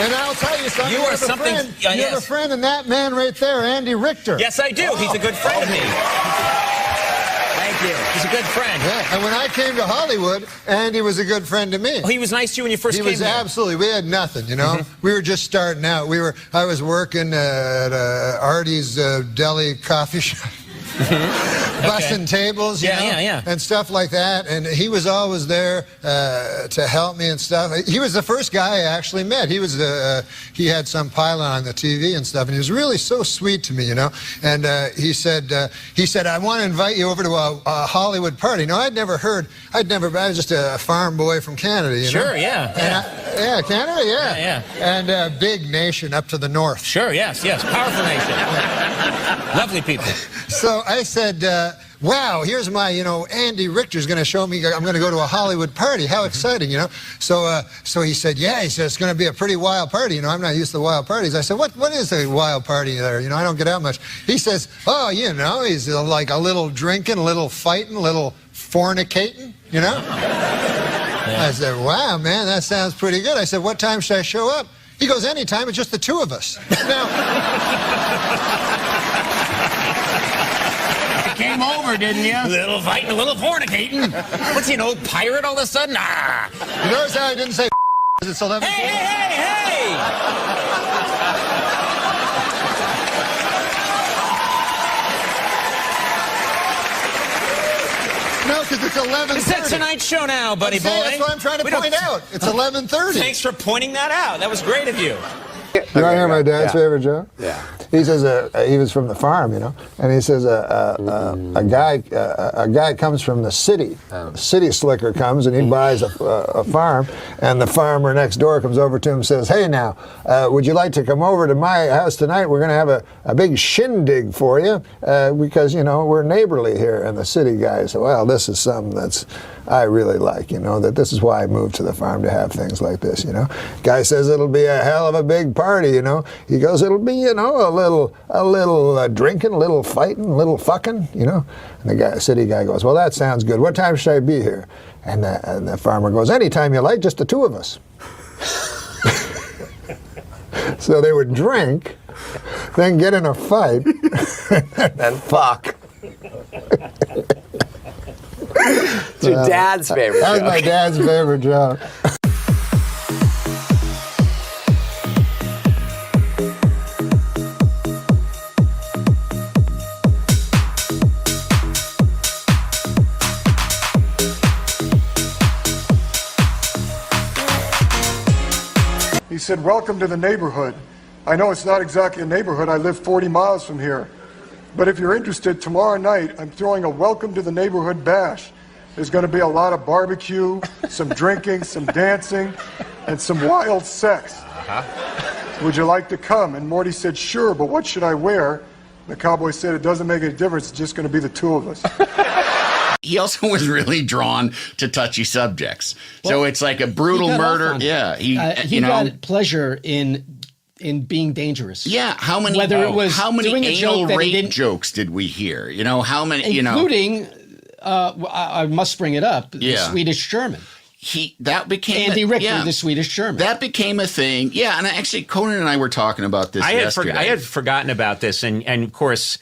And I'll tell you something. You are something. You have a friend in that man right there, Andy Richter. Yes, I do. He's a good friend of me. Thank you. He's a good friend. Yeah, and when I came to Hollywood, Andy was a good friend to me. Oh, he was nice to you when you first came He was here. absolutely. We had nothing, you know. We were just starting out. I was working at Artie's Deli coffee shop. Bussing tables, you know, and stuff like that. And he was always there to help me and stuff. He was the first guy I actually met. He was he had some pylon on the TV and stuff, and he was really so sweet to me, you know. And he said, I want to invite you over to a Hollywood party. No, I was just a farm boy from Canada, you know. Sure, yeah. Canada, yeah. And a big nation up to the north. Sure, yes, powerful nation. Lovely people. So I said, wow, here's my, Andy Richter's going to show me, I'm going to go to a Hollywood party. How exciting, you know? So he said, it's going to be a pretty wild party. You know, I'm not used to wild parties. I said, what is a wild party there? You know, I don't get out much. He says, he's like a little drinking, a little fighting, a little fornicating, you know? I said, wow, man, that sounds pretty good. I said, what time should I show up? He goes, anytime, it's just the two of us. Now... Came over, didn't you? A little fighting, a little fornicating. What's he, an old pirate all of a sudden? Ah. You notice how I didn't say it's 11. Hey! No, because it's 11:30. It's a Tonight Show now, buddy boy. That's what I'm trying to point out. It's 11:30. Thanks for pointing that out. That was great of you. You want to hear my dad's favorite joke? Yeah. He says he was from the farm, you know, and he says a guy comes from the city. A city slicker comes and he buys a farm, and the farmer next door comes over to him and says, "Hey, now, would you like to come over to my house tonight? We're going to have a big shindig for you because we're neighborly here." And the city guy said, "Well, this is something I really like, that this is why I moved to the farm, to have things like this, Guy says it'll be a hell of a big party, He goes, it'll be, a little drinking, a little fighting, a little fucking, And the city guy goes, well, that sounds good. What time should I be here? And the farmer goes, anytime you like, just the two of us. So they would drink, then get in a fight, and fuck. It's your dad's favorite joke. That was my dad's favorite joke. He said, welcome to the neighborhood. I know it's not exactly a neighborhood. I live 40 miles from here. But if you're interested, tomorrow night, I'm throwing a welcome to the neighborhood bash. There's going to be a lot of barbecue, some drinking, some dancing, and some wild sex. Would you like to come? And Morty said, sure, but what should I wear? The cowboy said, it doesn't make any difference. It's just going to be the two of us. He also was really drawn to touchy subjects. So it's like a brutal murder. Yeah. He got pleasure in being dangerous. Yeah, how many anal rape jokes did we hear? How many? Including, I must bring it up. The Swedish German. That became Andy Richter, the Swedish German. That became a thing. Yeah, and actually, Conan and I were talking about this yesterday. I had forgotten about this, and of course,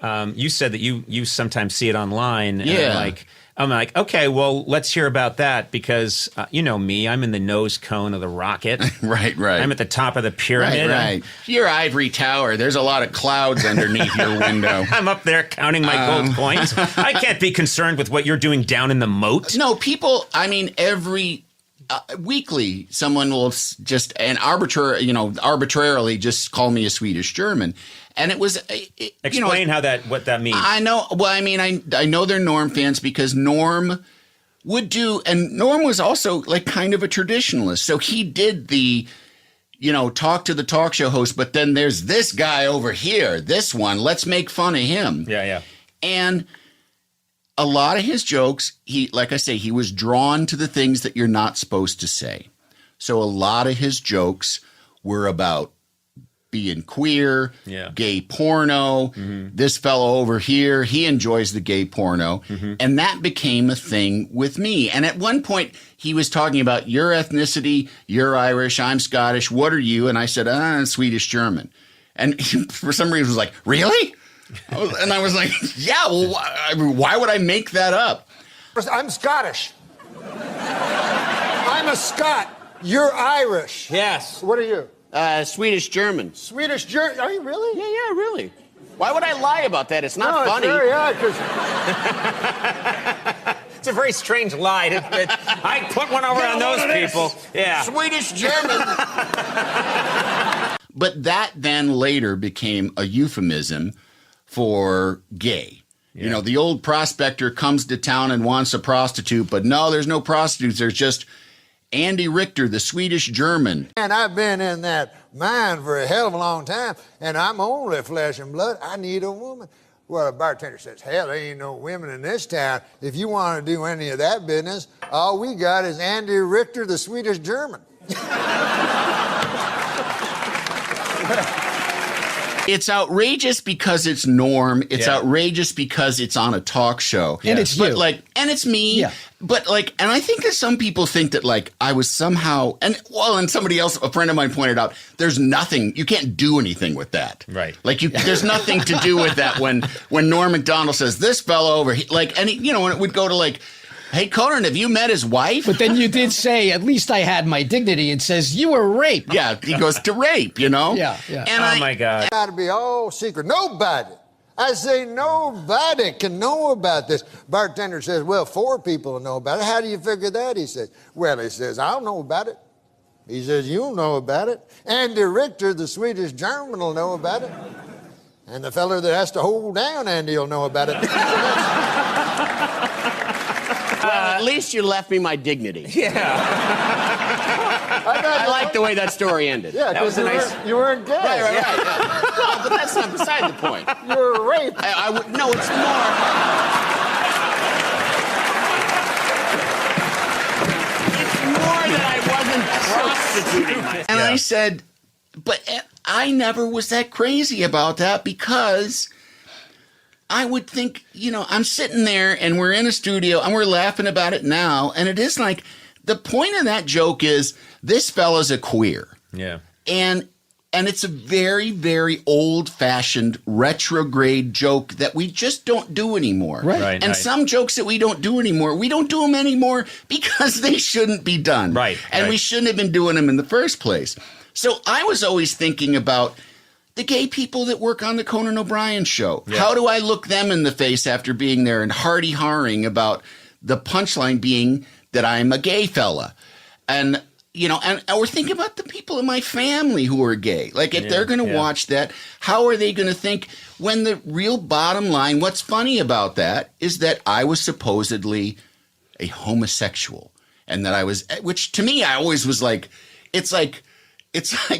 you said that you sometimes see it online. Yeah. And I'm like, okay, well, let's hear about that because, you know me, I'm in the nose cone of the rocket. Right. I'm at the top of the pyramid. Right. Your ivory tower, there's a lot of clouds underneath your window. I'm up there counting my gold coins. I can't be concerned with what you're doing down in the moat. No, people, every weekly, someone will just, arbitrarily just call me a Swedish German. And it was, explain what that means. I know. Well, I know they're Norm fans because Norm would do, and Norm was also kind of a traditionalist. So he did the, talk to the talk show host, but then there's this guy over here, this one, let's make fun of him. Yeah. And a lot of his jokes, like I say, he was drawn to the things that you're not supposed to say. So a lot of his jokes were about being queer, Yeah. gay porno. This fellow over here, he enjoys the gay porno. And that became a thing with me. And at one point, he was talking about your ethnicity, you're Irish, I'm Scottish, what are you? And I said, I'm Swedish German. And he, for some reason, was like, really? And I was like, yeah, well, why would I make that up? I'm Scottish. I'm a Scot. You're Irish. Yes. What are you? Swedish German. Swedish German. Are you really? Yeah, really. Why would I lie about that? It's not No, funny. it's very odd 'cause It's a very strange lie. I put one over on those people. Yeah. Swedish German. But that then later became a euphemism for gay. You know, the old prospector comes to town and wants a prostitute, but no, there's no prostitutes. There's just Andy Richter, the Swedish German. And I've been in that mine for a hell of a long time, and I'm only flesh and blood. I need a woman. Well, the bartender says, hell, there ain't no women in this town. If you want to do any of that business, all we got is Andy Richter, the Swedish German. It's outrageous because it's Norm. It's outrageous because it's on a talk show. And it's but you. And it's me. Yeah. But and I think that some people think that I was somehow, and somebody else, a friend of mine pointed out, there's nothing, you can't do anything with that. Right. There's nothing to do with that when Norm MacDonald says, this fellow over here, when it would go to hey, Conan, have you met his wife? But then you did say, at least I had my dignity, and says, you were raped. Yeah, he goes to rape, Yeah. And My God. Got to be all secret. Nobody. I say nobody can know about this. Bartender says, well, 4 people know about it. How do you figure that? He says, I don't know about it. He says, you'll know about it. Andy Richter, the Swedish German, will know about it. And the fella that has to hold down Andy will know about it. Well, at least you left me my dignity. Yeah. I like the way that story ended. Yeah, That was a nice. You weren't gay. Right. Yeah. No, but that's not beside the point. You were raped. No, it's more. It's more that I wasn't prostituting myself. And I said, but I never was that crazy about that because I would think, I'm sitting there and we're in a studio and we're laughing about it now. And it is the point of that joke is this fella's a queer. Yeah. And it's a very, very old-fashioned, retrograde joke that we just don't do anymore. Right. And some jokes that we don't do anymore, we don't do them anymore because they shouldn't be done. Right. And we shouldn't have been doing them in the first place. So I was always thinking about the gay people that work on the Conan O'Brien show. Yeah. How do I look them in the face after being there and hardy-harring about the punchline being that I'm a gay fella? And or think about the people in my family who are gay. If they're going to watch that, how are they going to think when the real bottom line, what's funny about that is that I was supposedly a homosexual and that I was, which to me, I always was it's like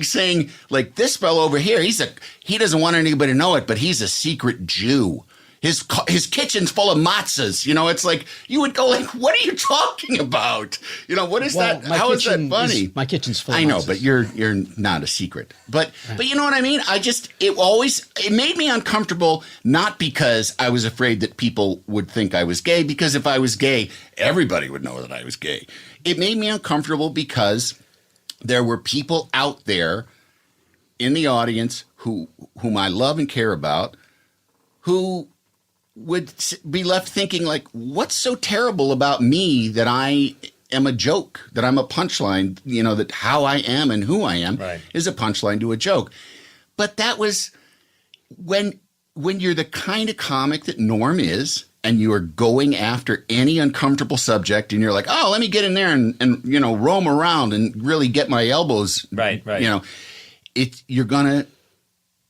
saying this fellow over here, he doesn't want anybody to know it, but he's a secret Jew. His kitchen's full of matzahs. It's you would go what are you talking about? What is that? How is that funny? My kitchen's full of I know, matzahs. but you're not a secret. But you know what I mean? It made me uncomfortable, not because I was afraid that people would think I was gay, because if I was gay, everybody would know that I was gay. It made me uncomfortable because there were people out there in the audience whom I love and care about, who would be left thinking what's so terrible about me that I am a joke, that I'm a punchline, that how I am and who I am is a punchline to a joke. But that was when you're the kind of comic that Norm is, and you are going after any uncomfortable subject, and you're oh, let me get in there and roam around and really get my elbows. Right.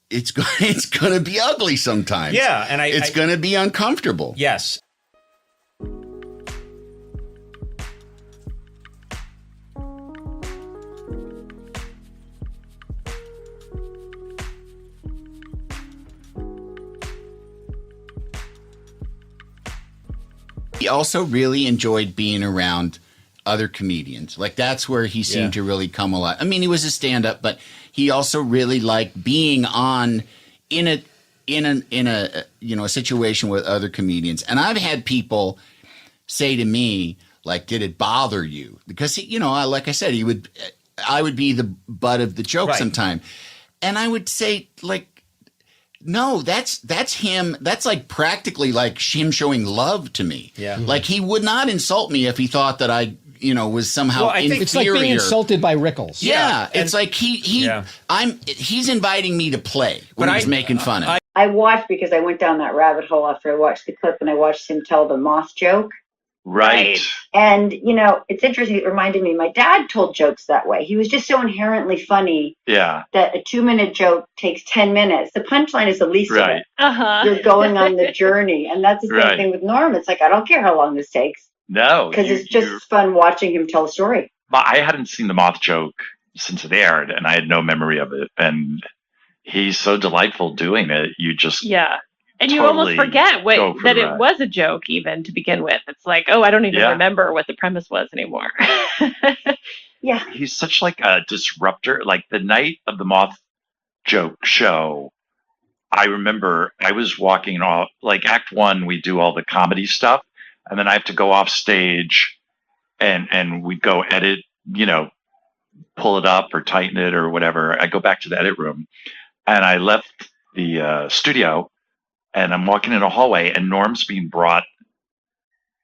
It's gonna be ugly sometimes. Yeah, and it's gonna be uncomfortable. Yes. He also really enjoyed being around other comedians. Like that's where he seemed to really come alive. I mean, he was a stand-up, but he also really liked being on in a a situation with other comedians. And I've had people say to me, like, did it bother you? Because like I said, I would be the butt of the joke sometime. And I would say, like, no, that's him. That's like practically like him showing love to me. Yeah. Like he would not insult me if he thought that I, was somehow inferior. It's like being insulted by Rickles. Yeah. It's like he's inviting me to play when he's making fun of me. I watched because I went down that rabbit hole after I watched the clip, and I watched him tell the moth joke. Right. And, it's interesting. It reminded me, my dad told jokes that way. He was just so inherently funny that a 2-minute joke takes 10 minutes. The punchline is the least of it. You're going on the journey. And that's the same thing with Norm. It's like, I don't care how long this takes. No. Because it's just fun watching him tell a story. I hadn't seen the moth joke since it aired, and I had no memory of it. And he's so delightful doing it. You just... Yeah. And you almost forget that it was a joke even to begin with. It's like, oh, I don't even remember what the premise was anymore. Yeah. He's such like a disruptor. Like the night of the moth joke show, I remember I was walking off, like act one, we do all the comedy stuff. And then I have to go off stage and we go edit, pull it up or tighten it or whatever. I go back to the edit room and I left the studio. And I'm walking in a hallway, and Norm's being brought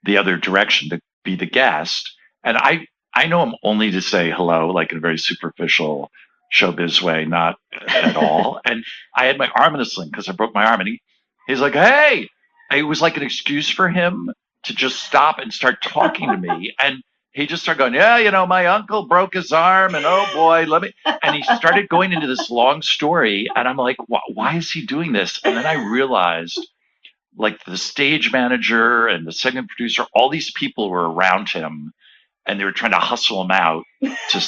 the other direction to be the guest. And I know him only to say hello, like in a very superficial showbiz way, not at all. And I had my arm in a sling because I broke my arm. And he's like, hey! It was like an excuse for him to just stop and start talking to me. And he just started going, yeah, my uncle broke his arm, and oh boy, and he started going into this long story, and I'm like, why is he doing this? And then I realized, like, the stage manager and the segment producer, all these people were around him, and they were trying to hustle him out to,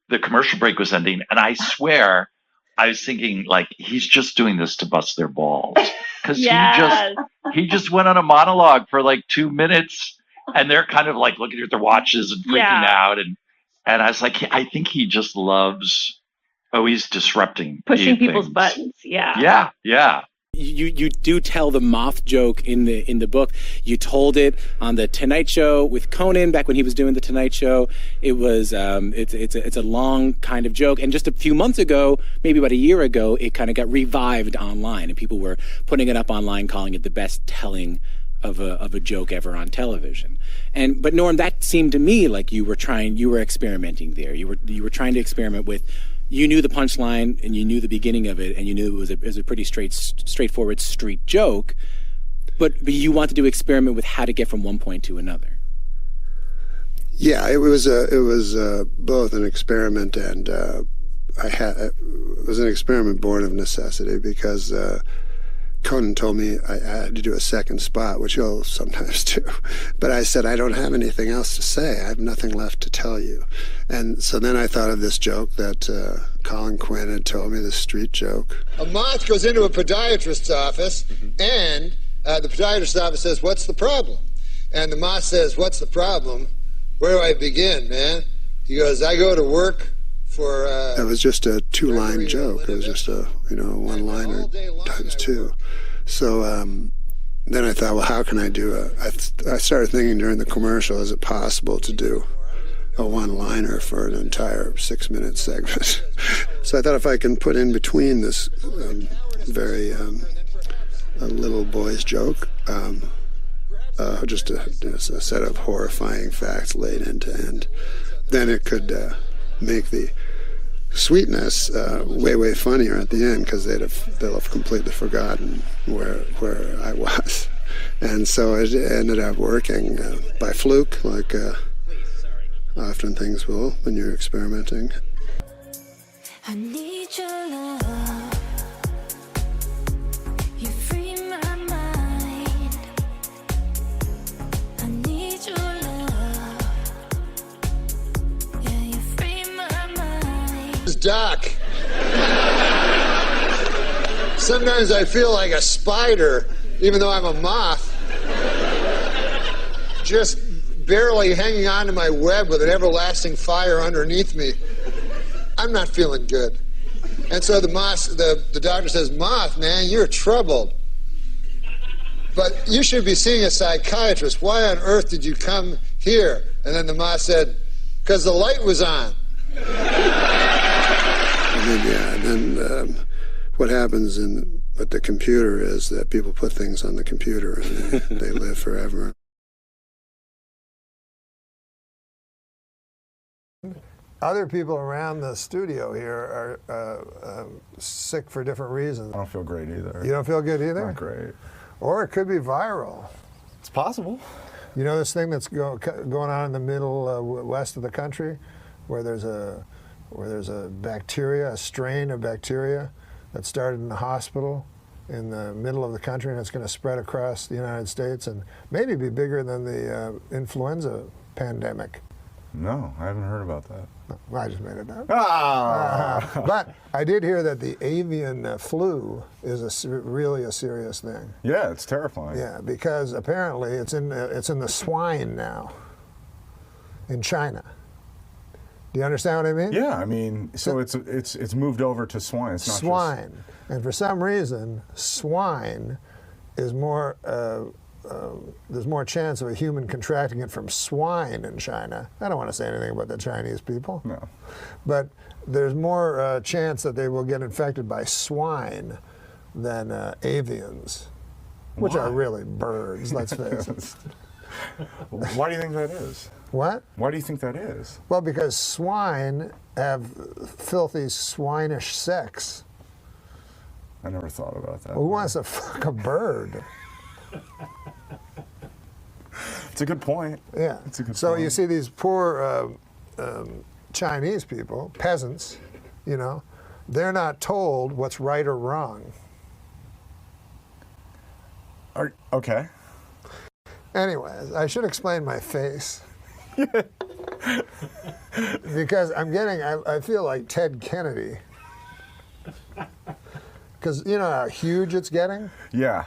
the commercial break was ending, and I swear, I was thinking, like, he's just doing this to bust their balls. Because he just went on a monologue for like 2 minutes, and they're kind of like looking at their watches and freaking out. And I was like, I think he just loves, he's disrupting. Pushing people's buttons. Yeah. Yeah. Yeah. You do tell the moth joke in the book. You told it on the Tonight Show with Conan back when he was doing the Tonight Show. It was it's a long kind of joke, and just a few months ago, maybe about a year ago, it kind of got revived online, and people were putting it up online, calling it the best telling of a joke ever on television. But Norm, that seemed to me like you were experimenting there. You were trying to experiment with. You knew the punchline and you knew the beginning of it, and you knew it was a pretty straightforward street joke, but you wanted to experiment with how to get from one point to another. Yeah, it was both an experiment and it was an experiment born of necessity because Conan told me I had to do a second spot, which he'll sometimes do. But I said, I don't have anything else to say. I have nothing left to tell you. And so then I thought of this joke that Colin Quinn had told me, this street joke. A moth goes into a podiatrist's office, and the podiatrist's office says, what's the problem? And the moth says, what's the problem? Where do I begin, man? He goes, I go to work for... It was just a two-line joke. It was just a, one-liner times two. So then I thought, well, how can I do I started thinking during the commercial, is it possible to do a one-liner for an entire 6-minute segment? So I thought if I can put in between this very a little boy's joke, just a set of horrifying facts laid end to end, then it could make the sweetness way funnier at the end, because they'll have completely forgotten where I was. And so it ended up working by fluke, like often things will when you're experimenting. I need your love. You free my mind. I need your love. Yeah, you free my mind. It's Doc. Sometimes I feel like a spider, even though I'm a moth. Just barely hanging on to my web with an everlasting fire underneath me. I'm not feeling good. And so the doctor says, Moth, man, you're troubled. But you should be seeing a psychiatrist. Why on earth did you come here? And then the moth said, because the light was on. And then what happens with the computer is that people put things on the computer and they live forever. Other people around the studio here are sick for different reasons. I don't feel great either. You don't feel good either? Not great. Or it could be viral. It's possible. You know this thing that's going on in the middle west of the country, where there's a bacteria, a strain of bacteria that started in the hospital in the middle of the country, and it's going to spread across the United States and maybe be bigger than the influenza pandemic. No, I haven't heard about that. Well, I just made it up. Ah! But I did hear that the avian flu is really a serious thing. Yeah, it's terrifying. Yeah, because apparently it's in the swine now in China. Do you understand what I mean? Yeah, I mean, so it's moved over to swine. It's not swine, just... and for some reason, swine is more. There's more chance of a human contracting it from swine in China. I don't want to say anything about the Chinese people. No. But there's more chance that they will get infected by swine than avians, which are really birds, let's face it. Why do you think that is? What? Why do you think that is? Well, because swine have filthy, swinish sex. I never thought about that. Who wants to fuck a bird? It's a good point. Yeah. It's a good so point. you see these poor Chinese people, peasants, you know, they're not told what's right or wrong. Okay. Anyways, I should explain my face. Because I feel like Ted Kennedy. Because you know how huge it's getting? Yeah.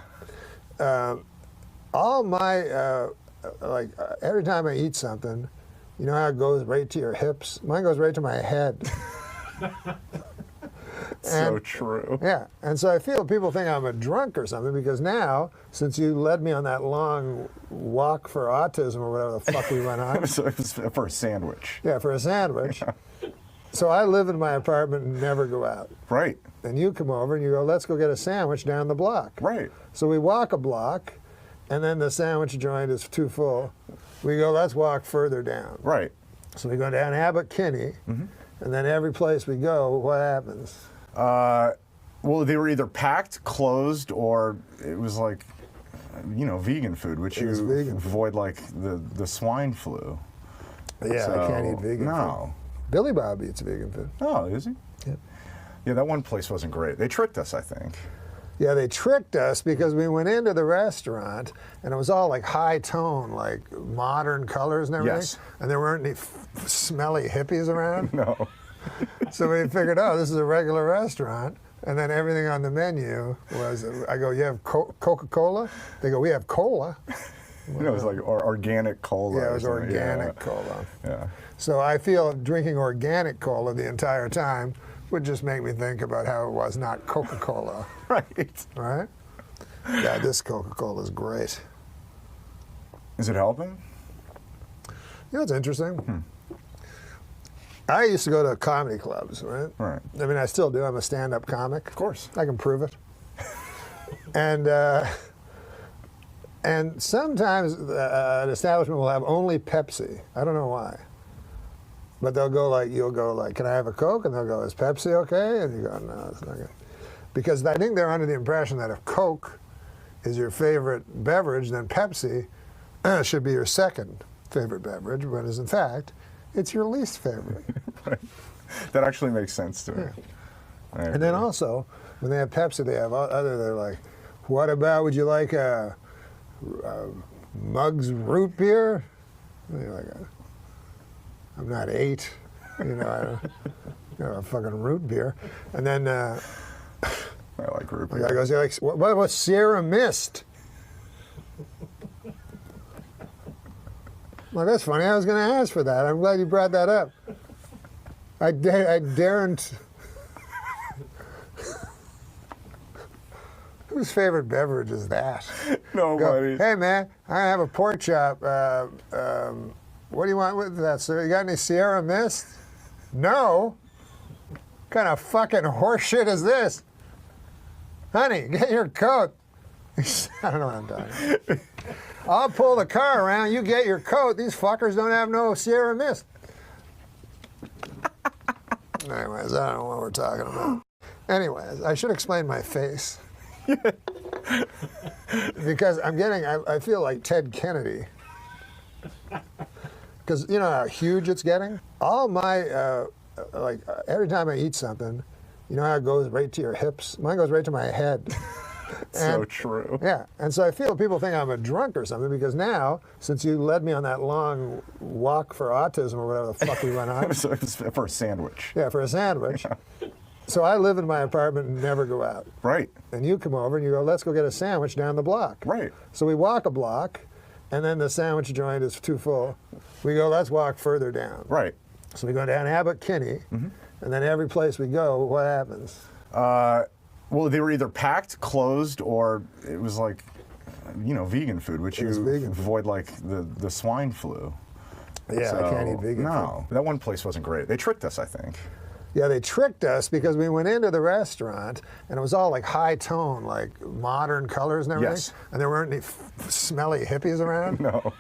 All my, every time I eat something, you know how it goes right to your hips? Mine goes right to my head. So true. Yeah, and so I feel people think I'm a drunk or something because now, since you led me on that long walk for autism or whatever the fuck we went on. It was for a sandwich. Yeah, for a sandwich. Yeah. So I live in my apartment and never go out. Right. And you come over and you go, let's go get a sandwich down the block. Right. So we walk a block, and then the sandwich joint is too full. We go, let's walk further down. Right. So we go down Abbott Kinney, and then every place we go, what happens? Well, they were either packed, closed, or it was like, you know, vegan food, which you avoid like the swine flu. Yeah, so, I can't eat vegan food. Billy Bob eats vegan food. Oh, is he? Yeah. Yeah, that one place wasn't great. They tricked us, I think. Yeah, they tricked us because we went into the restaurant and it was all like high tone, like modern colors and everything. Yes. And there weren't any smelly hippies around. No. So we figured, oh, this is a regular restaurant. And then everything on the menu was, I go, you have Coca-Cola? They go, we have cola. You know, it was like organic cola. Yeah, it was organic cola. Yeah. So I feel drinking organic cola the entire time would just make me think about how it was not Coca-Cola. Right. Right? Yeah, this Coca-Cola is great. Is it helping? You know what's interesting? I used to go to comedy clubs, right? Right. I mean, I still do. I'm a stand-up comic. Of course. I can prove it. And sometimes an establishment will have only Pepsi. I don't know why. But they'll go like, you'll go like, can I have a Coke? And they'll go, is Pepsi okay? And you go, no, it's not good. Because I think they're under the impression that if Coke is your favorite beverage, then Pepsi should be your second favorite beverage, but as in fact, it's your least favorite. Right. That actually makes sense to me. Yeah. And then also, when they have Pepsi, they have they're like, what about, would you like a Muggs root beer? And you're like, I'm not 8, you know, I don't a fucking root beer. And then I like root beer. The guy goes, like, what's Sierra Mist? Well, that's funny. I was going to ask for that. I'm glad you brought that up. I daren't. Whose favorite beverage is that? Nobody. Hey, man, I have a pork chop. What do you want with that, sir? You got any Sierra Mist? No. What kind of fucking horse shit is this? Honey, get your coat. I don't know what I'm talking. I'll pull the car around. You get your coat. These fuckers don't have no Sierra Mist. Anyways, I don't know what we're talking about. Anyways, I should explain my face. Because I feel like Ted Kennedy. Because you know how huge it's getting? All my, every time I eat something, you know how it goes right to your hips? Mine goes right to my head. So true. Yeah, and so I feel people think I'm a drunk or something because now, since you led me on that long walk for autism or whatever the fuck we went on. So it was for a sandwich. Yeah, for a sandwich. Yeah. So I live in my apartment and never go out. Right. And you come over and you go, let's go get a sandwich down the block. Right. So we walk a block, and then the sandwich joint is too full. We go, let's walk further down. Right. So we go down Abbott Kinney, and then every place we go, what happens? Well, they were either packed, closed, or it was like, vegan food, which you avoid like the swine flu. Yeah, so, I can't eat vegan food. That one place wasn't great. They tricked us, I think. Yeah, they tricked us because we went into the restaurant and it was all like high tone, like modern colors and everything. Yes. And there weren't any smelly hippies around. No.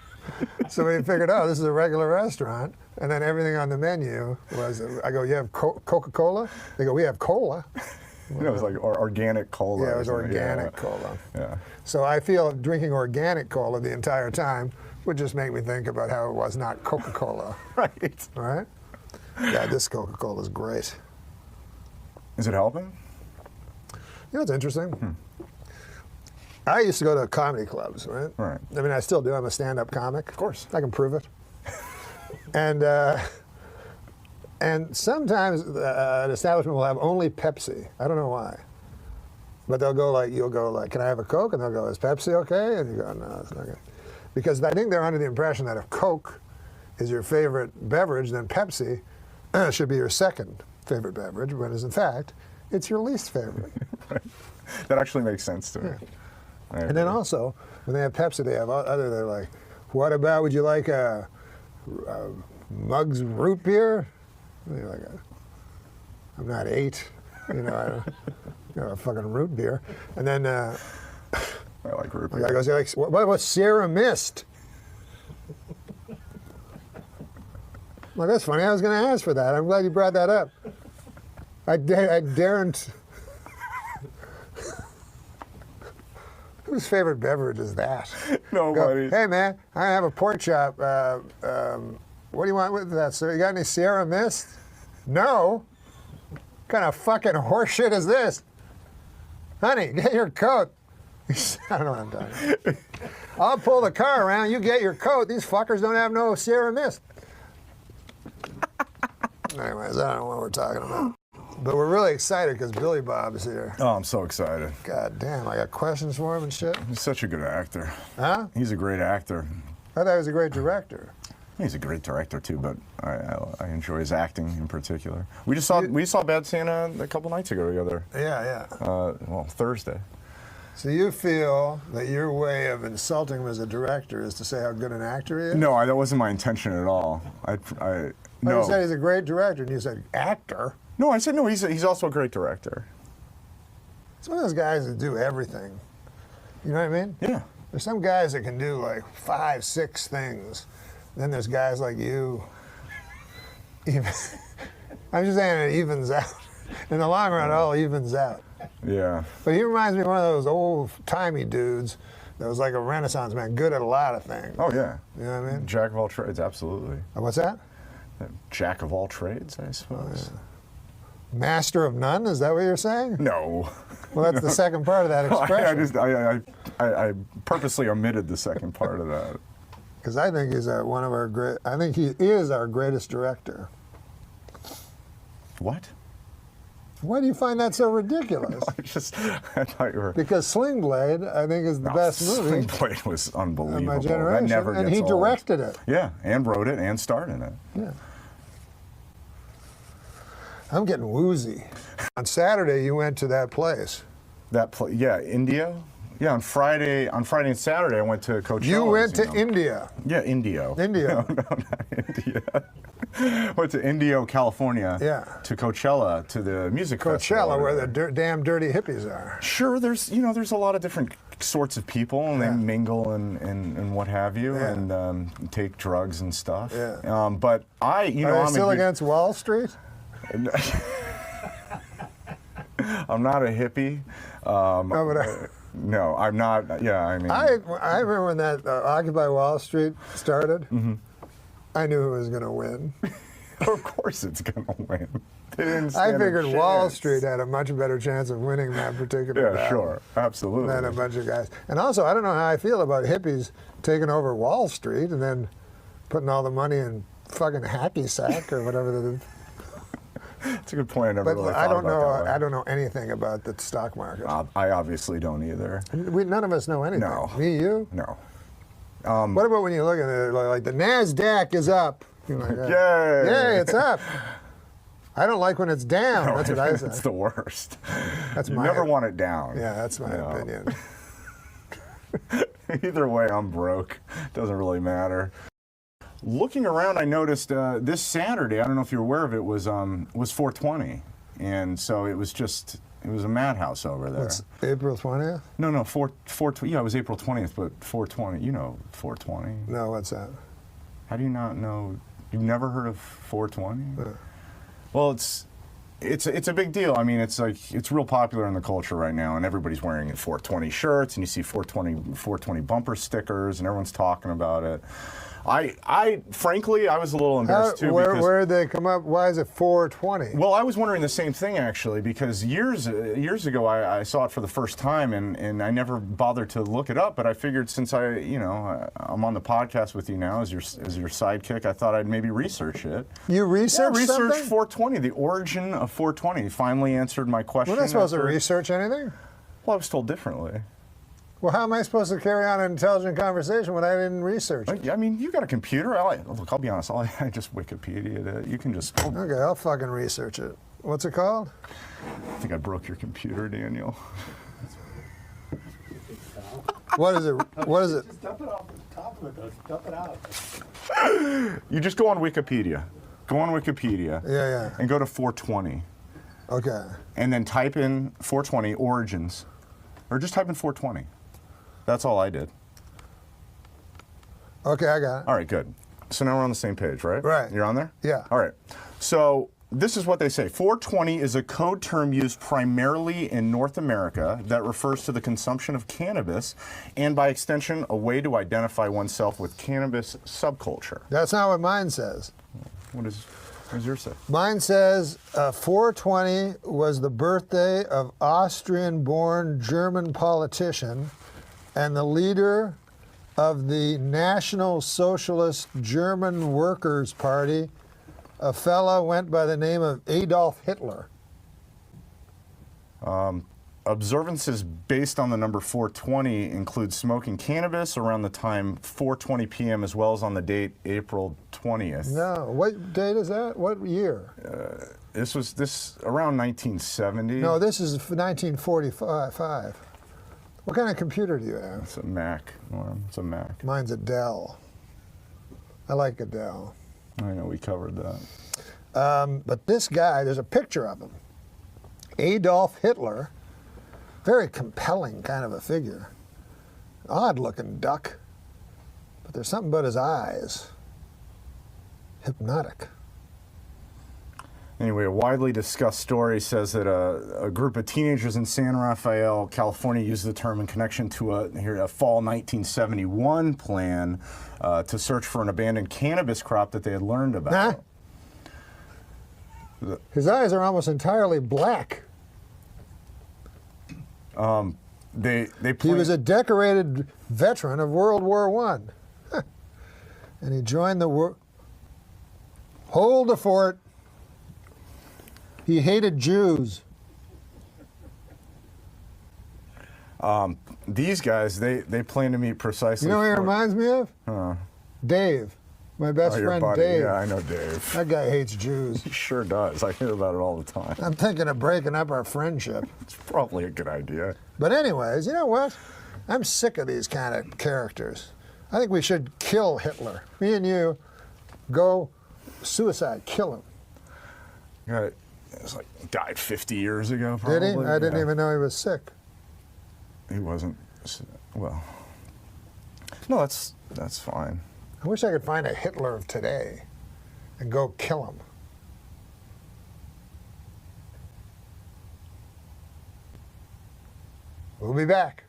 So we figured, oh, this is a regular restaurant. And then everything on the menu was, I go, you have Coca-Cola? They go, we have cola. It was like organic cola. Yeah, it was organic cola. Yeah. So I feel drinking organic cola the entire time would just make me think about how it was not Coca-Cola. Right. Right? Yeah, this Coca-Cola is great. Is it helping? You know what's interesting? I used to go to comedy clubs, right? Right. I mean, I still do. I'm a stand-up comic. Of course. I can prove it. And sometimes an establishment will have only Pepsi. I don't know why. But they'll go like, you'll go like, can I have a Coke? And they'll go, is Pepsi okay? And you go, no, it's not good. Because I think they're under the impression that if Coke is your favorite beverage, then Pepsi should be your second favorite beverage, whereas in fact, it's your least favorite. Right. That actually makes sense to me. Yeah. And then also, when they have Pepsi, they have other, they're like, what about, would you like a Muggs root beer? And you're like, I'm not 8, I don't a fucking root beer. And then I like root beer. The guy goes, like, what's Sierra Mist? Well, that's funny. I was going to ask for that. I'm glad you brought that up. I daren't. Whose favorite beverage is that? Nobody. Hey, man, I have a pork chop. What do you want with that, sir? You got any Sierra Mist? No. What kind of fucking horse shit is this? Honey, get your coat. I don't know what I'm talking. I'll pull the car around. You get your coat. These fuckers don't have no Sierra Mist. Anyways, I don't know what we're talking about. But we're really excited because Billy Bob is here. Oh, I'm so excited. God damn, I got questions for him and shit. He's such a good actor. Huh? He's a great actor. I thought he was a great director. He's a great director too, but I enjoy his acting in particular. We saw Bad Santa a couple nights ago together. Yeah. Well, Thursday. So you feel that your way of insulting him as a director is to say how good an actor he is? No, that wasn't my intention at all. No. You said he's a great director, and you said actor. No, I said no. He's also a great director. It's one of those guys that do everything. You know what I mean? Yeah. There's some guys that can do like 5, 6 things. Then there's guys like you. I'm just saying it evens out. In the long run, it all evens out. Yeah. But he reminds me of one of those old-timey dudes that was like a Renaissance man, good at a lot of things. Oh, yeah. You know what I mean? Jack of all trades, absolutely. What's that? Jack of all trades, I suppose. Oh, yeah. Master of none? Is that what you're saying? No. Well, that's the second part of that expression. I purposely omitted the second part of that. Because I think he's one of our great. I think he is our greatest director. What? Why do you find that so ridiculous? I thought you were. Because Sling Blade, I think, is the best movie. Sling Blade was unbelievable. In my generation, That never and gets he old. directed it. Yeah, and wrote it and starred in it. Yeah. I'm getting woozy. On Saturday, you went to that place. Yeah, Indio. Yeah, on Friday and Saturday, I went to Coachella. You went to India. Yeah, Indio. Indio. No, not India. Went to Indio, California. Yeah. To Coachella, to the music festival. Coachella, where the damn dirty hippies are. Sure, there's a lot of different sorts of people, and they mingle and what have you, and take drugs and stuff. Yeah. But are they still against Wall Street? I'm not a hippie. No, I'm not. Yeah, I mean. I remember when that Occupy Wall Street started. Mm-hmm. I knew who was going to win. Of course, it's going to win. I figured Wall Street had a much better chance of winning that particular battle. Yeah, sure, absolutely. Than a bunch of guys. And also, I don't know how I feel about hippies taking over Wall Street and then putting all the money in fucking hacky sack or whatever. That's a good point. I never really thought I don't about know. that way. I don't know anything about the stock market. I obviously don't either. None of us know anything. No. Me, you? No. What about when you look at it, like the NASDAQ is up? You're like, Yay! Yay, it's up. I don't like when it's down. No, That's what I say. It's the worst. That's you never want it down. Yeah, that's my opinion. Either way, I'm broke. Doesn't really matter. Looking around, I noticed this Saturday, I don't know if you're aware of it, was 420. And so it was a madhouse over there. It's April 20th? No, 420. Yeah, it was April 20th, but 420. You know 420. No, what's that? How do you not know? You've never heard of 420? No. Well, it's a big deal. I mean, it's real popular in the culture right now, and everybody's wearing 420 shirts, and you see 420 bumper stickers, and everyone's talking about it. I frankly, I was a little embarrassed too. Where did they come up? Why is it 420? Well, I was wondering the same thing actually, because years ago I saw it for the first time, and I never bothered to look it up. But I figured since I'm on the podcast with you now as your sidekick, I thought I'd maybe research it. You researched researched something? 420, the origin of 420. Finally answered my question. We're not supposed to research anything. Well, I was told differently. Well, how am I supposed to carry on an intelligent conversation when I didn't research it? I mean, you got a computer. Look, I'll be honest. I just Wikipedia'd it. You can just. Okay, I'll fucking research it. What's it called? I think I broke your computer, Daniel. What is it? What is it? Just dump it off the top of it. Dump it out. You just go on Wikipedia. Go on Wikipedia. Yeah. And go to 420. Okay. And then type in 420 origins, or just type in 420. That's all I did. Okay, I got it. All right, good. So now we're on the same page, right? Right. You're on there? Yeah. All right. So this is what they say. 420 is a code term used primarily in North America that refers to the consumption of cannabis and, by extension, a way to identify oneself with cannabis subculture. That's not what mine says. What does yours say? Mine says 420 was the birthday of Austrian-born German politician and the leader of the National Socialist German Workers' Party, a fellow went by the name of Adolf Hitler. Observances based on the number 420 include smoking cannabis around the time 4:20 p.m. as well as on the date April 20th. No, what date is that? What year? This was around 1970. No, this is 1945. What kind of computer do you have? It's a Mac, Norm. It's a Mac. Mine's a Dell. I like a Dell. I know, we covered that. But this guy, there's a picture of him. Adolf Hitler, very compelling kind of a figure. Odd looking duck, but there's something about his eyes. Hypnotic. Anyway, a widely discussed story says that a group of teenagers in San Rafael, California, used the term in connection to a fall 1971 plan to search for an abandoned cannabis crop that they had learned about. His eyes are almost entirely black. He was a decorated veteran of World War I. And he joined the war. Hold the fort. He hated Jews. These guys, they plan to meet precisely. You know what he reminds me of? Dave, my best your friend buddy. Dave. Yeah, I know Dave. That guy hates Jews. He sure does. I hear about it all the time. I'm thinking of breaking up our friendship. It's probably a good idea. But anyways, you know what? I'm sick of these kind of characters. I think we should kill Hitler. Me and you go suicide, kill him. It was like died 50 years ago, probably. Did he? I didn't even know he was sick. He wasn't. Well, no, that's fine. I wish I could find a Hitler of today and go kill him. We'll be back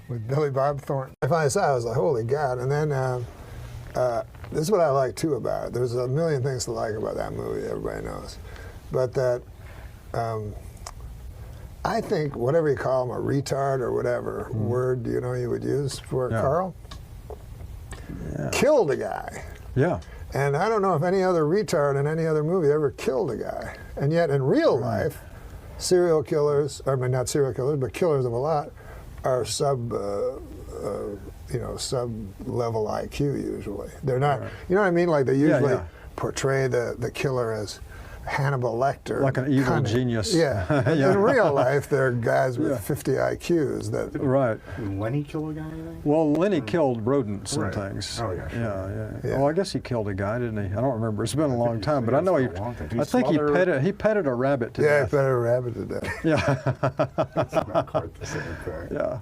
with Billy Bob Thornton. I finally saw it, I was like, holy God. And then this is what I like too about it. There's a million things to like about that movie, everybody knows. But that I think whatever you call him, a retard or whatever word you would use for Carl, killed a guy. Yeah. And I don't know if any other retard in any other movie ever killed a guy. And yet in real life, serial killers, I mean not serial killers, but killers of a lot, are sub-level IQ usually. They're not, you know what I mean? Like they usually portray the killer as Hannibal Lecter. Like an evil genius. Yeah. In real life, they're guys with 50 IQs. That Right. Did Lenny kill a guy, I think? Well, Lenny killed rodents and things. Oh, yeah, sure. Yeah. Well, I guess he killed a guy, didn't he? I don't remember. It's been a long time, but I know he. I think he petted a rabbit to death. Yeah, he petted a rabbit to death. Yeah. That's not quite the same thing. Yeah.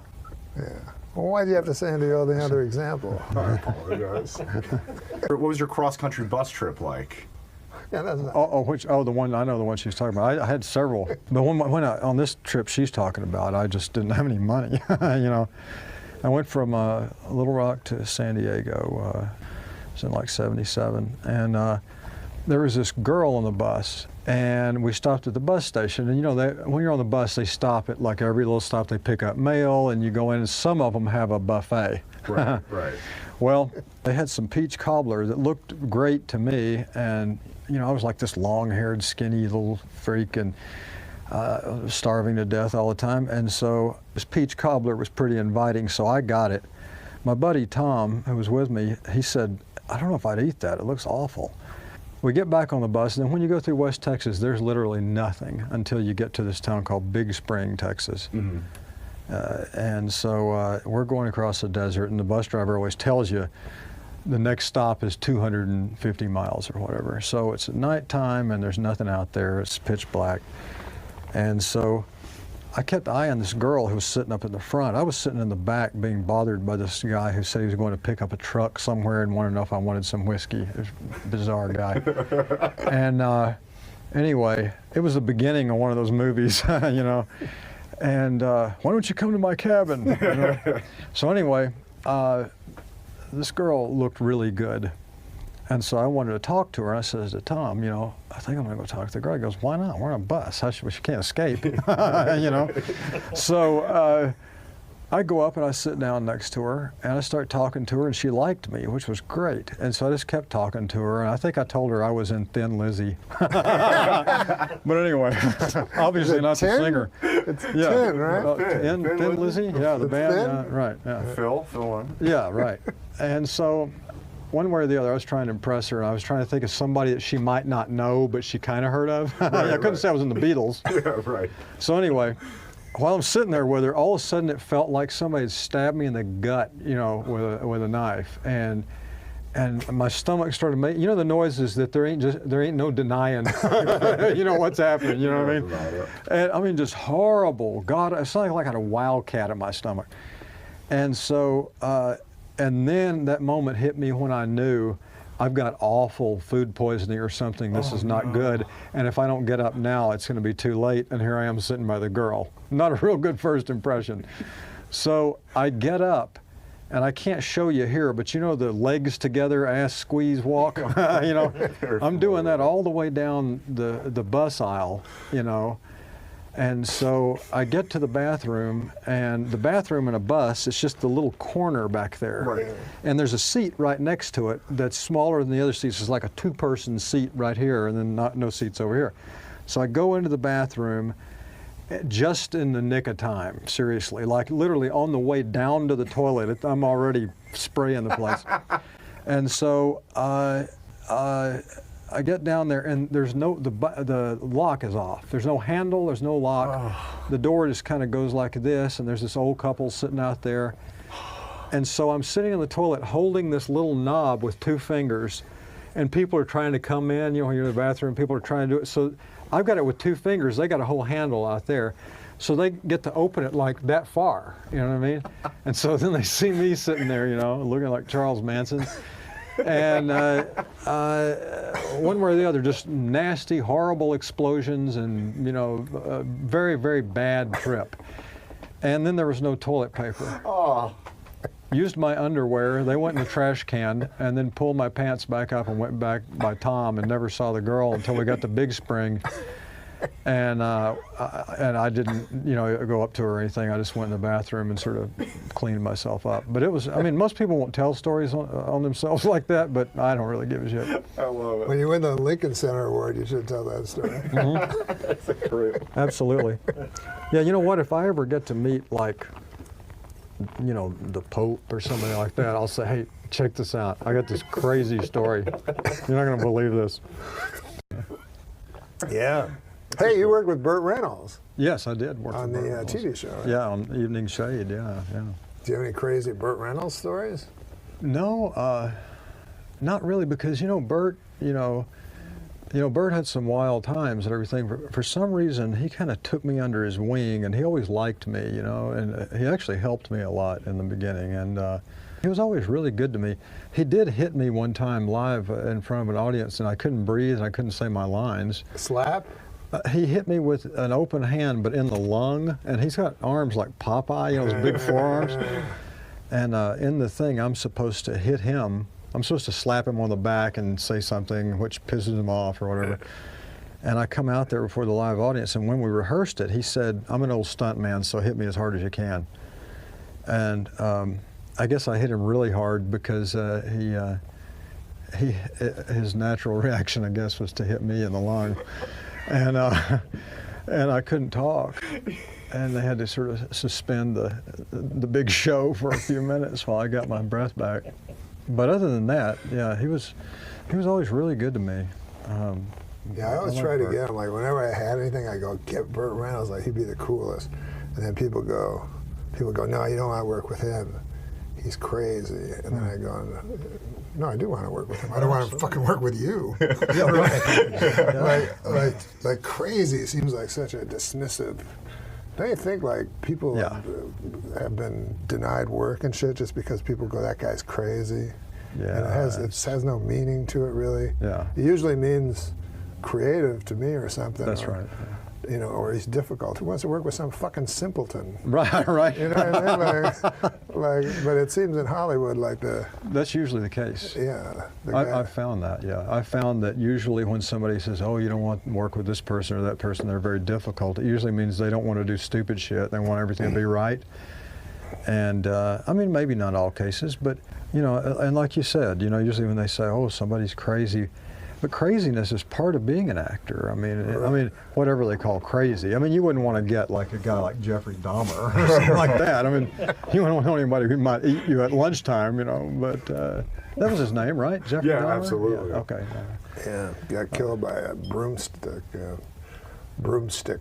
Yeah. Well, why do you have to say any other example? I apologize. What was your cross-country bus trip like? Yeah, that's not. The one, I know the one she's talking about. I had several. The one on this trip she's talking about, I just didn't have any money. I went from Little Rock to San Diego. It was in like '77, and there was this girl on the bus, and we stopped at the bus station. And when you're on the bus, they stop at like every little stop. They pick up mail, and you go in, and some of them have a buffet. Right. Right. Well, they had some peach cobbler that looked great to me, and I was like this long-haired, skinny little freak, and starving to death all the time. And so this peach cobbler was pretty inviting, so I got it. My buddy Tom, who was with me, he said, "I don't know if I'd eat that. It looks awful." We get back on the bus, and then when you go through West Texas, there's literally nothing until you get to this town called Big Spring, Texas. Mm-hmm. And so we're going across the desert, and the bus driver always tells you the next stop is 250 miles or whatever. So it's at nighttime, and there's nothing out there. It's pitch black. And so I kept eyeing this girl who was sitting up in the front. I was sitting in the back being bothered by this guy who said he was going to pick up a truck somewhere and wanted to know if I wanted some whiskey. It was a bizarre guy. And anyway, it was the beginning of one of those movies, And why don't you come to my cabin? So anyway, this girl looked really good. And so I wanted to talk to her. I says to Tom, I think I'm going to go talk to the girl. He goes, why not? We're on a bus. She can't escape, So I go up and I sit down next to her, and I start talking to her, and she liked me, which was great. And so I just kept talking to her, and I think I told her I was in Thin Lizzy. But anyway, obviously not the singer. It's Thin, right? Thin Lizzy? Yeah, the band. Right. Yeah. Phil on. Yeah, right. And so one way or the other, I was trying to impress her, and I was trying to think of somebody that she might not know, but she kind of heard of. I couldn't say I was in the Beatles. Yeah, right. So anyway, while I'm sitting there with her, all of a sudden it felt like somebody had stabbed me in the gut, with a knife, and my stomach started making, the noises that there ain't no denying, what's happening, you know what I mean? And I mean, just horrible. God, it sounded like I had a wildcat in my stomach. And so, and then that moment hit me when I knew I've got awful food poisoning or something. This is not good. And if I don't get up now, it's going to be too late. And here I am sitting by the girl. Not a real good first impression. So I get up, and I can't show you here, but the legs together, ass squeeze walk. I'm doing that all the way down the bus aisle, And so I get to the bathroom, and the bathroom in a bus, it's just the little corner back there. Right. And there's a seat right next to it that's smaller than the other seats. It's like a two-person seat right here, and then no seats over here. So I go into the bathroom, just in the nick of time, seriously. Like literally on the way down to the toilet, I'm already spraying the place. And so I get down there, and there's no, the lock is off. There's no handle, there's no lock. The door just kind of goes like this, and there's this old couple sitting out there. And so I'm sitting in the toilet holding this little knob with 2 fingers, and people are trying to come in, you know, when you're in the bathroom, people are trying to do it. So I've got it with 2 fingers, they got a whole handle out there. So they get to open it like that far, you know what I mean? And so then they see me sitting there, you know, looking like Charles Manson. And one way or the other, just nasty, horrible explosions, and, you know, a very, very bad trip. And then there was no toilet paper. Oh. Used my underwear, they went in the trash can, and then pulled my pants back up and went back by Tom, and never saw the girl until we got to Big Spring. And I didn't, you know, go up to her or anything. I just went in the bathroom and sort of cleaned myself up. But it was, I mean, most people won't tell stories on themselves like that, but I don't really give a shit. I love it. When you win the Lincoln Center Award, you should tell that story. That's great. Absolutely. Yeah, you know what? If I ever get to meet, like, you know, the Pope or somebody like that, I'll say, hey, check this out. I got this crazy story. You're not going to believe this. Yeah. Hey, you worked with Burt Reynolds. Yes, I did work on the TV show. Right? Yeah, on Evening Shade. Yeah. Do you have any crazy Burt Reynolds stories? No, not really, because Burt, Burt had some wild times and everything. For some reason, he kind of took me under his wing, and he always liked me, and he actually helped me a lot in the beginning, and he was always really good to me. He did hit me one time live in front of an audience, and I couldn't breathe, and I couldn't say my lines. Slap? He hit me with an open hand, but in the lung, and he's got arms like Popeye, those big forearms. And in the thing, I'm supposed to hit him. I'm supposed to slap him on the back and say something which pisses him off or whatever. And I come out there before the live audience, and when we rehearsed it, he said, I'm an old stunt man, so hit me as hard as you can. And I guess I hit him really hard because his natural reaction, I guess, was to hit me in the lung. And I couldn't talk, and they had to sort of suspend the big show for a few minutes while I got my breath back. But other than that, yeah, he was always really good to me. Yeah, I always try to get him. Like whenever I had anything, I go get Burt Reynolds. Like he'd be the coolest. And then people go, no, you don't want to work with him. He's crazy. And then I go, no, I do want to work with him. I don't want to fucking work with you. Yeah, right. like crazy. It seems like such a dismissive. Don't you think like people have been denied work and shit just because people go, that guy's crazy? Yeah. And it has no meaning to it really. Yeah. It usually means creative to me or something. That's right. Or he's difficult. Who wants to work with some fucking simpleton? Right. You know what I mean? But it seems in Hollywood like That's usually the case. Yeah. I've found that, yeah. I found that usually when somebody says, oh, you don't want to work with this person or that person, they're very difficult. It usually means they don't want to do stupid shit. They want everything to be right. And, I mean, maybe not all cases, but, and like you said, usually when they say, oh, somebody's crazy, but craziness is part of being an actor. I mean, whatever they call crazy. I mean, you wouldn't want to get like a guy like Jeffrey Dahmer or something like that. I mean, you wouldn't want anybody who might eat you at lunchtime, But that was his name, right? Jeffrey Dahmer? Yeah, absolutely. Yeah, okay. Yeah, got killed by a broomstick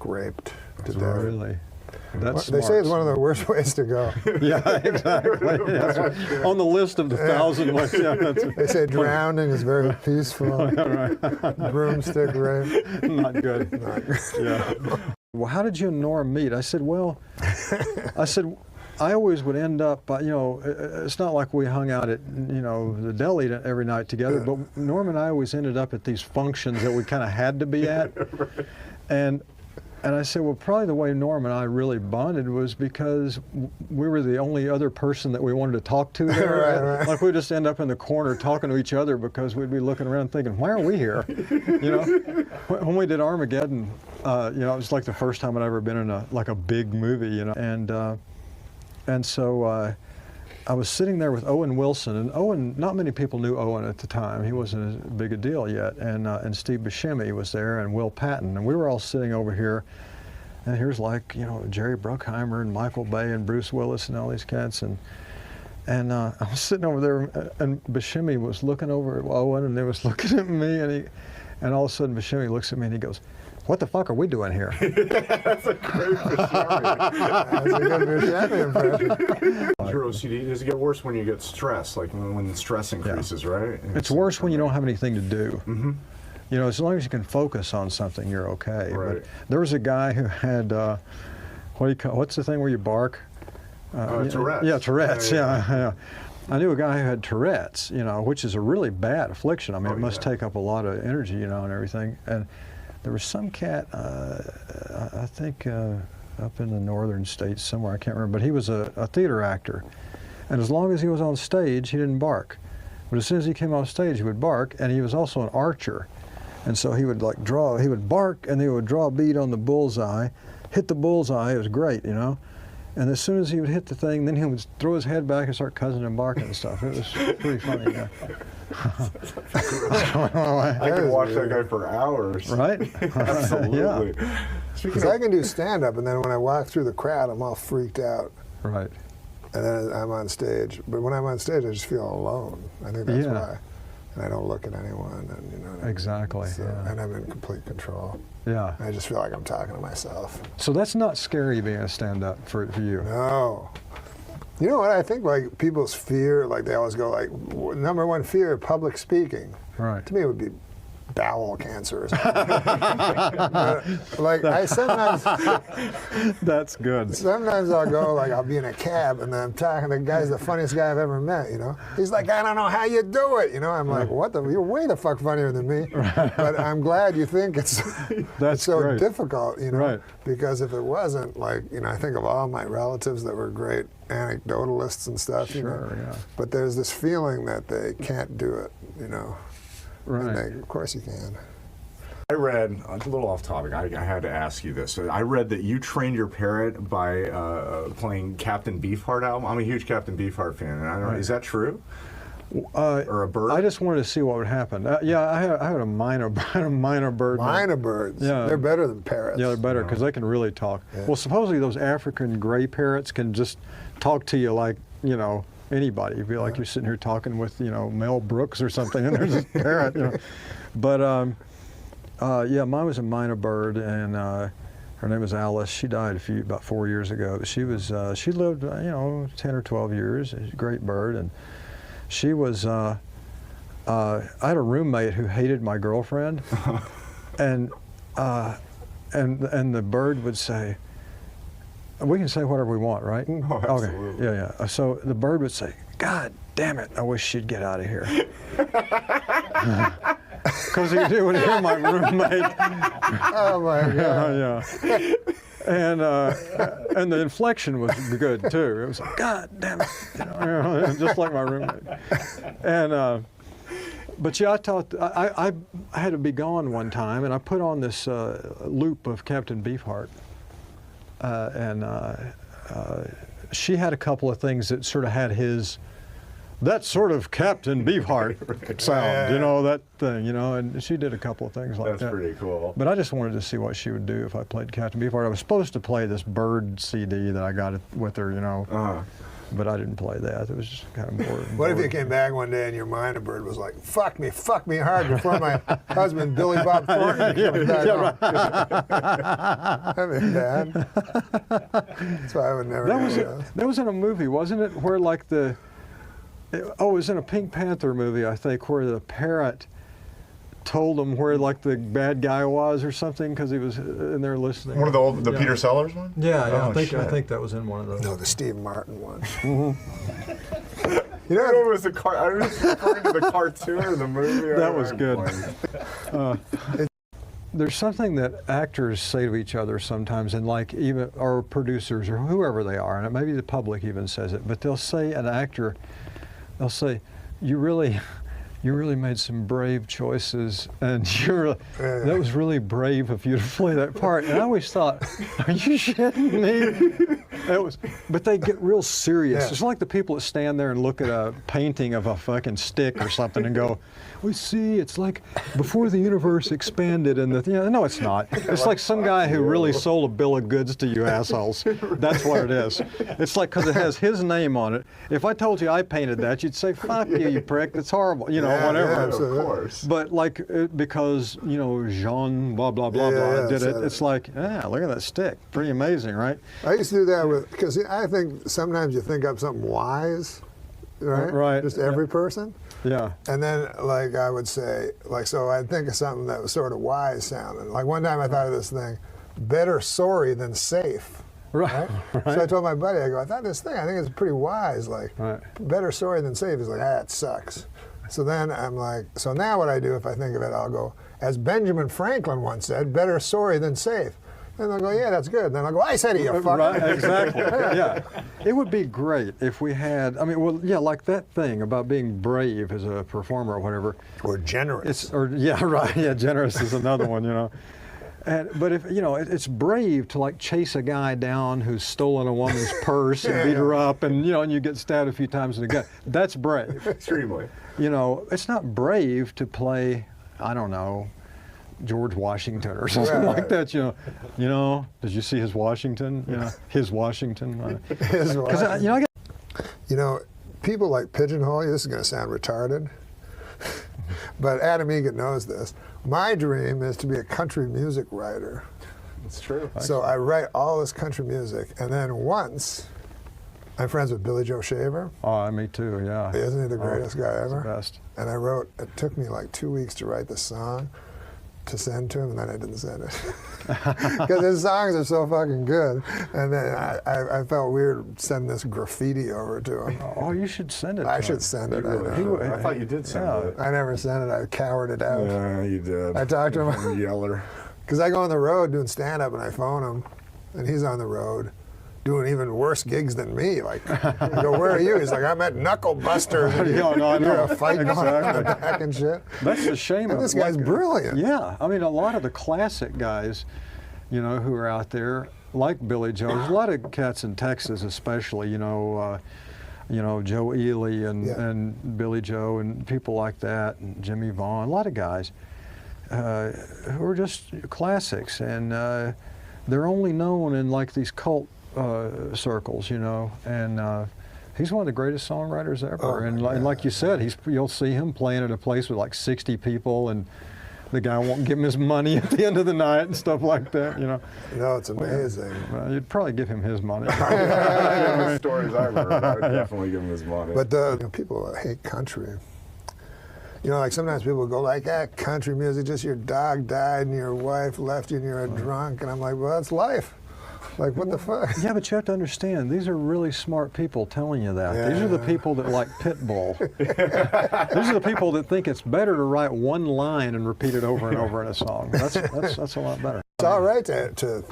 raped to death. Really? That's they say it's one of the worst ways to go. Yeah, exactly. Yes. On the list of the 1,000 ways. Yeah, they say drowning is very peaceful. Right. Broomstick rape. Not good. Yeah. Well, how did you and Norm meet? I said, I always would end up, it's not like we hung out at, the deli every night together, but Norm and I always ended up at these functions that we kind of had to be at. And I said, well, probably the way Norm and I really bonded was because we were the only other person that we wanted to talk to there. Right. Like we'd just end up in the corner talking to each other because we'd be looking around thinking, why are we here? When we did Armageddon, it was like the first time I'd ever been in a big movie, and so I was sitting there with Owen Wilson, and Owen, not many people knew Owen at the time. He wasn't as big a deal yet, and Steve Buscemi was there, and Will Patton, and we were all sitting over here And here's like, you know, Jerry Bruckheimer and Michael Bay and Bruce Willis and all these cats. And I was sitting over there, and Buscemi was looking over at Owen, and they was looking at me, and all of a sudden Buscemi looks at me and he goes, "What the fuck are we doing here?" That's a great Buscemi. That's a good Buscemi impression. Your OCD, does it get worse when you get stressed, like when the stress increases, right? It's worse when you don't have anything to do. You know, as long as you can focus on something, you're okay. Right. But there was a guy who had, what's the thing where you bark? Tourette's. Yeah, Tourette's, yeah. I knew a guy who had Tourette's, you know, which is a really bad affliction. I mean, it must take up a lot of energy, you know, and everything. And there was some cat, I think up in the northern states somewhere, I can't remember, but he was a theater actor. And as long as he was on stage, he didn't bark. But as soon as he came off stage, he would bark, and he was also an archer. And so he would like draw, he would bark, and he would draw a bead on the bullseye, hit the bullseye, it was great, you know. And as soon as he would hit the thing, then he would throw his head back and start cussing and barking and stuff. It was pretty funny, yeah. I could watch that guy for hours. Right? Absolutely. Yeah. Because I can do stand-up, and then when I walk through the crowd, I'm all freaked out. Right. And then I'm on stage. But when I'm on stage, I just feel alone. I think that's why. And I don't look at anyone, and you know what I mean? Exactly. So, and I'm in complete control. Yeah. I just feel like I'm talking to myself. So that's not scary being a stand-up for you. No. You know what? I think like people's fear, like they always go like, number one fear, public speaking. Right. To me, it would be bowel cancer or something. But, like I sometimes. That's good. Sometimes I'll go like I'll be in a cab and then I'm talking to the guy's the funniest guy I've ever met. You know, he's like, I don't know how you do it. You know, I'm like, what the? You're way the fuck funnier than me. But I'm glad you think it's that's so great. difficult. You know, right. Because if it wasn't, like, you know, I think of all my relatives that were great anecdotalists and stuff. Sure. You know? Yeah. But there's this feeling that they can't do it. You know. Right. And of course you can. I read, a little off topic, I had to ask you this. I read that you trained your parrot by playing Captain Beefheart album. I'm a huge Captain Beefheart fan, and I don't know, is that true? Or a bird? I just wanted to see what would happen. Yeah, I had a minor bird. Minor birds? Yeah. They're better than parrots. Yeah, they're better because they can really talk. Yeah. Well, supposedly those African gray parrots can just talk to you like, you know, anybody. You'd be like you're sitting here talking with, you know, Mel Brooks or something, and there's this parrot, you know. But yeah, mine was a minor bird, and her name was Alice. She died about 4 years ago. She was she lived, you know, 10 or 12 years. A great bird, and she was. I had a roommate who hated my girlfriend, and the bird would say, we can say whatever we want, right? Oh, absolutely. Okay. Yeah. So the bird would say, "God damn it, I wish she'd get out of here." Because he would hear my roommate. Oh my God. Yeah. And the inflection was good too. It was like, "God damn it," you know, just like my roommate. And but yeah, I had to be gone one time, and I put on this loop of Captain Beefheart. And she had a couple of things that sort of had that sort of Captain Beefheart sound, you know, that thing, you know, and she did a couple of things like that. That's pretty cool. But I just wanted to see what she would do if I played Captain Beefheart. I was supposed to play this bird CD that I got with her, you know, but I didn't play that. It was just kind of boring. What if you came back one day and your minor bird was like, fuck me hard before my husband, Billy Bob Thornton, comes back home. That'd be bad. That's why I would never that was in a movie, wasn't it? Where like it was in a Pink Panther movie, I think, where the parrot told him where like the bad guy was or something because he was in there listening. One of the Peter Sellers one? Yeah, Oh, I think that was in one of those. No, the Steve Martin one. You know, it was I was referring to the cartoon or the movie. That was good. There's something that actors say to each other sometimes, and like even or producers or whoever they are, and maybe the public even says it, but they'll say they'll say, you really you really made some brave choices, and that was really brave of you to play that part. And I always thought, are you shitting me? But they get real serious. It's like the people that stand there and look at a painting of a fucking stick or something and go, we see, it's like before the universe expanded and no, it's not. It's like some guy who really sold a bill of goods to you assholes. That's what it is. It's like, because it has his name on it. If I told you I painted that, you'd say, fuck you, you prick, that's horrible, whatever. Yeah, of course. But like, because, Jean blah, blah, blah, blah did it, it's like, look at that stick. Pretty amazing, right? I used to do that because I think sometimes you think up something wise, right? Right. Just every person. Yeah. And then, like, I would say, like, so I'd think of something that was sort of wise sounding. Like, one time I thought of this thing, better sorry than safe. Right. So I told my buddy, I go, I thought this thing, I think it's pretty wise. Like, better sorry than safe. He's like, it sucks. So then I'm like, so now what I do if I think of it, I'll go, as Benjamin Franklin once said, better sorry than safe. And they'll go, yeah, that's good. Then I'll go, I said it, you fucker. Right, exactly. Yeah. It would be great if we had, like that thing about being brave as a performer or whatever. Or generous. Generous is another one, But if, it's brave to like chase a guy down who's stolen a woman's purse and beat her up and, and you get stabbed a few times in the gut. That's brave. Extremely. It's not brave to play, I don't know, George Washington or something like that. Did you see his Washington? His Washington. Because people like pigeonhole you. This is going to sound retarded, but Adam Egan knows this. My dream is to be a country music writer. It's true. So I write all this country music, and then once I'm friends with Billy Joe Shaver. Oh, me too. Yeah. Isn't he the greatest guy ever? The best. And it took me like 2 weeks to write the song to send to him, and then I didn't send it because his songs are so fucking good. And then I felt weird sending this graffiti over to him. Oh, you should send it. I should send it. I thought you did send it. I never sent it. I cowered it out. Yeah, you did. I talked to him. Yeller. Because I go on the road doing stand-up, and I phone him, and he's on the road doing even worse gigs than me. Like, I go, where are you? He's like, I'm at Knuckle Busters. No, You're a fight going on in the back and shit. That's the shame of it. This guy's brilliant. Yeah, I mean, a lot of the classic guys, who are out there, like Billy Joe. There's a lot of cats in Texas, especially. Joe Ely and Billy Joe and people like that, and Jimmy Vaughn. A lot of guys who are just classics, and they're only known in like these cult circles, and he's one of the greatest songwriters ever. And like you said, you'll see him playing at a place with like 60 people, and the guy won't give him his money at the end of the night and stuff like that. It's amazing. You'd probably give him his money. The stories I've heard, I would definitely give him his money. But people hate country. Like sometimes people go like, country music, just your dog died and your wife left you and you're a drunk. And I'm like, well, that's life. Like, what the fuck? Yeah, but you have to understand, these are really smart people telling you that. Yeah. These are the people that like Pitbull. These are the people that think it's better to write one line and repeat it over and over in a song. That's a lot better. It's all right to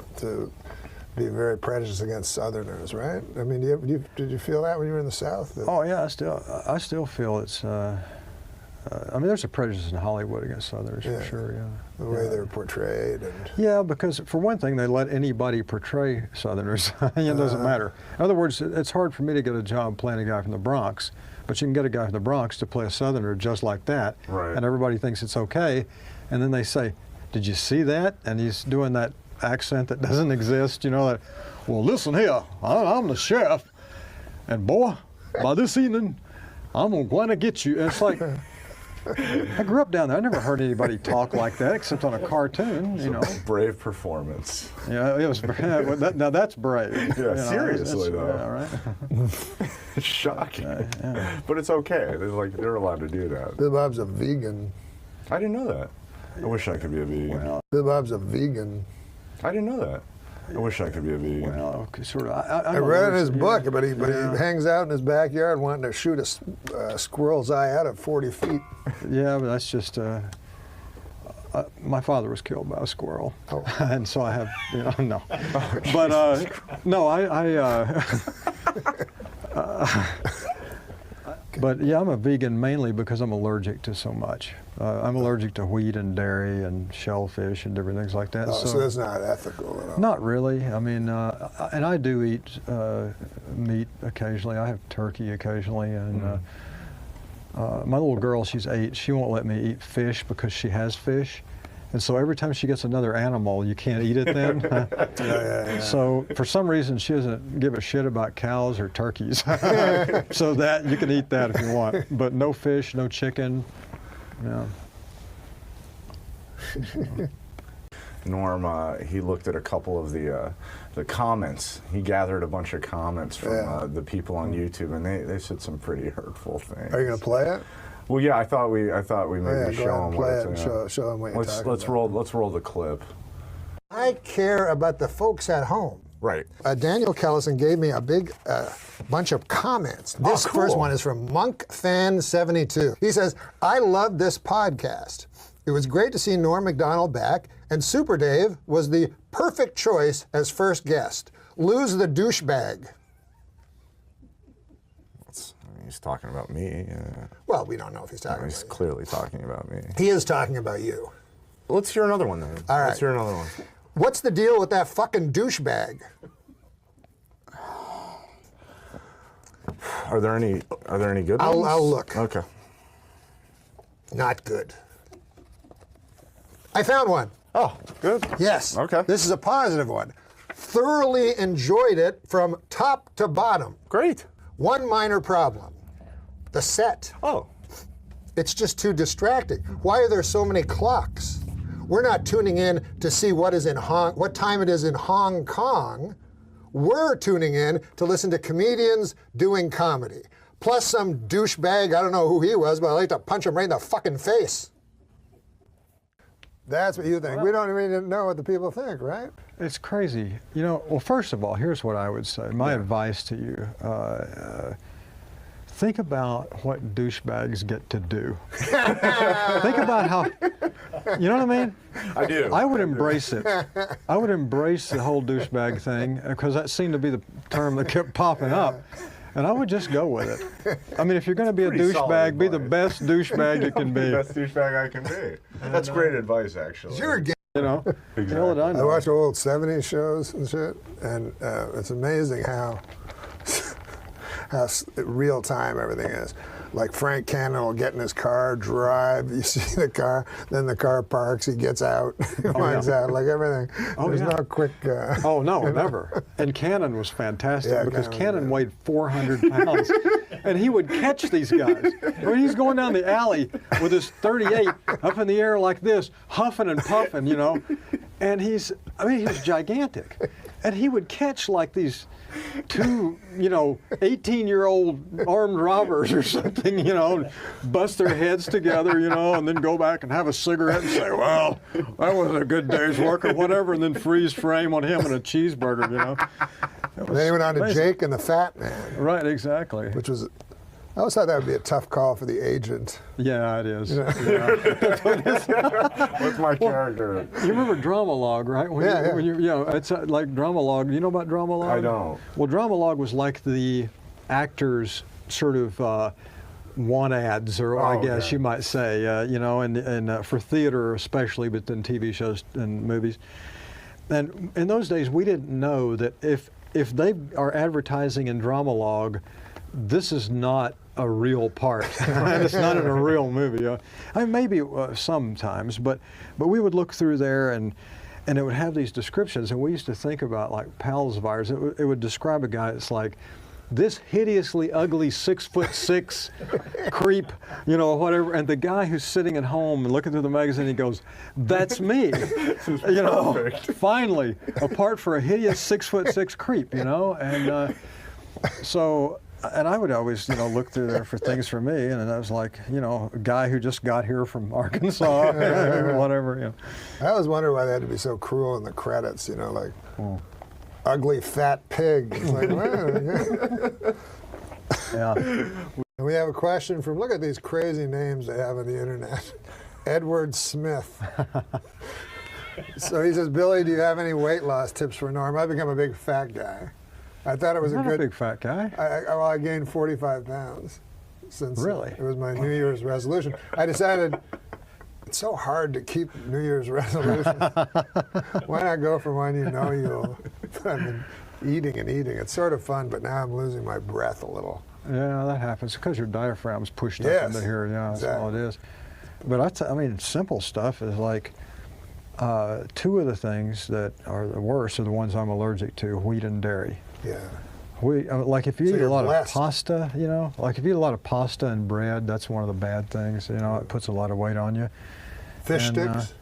be very prejudiced against Southerners, right? I mean, did you feel that when you were in the South? Oh yeah, I still feel it's. There's a prejudice in Hollywood against Southerners for sure. Yeah, the way they're portrayed. Yeah, because for one thing, they let anybody portray Southerners. It doesn't matter. In other words, it's hard for me to get a job playing a guy from the Bronx, but you can get a guy from the Bronx to play a Southerner just like that, and everybody thinks it's okay. And then they say, "Did you see that?" And he's doing that accent that doesn't exist. That. Well, listen here, I'm the chef, and boy, by this evening, I'm going to get you. And it's like. I grew up down there. I never heard anybody talk like that except on a cartoon, Brave performance. Yeah, it was. Now that's brave. Yeah, seriously though. Yeah, right. It's shocking, but it's okay. They're allowed to do that. Bill Bob's a vegan. I didn't know that. I wish I could be a vegan. Well, Bill Bob's a vegan. I didn't know that. I wish I could be a vegan. Well, sort of. I read in his book, but he hangs out in his backyard wanting to shoot a squirrel's eye out at 40 feet. Yeah, but that's just. My father was killed by a squirrel, and so I have, no. But no, But yeah, I'm a vegan mainly because I'm allergic to so much. I'm allergic to wheat and dairy and shellfish and different things like that. Oh, so that's not ethical at all. Not really. I mean, and I do eat meat occasionally. I have turkey occasionally, and my little girl, she's 8. She won't let me eat fish because she has fish. And so every time she gets another animal, you can't eat it then. So for some reason, she doesn't give a shit about cows or turkeys. So that you can eat that if you want, but no fish, no chicken. Yeah. Norm, he looked at a couple of the comments. He gathered a bunch of comments from the people on YouTube, and they said some pretty hurtful things. Are you going to play it? Well, yeah, I thought we maybe show them what it's show them what you're talking about. Let's roll the clip. I care about the folks at home. Right. Daniel Kellison gave me a big bunch of comments. This first one is from MonkFan72. He says, I love this podcast. It was great to see Norm MacDonald back, and Super Dave was the perfect choice as first guest. Lose the douchebag. He's talking about me. Well, we don't know if he's talking about He's clearly talking about me. He is talking about you. Let's hear another one then. All right. Let's hear another one. What's the deal with that fucking douchebag? Are there any good ones? I'll look. Okay. Not good. I found one. Oh, good. Yes. Okay. This is a positive one. Thoroughly enjoyed it from top to bottom. Great. One minor problem. The set. Oh. It's just too distracting. Why are there so many clocks? We're not tuning in to see what time it is in Hong Kong. We're tuning in to listen to comedians doing comedy. Plus some douchebag, I don't know who he was, but I'd like to punch him right in the fucking face. That's what you think. We don't even know what the people think, right? It's crazy. You know, well, first of all, here's what I would say. My advice to you, think about what douchebags get to do. Think about how, you know what I mean? I do. I would embrace it. I would embrace the whole douchebag thing because that seemed to be the term that kept popping up. And I would just go with it. I mean, if you're going to be a douchebag, be the best douchebag you can be. The best douchebag I can be. That's great advice, actually. You're a You know, Exactly. hell did I know? I watch old 70s shows and shit, and it's amazing how real time everything is. Like Frank Cannon will get in his car, drive, you see the car, then the car parks, he gets out, he winds out, like everything. There's no quick... oh, no, never. And Cannon was fantastic because Cannon weighed 400 pounds. And he would catch these guys. I mean, he's going down the alley with his 38 up in the air like this, huffing and puffing, you know. And he's gigantic. And he would catch like these two, 18-year-old armed robbers or something, bust their heads together, and then go back and have a cigarette and say, well, that was a good day's work or whatever, and then freeze frame on him and a cheeseburger, Then he went on to Jake and the Fat Man. Right, exactly. Which was, I always thought that would be a tough call for the agent. Yeah, it is. What's my character? You remember Dramalog, right? It's like Dramalog. You know about Dramalog? I don't. Well, Dramalog was like the actors' sort of want ads, or I guess you might say, and for theater especially, but then TV shows and movies. And in those days, we didn't know that if they are advertising in Dramalog, this is not a real part. It's not in a real movie. I mean, maybe sometimes, but we would look through there and it would have these descriptions, and we used to think about like Pals virus. It would describe a guy that's like, this hideously ugly 6'6" creep, whatever. And the guy who's sitting at home and looking through the magazine, he goes, "That's me." Finally, a part for a hideous 6'6" creep, and so. And I would always, look through there for things for me, and I was like, a guy who just got here from Arkansas, or whatever. I always wonder why they had to be so cruel in the credits, ugly fat pig. It's like, yeah. And we have a question from, look at these crazy names they have on the internet. Edward Smith. So he says, Billy, do you have any weight loss tips for Norm? I've become a big fat guy. I thought it was a big fat guy. I gained 45 pounds. since Really? it was my New Year's resolution. I decided it's so hard to keep New Year's resolutions. Why not go for one you know you'll... I've been eating and eating. It's sort of fun, but now I'm losing my breath a little. Yeah, that happens because your diaphragm's pushed up into here. Yeah, that's all it is. But I mean, simple stuff is like 2 of the things that are the worst are the ones I'm allergic to: wheat and dairy. Yeah. Like if you So eat a you're lot blessed. of pasta, you know, like if you eat a lot of pasta and bread, that's one of the bad things. You know, it puts a lot of weight on you. Fish sticks?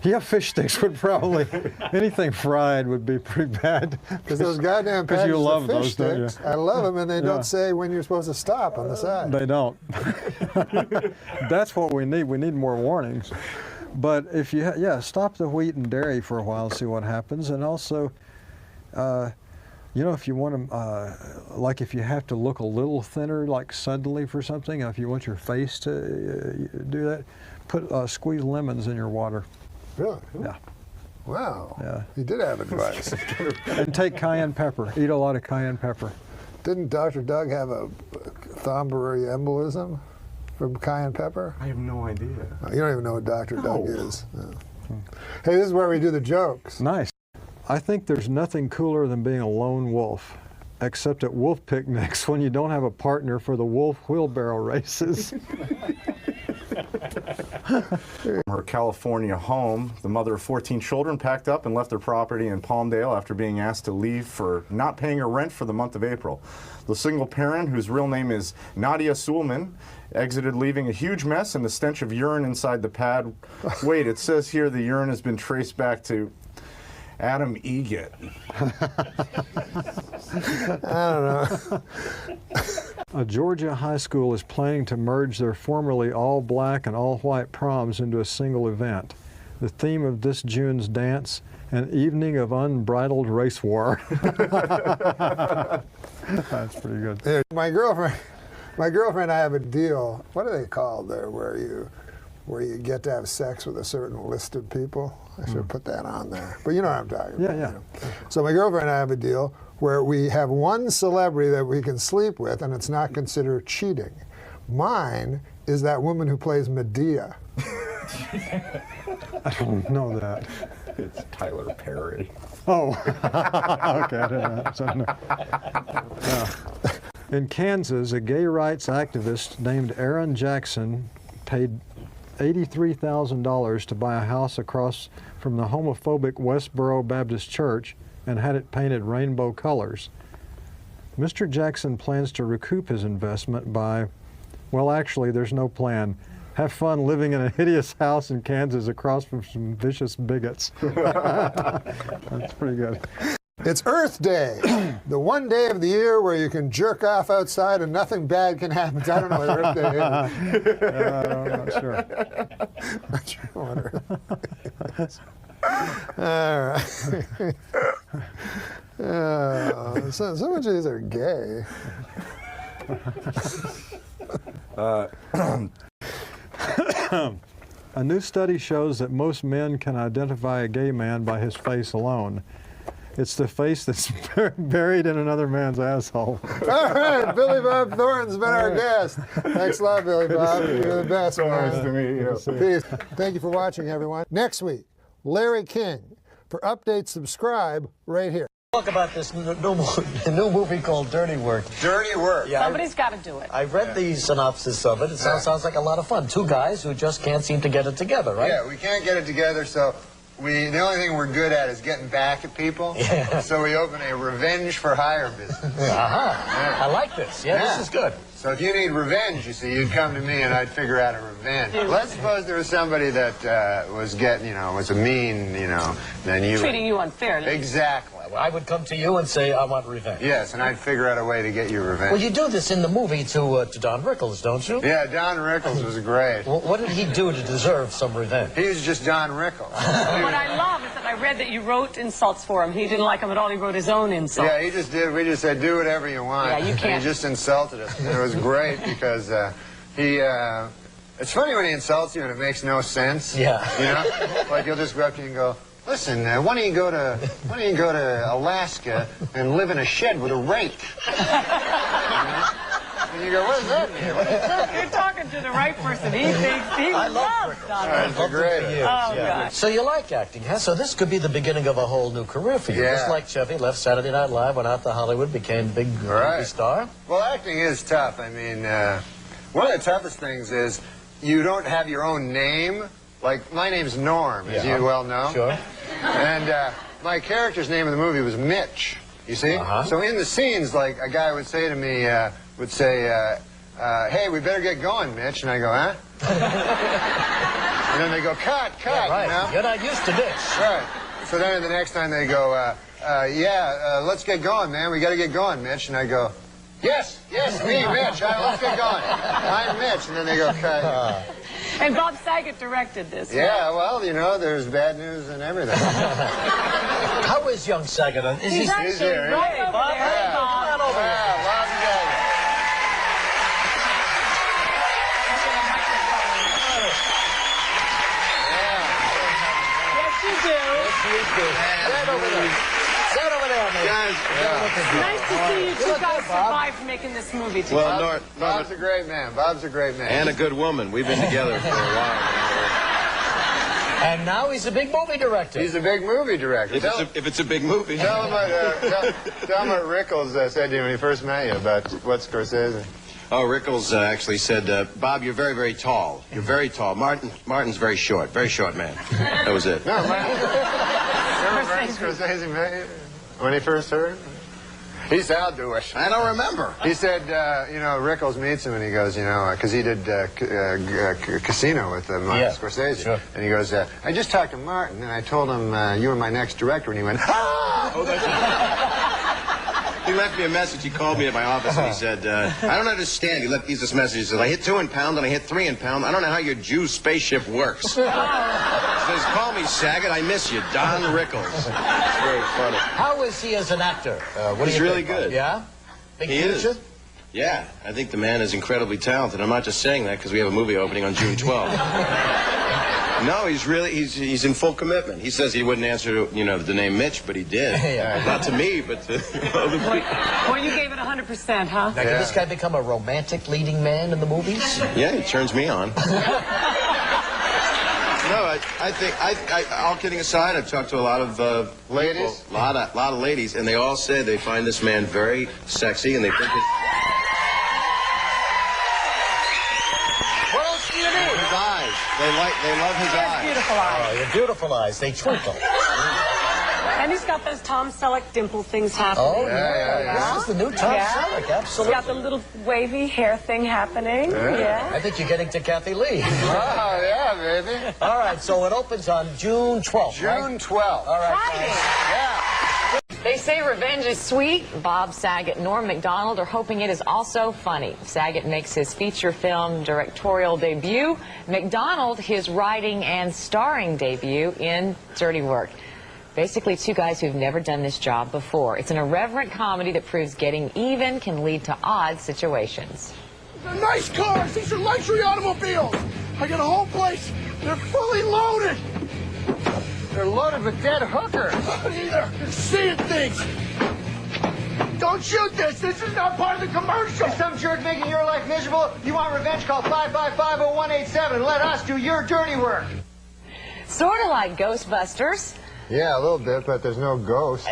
Yeah, fish sticks would probably, anything fried would be pretty bad. Because those goddamn Because packages you love of fish those, don't you? sticks, I love them, and they don't say when you're supposed to stop on the side. They don't. That's what we need. We need more warnings. But if you, stop the wheat and dairy for a while and see what happens. And also, you know, if you want to, like if you have to look a little thinner, like suddenly for something, if you want your face to do that, put squeeze lemons in your water. Really? Yeah. Wow. Yeah. You did have advice. And take cayenne pepper. Eat a lot of cayenne pepper. Didn't Dr. Doug have a thrombary embolism from cayenne pepper? I have no idea. Oh, you don't even know what Dr. Doug is. No. Hey, this is where we do the jokes. Nice. I think there's nothing cooler than being a lone wolf, except at wolf picnics when you don't have a partner for the wolf wheelbarrow races. From her California home, the mother of 14 children packed up and left their property in Palmdale after being asked to leave for not paying her rent for the month of April. The single parent, whose real name is Nadia Suleman, exited leaving a huge mess and the stench of urine inside the pad. Wait, it says here the urine has been traced back to Adam Egget. I don't know. A Georgia high school is planning to merge their formerly all-black and all-white proms into a single event. The theme of this June's dance, an evening of unbridled race war. That's pretty good. Yeah, my girlfriend and I have a deal. What are they called there, where you get to have sex with a certain list of people? I should put that on there. But you know what I'm talking about. Yeah. You know. So my girlfriend and I have a deal where we have one celebrity that we can sleep with, and it's not considered cheating. Mine is that woman who plays Medea. I don't know that. It's Tyler Perry. Oh, okay. I didn't know. In Kansas, a gay rights activist named Aaron Jackson paid $83,000 to buy a house across from the homophobic Westboro Baptist Church and had it painted rainbow colors. Mr. Jackson plans to recoup his investment by, well, actually, there's no plan. Have fun living in a hideous house in Kansas across from some vicious bigots. That's pretty good. It's Earth Day, the one day of the year where you can jerk off outside and nothing bad can happen. I don't know what Earth Day is. I'm not sure. Not sure what Earth is. All right. So much of these are gay. A new study shows that most men can identify a gay man by his face alone. It's the face that's buried in another man's asshole. All right, Billy Bob Thornton's been our guest. Thanks a lot, Billy Bob. You're the best. So nice to meet you. Peace. Thank you for watching, everyone. Next week, Larry King. For updates, subscribe right here. Talk about this new movie called Dirty Work. Dirty Work. Yeah, Somebody's got to do it. I read the synopsis of it. It sounds like a lot of fun. 2 guys who just can't seem to get it together, right? Yeah, we can't get it together, so the only thing we're good at is getting back at people. Yeah. So we open a revenge for hire business. Yeah. I like this. Yeah, this is good. So if you need revenge, you see, you'd come to me and I'd figure out a revenge. Let's suppose there was somebody that was a mean, then you... Treating you unfairly. Exactly. I would come to you and say, I want revenge. Yes, and I'd figure out a way to get you revenge. Well, you do this in the movie to Don Rickles, don't you? Yeah, Don Rickles was great. Well, what did he do to deserve some revenge? He was just Don Rickles. What I love is that I read that you wrote insults for him. He didn't like them at all. He wrote his own insults. Yeah, he just did. We just said, do whatever you want. Yeah, you can't. And he just insulted us. It was great because it's funny when he insults you and it makes no sense. Yeah. Like he'll just go up to you and go, listen, why don't you go to Alaska and live in a shed with a rake? And you go, what does that mean? You're talking to the right person. He thinks he loves Donald. It's great. Oh, God. So you like acting, huh? So this could be the beginning of a whole new career for you. Yeah. Just like Chevy left Saturday Night Live, went out to Hollywood, became a big movie star. Well, acting is tough. I mean, one of the toughest things is you don't have your own name. Like, my name's Norm, as you well know. Sure. And my character's name in the movie was Mitch, you see? So in the scenes, like, a guy would say to me, hey, we better get going, Mitch. And I go, huh? And then they go, cut, Yeah, right. you know? You're not used to this. Right. So then the next time they go, let's get going, man. We got to get going, Mitch. And I go, yes, me, Mitch. Let's get going. I'm Mitch. And then they go, cut. And Bob Saget directed this. Yeah, well, you know, there's bad news and everything. How is young Saget? He's actually here. right over there. Hey, Bob. Come on over here. Bob Saget. Yes, you do. Stand over there. Stand over there, mate. Nice to see you two guys survive making this movie together. Well, Bob's a great man. Bob's a great man. and a good woman. We've been together for a while. And now he's a big movie director. He's a big movie director. If it's a big movie. Tell him what Rickles said to you when he first met you about what's Scorsese. Oh, Rickles actually said, Bob, you're very, very tall. You're very tall. Martin's very short man. That was it. No, remember Martin Scorsese met you when he first heard? He said, I'll do it. I don't remember. He said, Rickles meets him and he goes, because he did Casino with Martin Scorsese. Sure. And he goes, I just talked to Martin and I told him you were my next director. And he went, ah! Oh, that's He left me a message. He called me at my office and he said, I don't understand. He left me this message. He said, I hit 2 in pound and I hit 3 in pound. I don't know how your Jew spaceship works. He says, call me Saget. I miss you. Don Rickles. It's very funny. How is he as an actor? What He's do you really think? good. Yeah? Big He future? is. Yeah, I think the man is incredibly talented. I'm not just saying that because we have a movie opening on June 12th. No, he's in full commitment. He says he wouldn't answer, the name Mitch, but he did. Not to me, but to other people. Well, you gave it 100%, huh? Now, can this guy become a romantic leading man in the movies? Yeah, he turns me on. No, I think, all kidding aside, I've talked to a lot of ladies, a lot of ladies, and they all say they find this man very sexy, and they think What else do you need? his eyes. They love his eyes. Beautiful eyes. Oh, your beautiful eyes. They twinkle. And he's got those Tom Selleck dimple things happening. Oh, yeah. This is the new Tom Selleck, absolutely. He's got the little wavy hair thing happening. Yeah. I think you're getting to Kathy Lee. Oh, yeah, baby. All right, so it opens on June 12th, June 12th. All right. Yeah. They say revenge is sweet. Bob Saget and Norm MacDonald are hoping it is also funny. Saget makes his feature film directorial debut. MacDonald his writing and starring debut in Dirty Work. Basically, two guys who've never done this job before. It's an irreverent comedy that proves getting even can lead to odd situations. They're nice cars. These are luxury automobiles. I got a whole place. They're fully loaded. They're loaded with dead hookers. They're seeing things. Don't shoot this. This is not part of the commercial. Is some jerk making your life miserable? You want revenge? Call 555-0187 and let us do your dirty work. Sort of like Ghostbusters. Yeah, a little bit, but there's no ghost.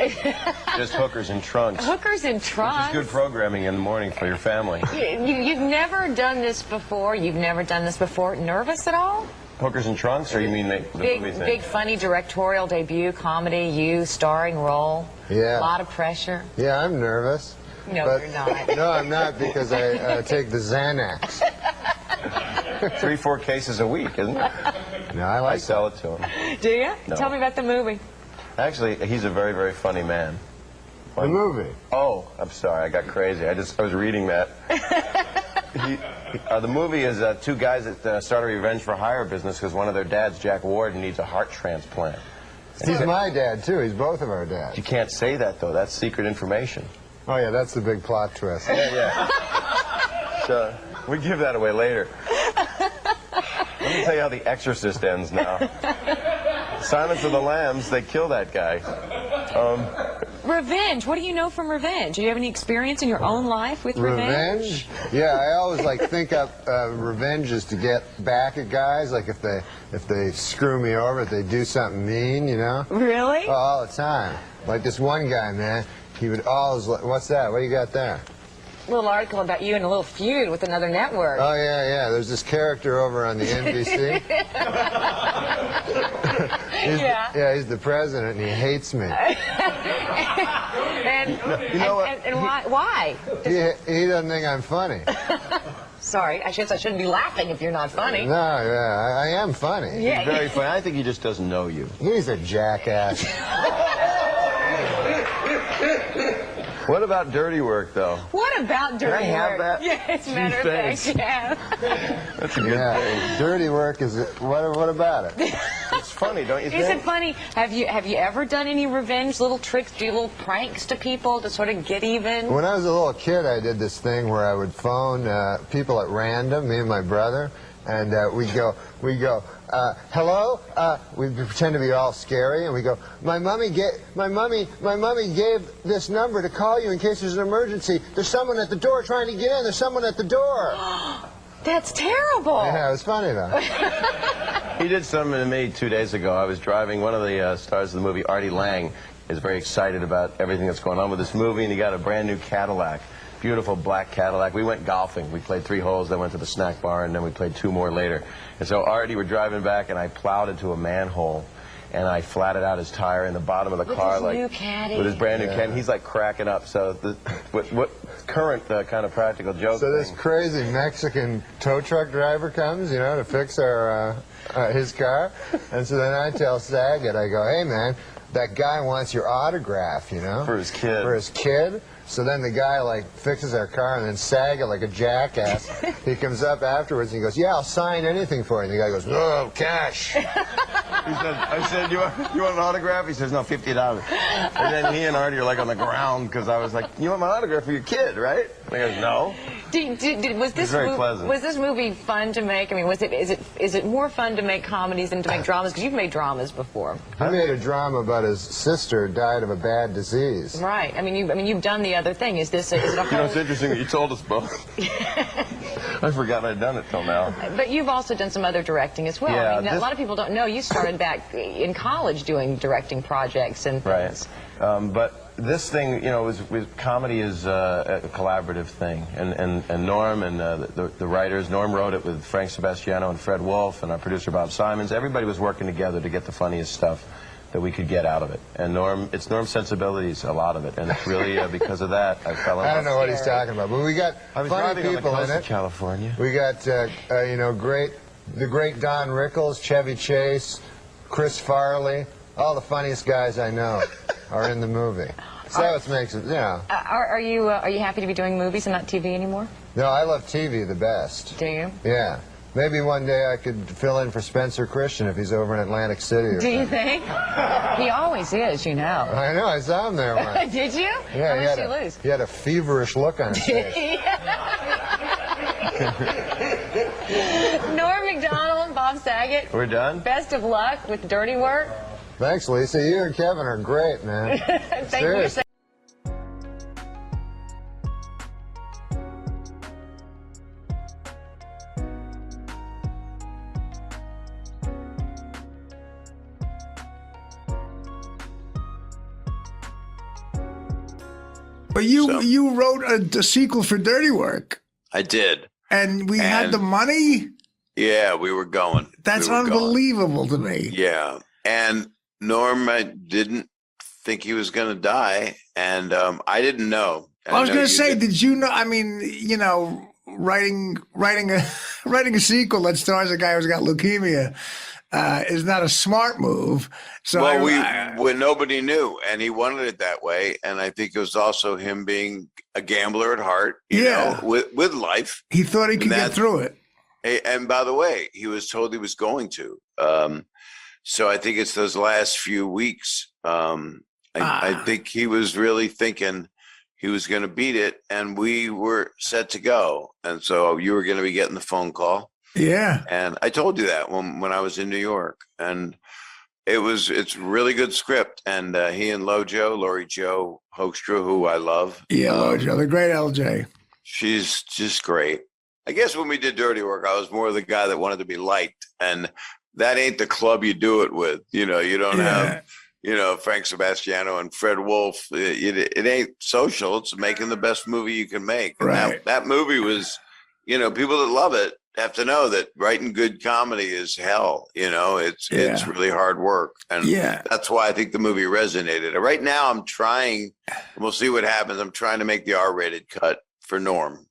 Just hookers in trunks. Hookers in trunks. Which is good programming in the morning for your family. You've never done this before. You've never done this before. Nervous at all? Hookers and trunks, or you mean the movie thing? Big funny directorial debut, comedy, you starring role. Yeah. A lot of pressure. Yeah, I'm nervous. No, but, you're not. No, I'm not because I take the Xanax. 3-4 cases a week, isn't it? No, I sell it to him. Do you? No. Tell me about the movie. Actually, he's a very, very funny man. The movie? Oh, I'm sorry, I got crazy. I was reading that. The movie is two guys that start a revenge for hire business because one of their dads, Jack Ward, needs a heart transplant. He's my dad, too. He's both of our dads. You can't say that, though. That's secret information. Oh, yeah, that's the big plot twist. Yeah. So, we give that away later. Let me tell you how The Exorcist ends now. Silence of the Lambs, they kill that guy. Revenge. What do you know from revenge? Do you have any experience in your own life with revenge? Yeah, I always think up revenge is to get back at guys. Like if they screw me over, if they do something mean, you know. Really? Oh, all the time. Like this one guy, man. He would always. What's that? What do you got there? A little article about you in a little feud with another network. Oh yeah. There's this character over on the NBC. He's the president, and he hates me. And why? Why? He doesn't think I'm funny. Sorry, I shouldn't be laughing if you're not funny. No, I am funny. Yeah, He's very funny. I think he just doesn't know you. He's a jackass. What about dirty work, though? What about dirty work? Can I have that? Yeah, as a matter of fact, yeah. That's a good thing. Dirty work is what about it? It's funny, don't you think? Is it funny? Have you ever done any revenge, little tricks, do little pranks to people to sort of get even? When I was a little kid, I did this thing where I would phone people at random, me and my brother, and we'd go, hello? We'd pretend to be all scary, and we go, my mommy gave this number to call you in case there's an emergency. There's someone at the door trying to get in. There's someone at the door. That's terrible. Yeah, it was funny, though. He did something to me 2 days ago. I was driving. One of the stars of the movie, Artie Lang, is very excited about everything that's going on with this movie, and he got a brand new Cadillac. Beautiful black Cadillac. We went golfing. We played 3 holes, then went to the snack bar, and then we played 2 more later. And so Artie, we're driving back, and I plowed into a manhole, and I flatted out his tire in the bottom of the car, with his new caddy. with his brand new caddy. He's like cracking up. So what current kind of practical joke? So this crazy Mexican tow truck driver comes, you know, to fix his car, and so then I tell Saget, I go, hey man, that guy wants your autograph, you know, for his kid. For his kid. So then the guy, like, fixes our car, and then Saget, like a jackass, he comes up afterwards and he goes, yeah, I'll sign anything for you. And the guy goes, no, cash. I said, you want an autograph? He says, no, $50. And then he and Artie are like on the ground because I was like, you want my autograph for your kid, right? And he goes, no. Was this movie fun to make? I mean, is it more fun to make comedies than to make dramas? Because you've made dramas before. I made a drama about his sister died of a bad disease. Right. I mean, you've done the other thing. Is it a whole... You know, it's interesting that you told us both. I forgot I'd done it till now. But you've also done some other directing as well. Yeah, I mean, a lot of people don't know you started back in college doing directing projects and things. Right. But this thing, you know, comedy is a collaborative thing, and Norm and the writers. Norm wrote it with Frank Sebastiano and Fred Wolf, and our producer Bob Simons. Everybody was working together to get the funniest stuff that we could get out of it. And it's Norm's sensibilities, a lot of it, and it's really because of that I fell in love. I don't know what he's talking about, but we got funny people in it. California. We got you know, the great Don Rickles, Chevy Chase, Chris Farley. All the funniest guys I know are in the movie. So that's what makes it, you know. Are you happy to be doing movies and not TV anymore? No, I love TV the best. Do you? Yeah. Maybe one day I could fill in for Spencer Christian if he's over in Atlantic City or Do you think? He always is, you know. I know, I saw him there once. Did you? Yeah, How much did you lose? He had a feverish look on his face. Norm MacDonald, Bob Saget. We're done? Best of luck with dirty work. Thanks, Lisa. You and Kevin are great, man. Thank you. But you wrote a sequel for Dirty Work. I did. And we had the money? Yeah, we were going. That's unbelievable to me. Yeah. And Norm, I didn't think he was going to die. And I didn't know. I was going to say, did you know? I mean, you know, writing a sequel that stars a guy who's got leukemia is not a smart move. So well, nobody knew, and he wanted it that way. And I think it was also him being a gambler at heart, you know, with life. He thought he could get through it. And by the way, he was told he was going to. So I think it's those last few weeks. I think he was really thinking he was going to beat it, and we were set to go. And so you were going to be getting the phone call. Yeah. And I told you that when I was in New York. And it's really good script, and he and Lori Jo Hoekstra, who I love. Yeah, Lojo, the great LJ. She's just great. I guess when we did Dirty Work, I was more the guy that wanted to be liked, and that ain't the club you do it with. You know, you don't have, Frank Sebastiano and Fred Wolf. It ain't social. It's making the best movie you can make. And right. that movie was, people that love it have to know that writing good comedy is hell. It's really hard work. And that's why I think the movie resonated. Right now I'm trying, and we'll see what happens. I'm trying to make the R-rated cut for Norm,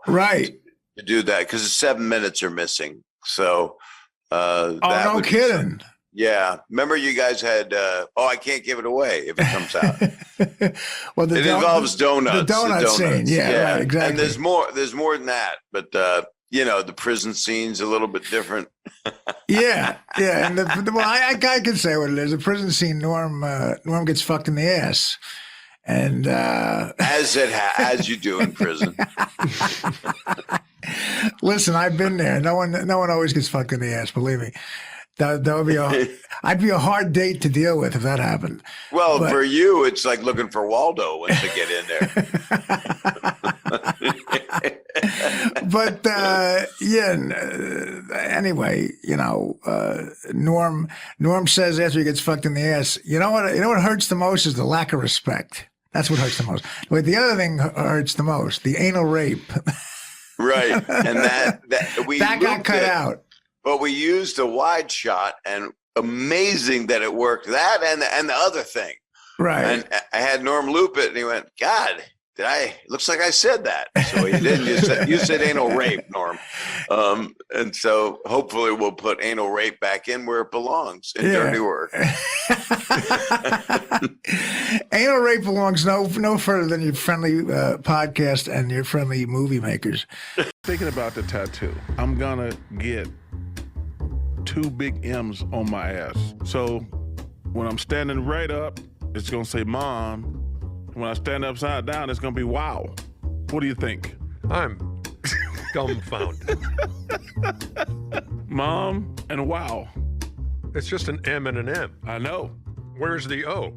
Right. To do that, because 7 minutes are missing. So, no kidding. Yeah. Remember you guys had, I can't give it away if it comes out. Well, it involves donuts. The donut scene. Yeah, right, exactly. And there's more than that, but, the prison scene's a little bit different. yeah. And I can say what it is. The prison scene, Norm gets fucked in the ass. And as you do in prison. Listen, I've been there. No one always gets fucked in the ass. Believe me, that would be I'd be a hard date to deal with if that happened. Well, for you, it's like looking for Waldo once you get in there. But anyway, Norm says after he gets fucked in the ass, you know what hurts the most is the lack of respect. That's what hurts the most. But the other thing hurts the most, the anal rape. Right. And that got cut out. But we used a wide shot, and amazing that it worked. That and the other thing. Right. And I had Norm loop it, and he went, God, looks like I said that. So he didn't. You said anal rape, Norm. And so hopefully we'll put anal rape back in where it belongs in Dirty Work. Anal rape belongs no further than your friendly podcast and your friendly movie makers. Thinking about the tattoo, I'm gonna get 2 big M's on my ass. So when I'm standing right up, it's gonna say Mom. When I stand upside down, it's gonna be wow. What do you think? I'm dumbfounded. Mom and wow. It's just an M and an M. I know. Where's the O?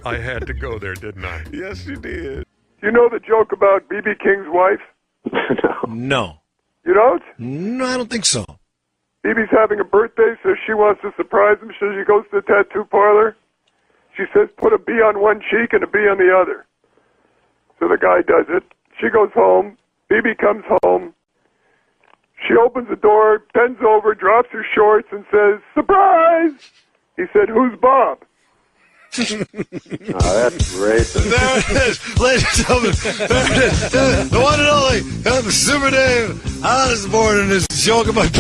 I had to go there, didn't I? Yes, you did. You know the joke about B.B. King's wife? No. You don't? No, I don't think so. B.B.'s having a birthday, so she wants to surprise him. So she goes to the tattoo parlor. She says, put a B on one cheek and a B on the other. So the guy does it. She goes home. B.B. comes home. She opens the door, bends over, drops her shorts, and says, surprise! He said, who's Bob? That's racist. There it is, ladies and gentlemen. There it is. The one and only, the Super Dave Osborne and his joke about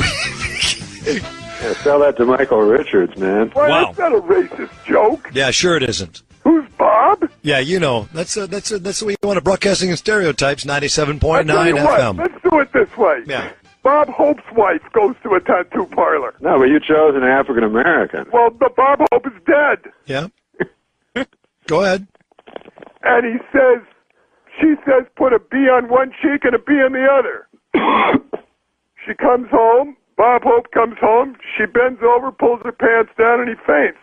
Yeah, tell that to Michael Richards, man. Why, that's not a racist joke. Yeah, sure it isn't. Who's Bob? Yeah, that's the way you want to broadcasting in stereotypes. 97.9 FM. Let's do it this way. Yeah. Bob Hope's wife goes to a tattoo parlor. No, but you chose an African American. Well, the Bob Hope is dead. Yeah. Go ahead. And she says, put a B on one cheek and a B on the other. She comes home. Bob Hope comes home. She bends over, pulls her pants down, and he faints.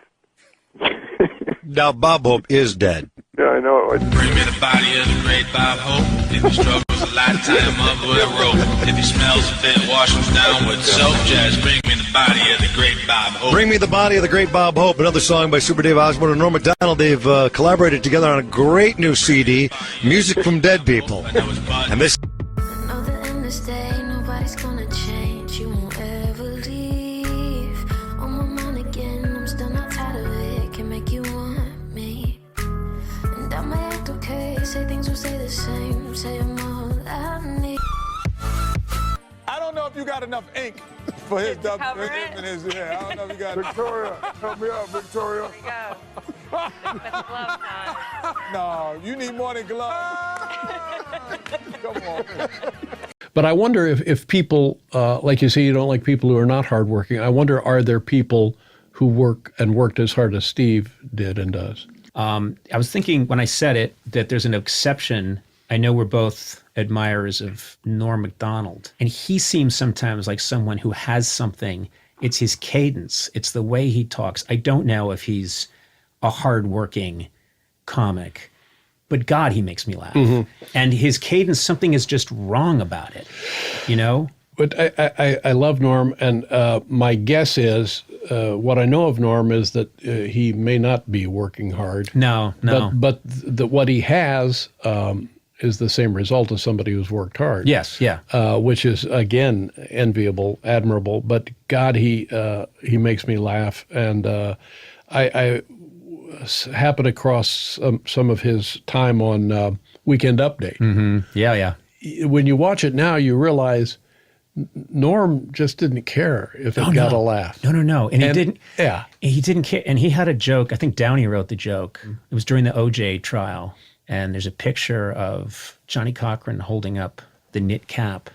Now, Bob Hope is dead. Yeah, I know. Bring me the body of the great Bob Hope. If he struggles a lot, tie him up with a rope. If he smells a bit, wash him down with soap. Just bring me the body of the great Bob Hope. Bring me the body of the great Bob Hope. Another song by Super Dave Osborne and Norm MacDonald. They've collaborated together on a great new CD, Music from Dead People. And this. Another endless day, nobody's gonna change. You won't ever leave. On my mind again, I'm still not tired of it. Can make you want me. And I might act okay, say things will stay the same. Say I'm all I need. I don't know if you got enough ink for his cover I don't know if you got Victoria, help me out, Victoria. There you go. With gloves on. No, you need more than gloves. Come on. But I wonder if people, like you say, you don't like people who are not hardworking. I wonder, are there people who worked as hard as Steve did and does? I was thinking when I said it that there's an exception. I know we're both admirers of Norm MacDonald, and he seems sometimes like someone who has something It's his cadence. It's the way he talks. I don't know if he's a hardworking comic, but God, he makes me laugh. And his cadence, something is just wrong about it, you know? But I love Norm, and my guess is, what I know of Norm is that he may not be working hard. No. But what he has is the same result as somebody who's worked hard. Yes, yeah. Which is, again, enviable, admirable. But God, he makes me laugh. And I happened across some of his time on Weekend Update. Yeah. When you watch it now, you realize Norm just didn't care if it got a laugh. No. And he didn't. Yeah. He didn't care. And he had a joke. I think Downey wrote the joke. It was during the OJ trial. And there's a picture of Johnny Cochran holding up the knit cap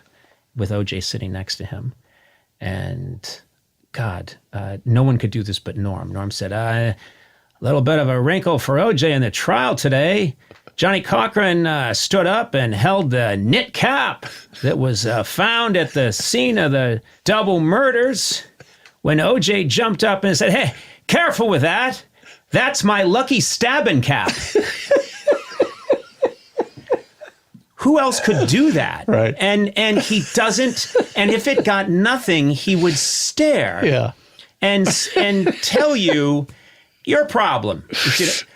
with OJ sitting next to him. And God, no one could do this but Norm. Norm said, a little bit of a wrinkle for OJ in the trial today. Johnny Cochran stood up and held the knit cap that was found at the scene of the double murders when OJ jumped up and said, hey, careful with that. That's my lucky stabbing cap. Who else could do that? Right. And he doesn't. And if it got nothing, he would stare. Yeah. And tell you your problem.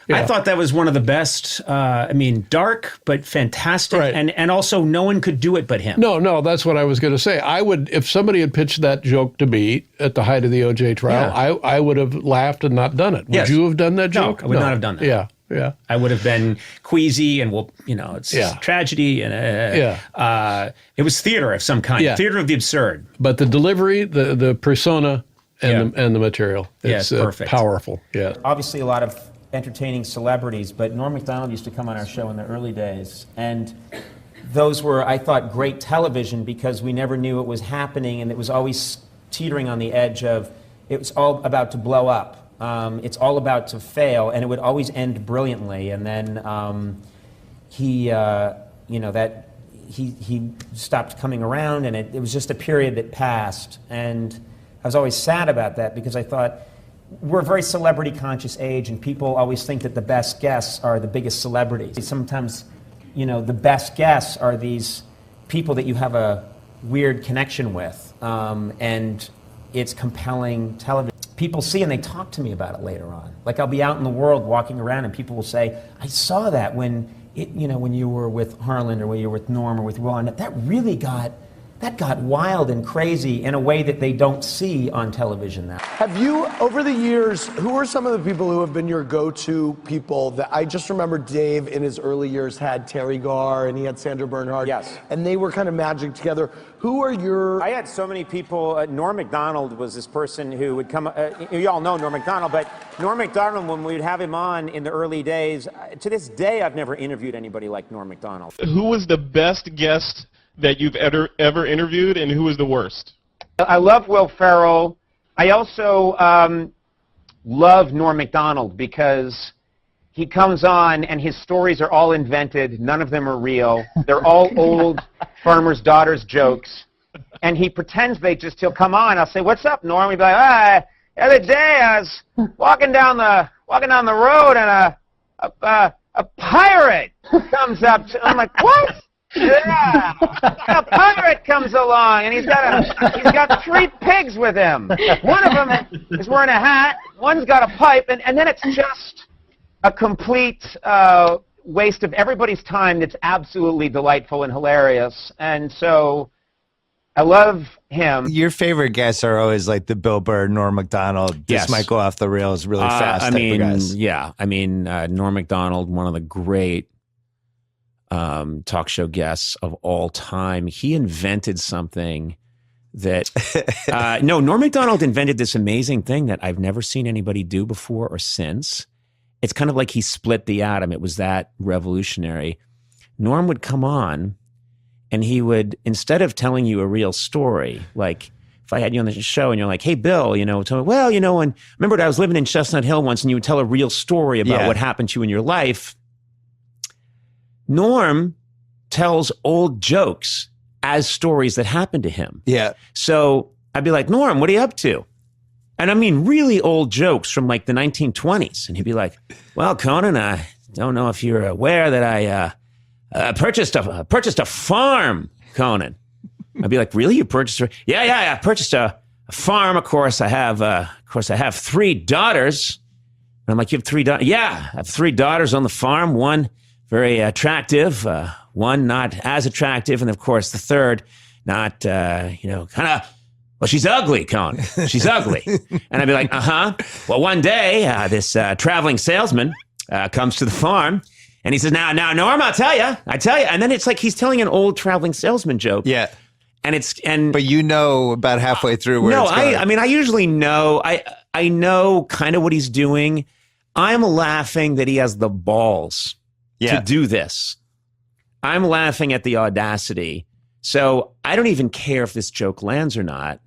I thought that was one of the best. Dark but fantastic. Right. And also, no one could do it but him. No, that's what I was going to say. I would, if somebody had pitched that joke to me at the height of the OJ trial, I would have laughed and not done it. Would you have done that joke? No, I would not have done that. Yeah. I would have been queasy and it's tragedy and it was theater of some kind, theater of the absurd. But the delivery, the persona, and the material, it's perfect, powerful. Yeah. Obviously, a lot of entertaining celebrities, but Norm Macdonald used to come on our show in the early days, and those were, I thought, great television because we never knew it was happening, and it was always teetering on the edge of it was all about to blow up. It's all about to fail, and it would always end brilliantly. And then he stopped coming around, and it was just a period that passed. And I was always sad about that because I thought we're a very celebrity-conscious age, and people always think that the best guests are the biggest celebrities. Sometimes, the best guests are these people that you have a weird connection with, and it's compelling television. People see and they talk to me about it later on. Like I'll be out in the world walking around and people will say, I saw that when you were with Harlan or when you were with Norm or with Will Arnett. That got wild and crazy in a way that they don't see on television now. Have you, over the years, who are some of the people who have been your go-to people that I just remember Dave in his early years had Terry Garr and he had Sandra Bernhard. Yes. And they were kind of magic together. Who are your... I had so many people. Norm Macdonald was this person who would come... you all know Norm Macdonald, but Norm Macdonald, when we would have him on in the early days, to this day, I've never interviewed anybody like Norm Macdonald. Who was the best guest that you've ever interviewed, and who was the worst? I love Will Ferrell. I also love Norm Macdonald because he comes on and his stories are all invented. None of them are real. They're all old farmers' daughters jokes. And he pretends he'll come on. I'll say, what's up, Norm? He'd be like, the other day I was walking down the road and a pirate comes up to, I'm like, what? Yeah, a pirate comes along and he's got 3 pigs with him. One of them is wearing a hat, one's got a pipe, and then it's just a complete waste of everybody's time that's absolutely delightful and hilarious. And so I love him. Your favorite guests are always like the Bill Burr, Norm Macdonald. Yes. This might go off the rails really fast type of guys. Yeah. Norm Macdonald, one of the great talk show guests of all time. He invented something that Norm Macdonald invented this amazing thing that I've never seen anybody do before or since. It's kind of like he split the atom. It was that revolutionary. Norm would come on and he would, instead of telling you a real story, like if I had you on the show and you're like, hey, Bill, tell me, well, and remember I was living in Chestnut Hill once and you would tell a real story about what happened to you in your life. Norm tells old jokes as stories that happened to him. Yeah. So I'd be like, Norm, what are you up to? And I mean, really old jokes from like the 1920s. And he'd be like, well, Conan, I don't know if you're aware that I purchased a farm, Conan. I'd be like, really? You purchased a... Yeah, I purchased a farm. Of course, I have 3 daughters. And I'm like, you have 3 daughters? Yeah, I have 3 daughters on the farm. One very attractive, one not as attractive, and of course the third not, kind of... Well, she's ugly, Conan. She's ugly. And I'd be like, Well, one day, this traveling salesman comes to the farm, and he says, now, Norm, I tell you. And then it's like he's telling an old traveling salesman joke. Yeah. But you know about halfway through where it's going. I mean, I usually know. I know kind of what he's doing. I'm laughing that he has the balls to do this. I'm laughing at the audacity. So I don't even care if this joke lands or not.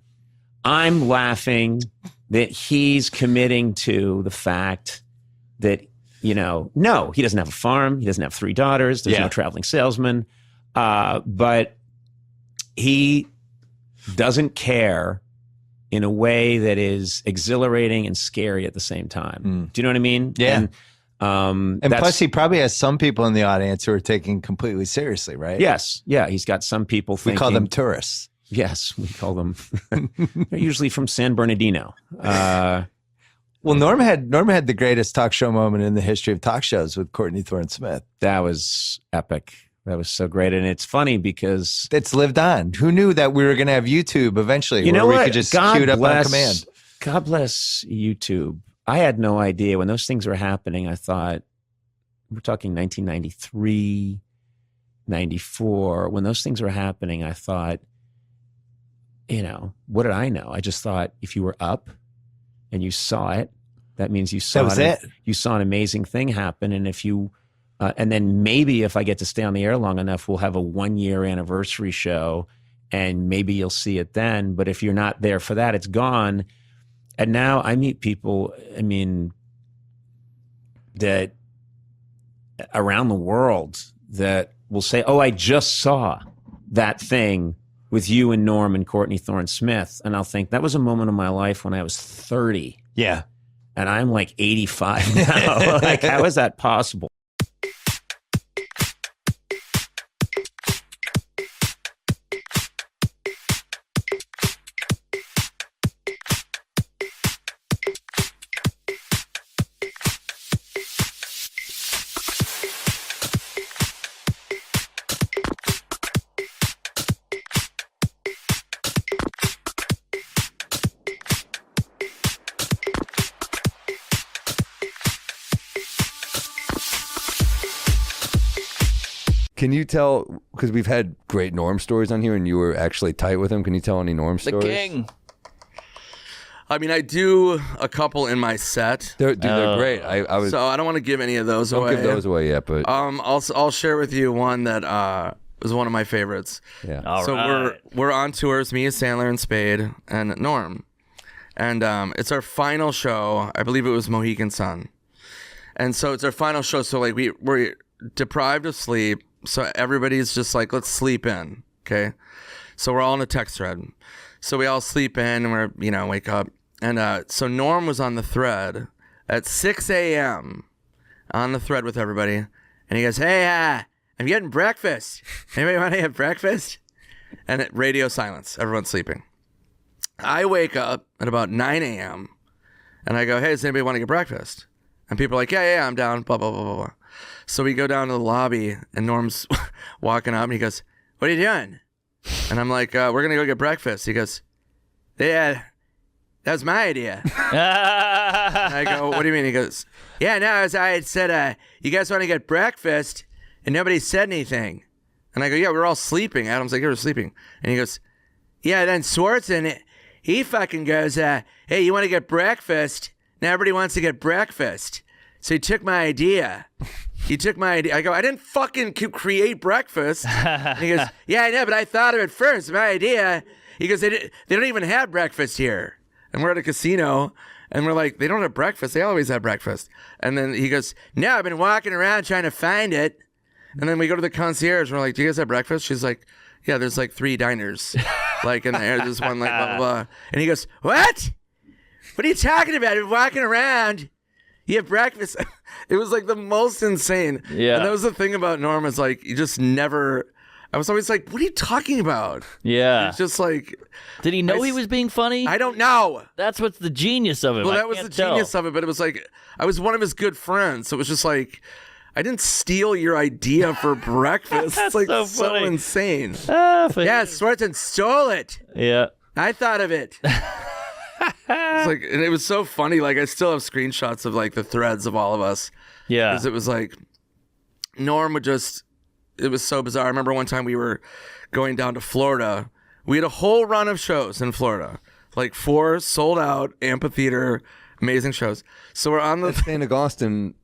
I'm laughing that he's committing to the fact that, no, he doesn't have a farm. He doesn't have 3 daughters. There's no traveling salesman. But he doesn't care in a way that is exhilarating and scary at the same time. Do you know what I mean? Yeah. And plus, he probably has some people in the audience who are taking completely seriously, right? Yes. Yeah. He's got some people thinking... We call them tourists. Yes, we call them. They're usually from San Bernardino. Well, Norm had the greatest talk show moment in the history of talk shows with Courtney Thorne-Smith. That was epic. That was so great. And it's funny because... It's lived on. Who knew that we were going to have YouTube eventually where we could just queue it up on command? God bless YouTube. I had no idea. When those things were happening, I thought, we're talking 1993, 94. When those things were happening, I thought, what did I know? I just thought if you were up and you saw it, that means you saw You saw an amazing thing happen. And if you... and then maybe if I get to stay on the air long enough, we'll have a 1-year anniversary show and maybe you'll see it then. But if you're not there for that, it's gone. And now I meet people, that around the world that will say, oh, I just saw that thing with you and Norm and Courtney Thorne-Smith. And I'll think that was a moment of my life when I was 30. Yeah. And I'm like 85 now. Like, how is that possible? Can you tell, because we've had great Norm stories on here and you were actually tight with him, can you tell any Norm stories? The king. I mean, I do a couple in my set. They're great. So I don't want to give any of those away. Don't give those away yet, but... I'll share with you one that was one of my favorites. Yeah. All right. We're on tours, me, Sandler, and Spade, and Norm. And it's our final show. I believe it was Mohegan Sun. And so it's our final show. So like we're deprived of sleep. So everybody's just like, let's sleep in, okay? So we're all in a text thread. So we all sleep in and we're, wake up. And so Norm was on the thread at 6 a.m. on the thread with everybody. And he goes, hey, I'm getting breakfast. Anybody want to have breakfast? And radio silence. Everyone's sleeping. I wake up at about 9 a.m. and I go, hey, does anybody want to get breakfast? And people are like, yeah, I'm down, blah, blah, blah, blah, blah. So we go down to the lobby, and Norm's walking up, and he goes, what are you doing? And I'm like, we're going to go get breakfast. He goes, yeah, that was my idea. And I go, what do you mean? He goes, yeah, no, as I had said, you guys want to get breakfast, and nobody said anything. And I go, yeah, we're all sleeping. Adam's like, yeah, we're sleeping. And he goes, yeah, then Swartzen, he fucking goes, hey, you want to get breakfast? Now everybody wants to get breakfast. So he took my idea. I go, I didn't fucking create breakfast. And he goes, yeah, I know, but I thought of it first. My idea. He goes, they don't even have breakfast here. And we're at a casino, and we're like, they don't have breakfast. They always have breakfast. And then he goes, no, I've been walking around trying to find it. And then we go to the concierge, and we're like, do you guys have breakfast? She's like, yeah, there's like 3 diners. Like in there, there's one like blah, blah, blah. And he goes, what? What are you talking about? You're walking around. You have breakfast. It was like the most insane. Yeah. And that was the thing about Norm is like, you just never, I was always like, what are you talking about? Yeah. It's just like. Did he know he was being funny? I don't know. That's what's the genius of it. Well, that was the genius of it, but it was like, I was one of his good friends. So it was just like, I didn't steal your idea for breakfast. It's like so insane. Yeah, Swarton stole it. Yeah. I thought of it. It's like, and it was so funny. Like, I still have screenshots of like the threads of all of us. Yeah. Because it was like, Norm would just, it was so bizarre. I remember one time we were going down to Florida. We had a whole run of shows in Florida, like 4 sold out amphitheater, amazing shows. So we're on the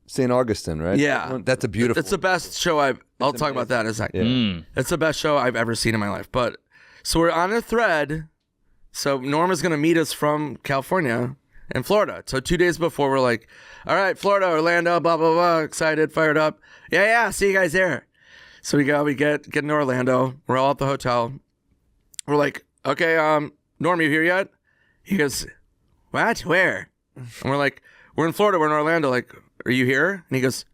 St. Augustine, right? Yeah, that's a beautiful. It's the best show I'll talk about that in a second. Yeah. It's the best show I've ever seen in my life. But so we're on a thread. So Norm is going to meet us from California and Florida. So 2 days before, we're like, all right, Florida, Orlando, blah, blah, blah, excited, fired up. Yeah, see you guys there. So we get into Orlando. We're all at the hotel. We're like, okay, Norm, you here yet? He goes, what? Where? And we're like, we're in Florida, we're in Orlando. Like, are you here? And he goes,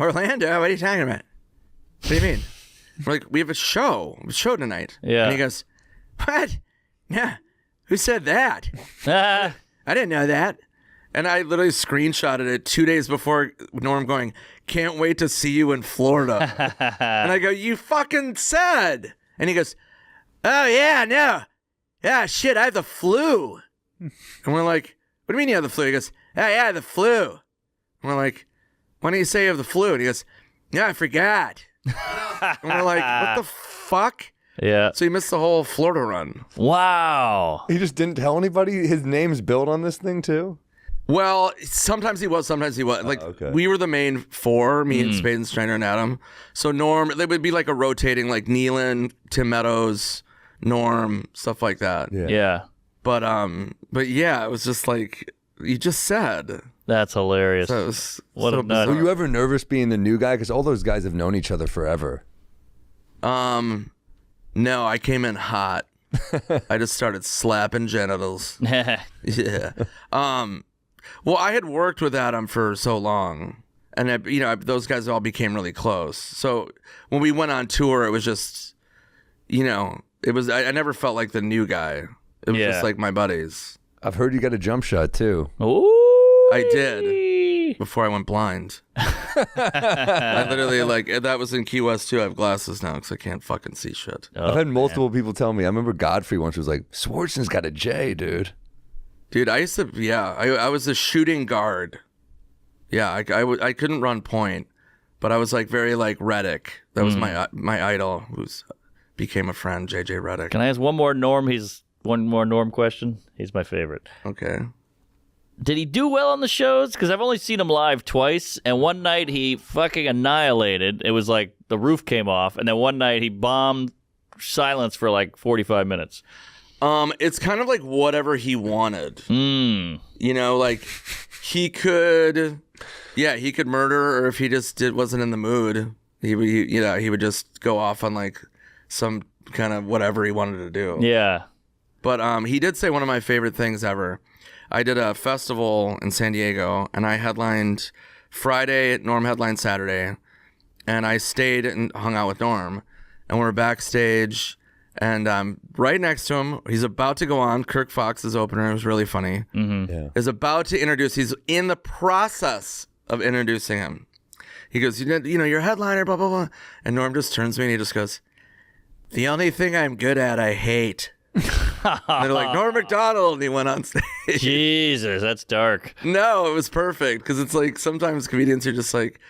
Orlando? What are you talking about? What do you mean? We're like, we have a show tonight. Yeah. And he goes, what? Yeah. Who said that? I didn't know that. And I literally screenshotted it 2 days before Norm going, can't wait to see you in Florida. And I go, you fucking said. And he goes, oh, yeah, no. Yeah, shit, I have the flu. And we're like, what do you mean you have the flu? He goes, oh, yeah, the flu. And we're like, why don't you say you have the flu? And he goes, yeah, I forgot. And we're like, what the fuck? Yeah. So he missed the whole Florida run. Wow. He just didn't tell anybody his name's built on this thing too? Well, sometimes he was, sometimes he was. Like, we were the main 4, me and Spade and Strainer and Adam. So Norm, they would be like a rotating, like Nealon, Tim Meadows, Norm, stuff like that. Yeah. But yeah, it was just like you just said. That's hilarious. So it was What so a nut. Were you ever nervous being the new guy? Because all those guys have known each other forever. No, I came in hot. I just started slapping genitals. Yeah. Well, I had worked with Adam for so long, and those guys all became really close. So when we went on tour, it was just, it was. I never felt like the new guy. It was just like my buddies. I've heard you got a jump shot too. Ooh. I did before I went blind. I literally that was in Key West too. I have glasses now because I can't fucking see shit. I've had multiple people tell me. I remember Godfrey once was like, Swartzen's got a J, dude. Dude, I used to, I was a shooting guard. Yeah, I couldn't run point, but I was like very like Reddick. That was my idol, who's became a friend, JJ Reddick. Can I ask one more Norm question? He's my favorite. Okay. Did he do well on the shows? Because I've only seen him live twice, and one night he fucking annihilated. It was like the roof came off, and then one night he bombed silence for like 45 minutes. It's kind of like whatever he wanted. Like he could murder, or if he just wasn't in the mood, he would just go off on like some kind of whatever he wanted to do. Yeah. But he did say one of my favorite things ever. I did a festival in San Diego, and I headlined Friday, Norm headlined Saturday, and I stayed and hung out with Norm, and we're backstage, and right next to him, he's about to go on, Kirk Fox's opener, it was really funny, is about to introduce, he's in the process of introducing him. He goes, you're a headliner, blah, blah, blah, and Norm just turns to me and he just goes, the only thing I'm good at, I hate. And they're like, Norm MacDonald, and he went on stage. Jesus, that's dark. No, it was perfect, because it's like sometimes comedians are just like,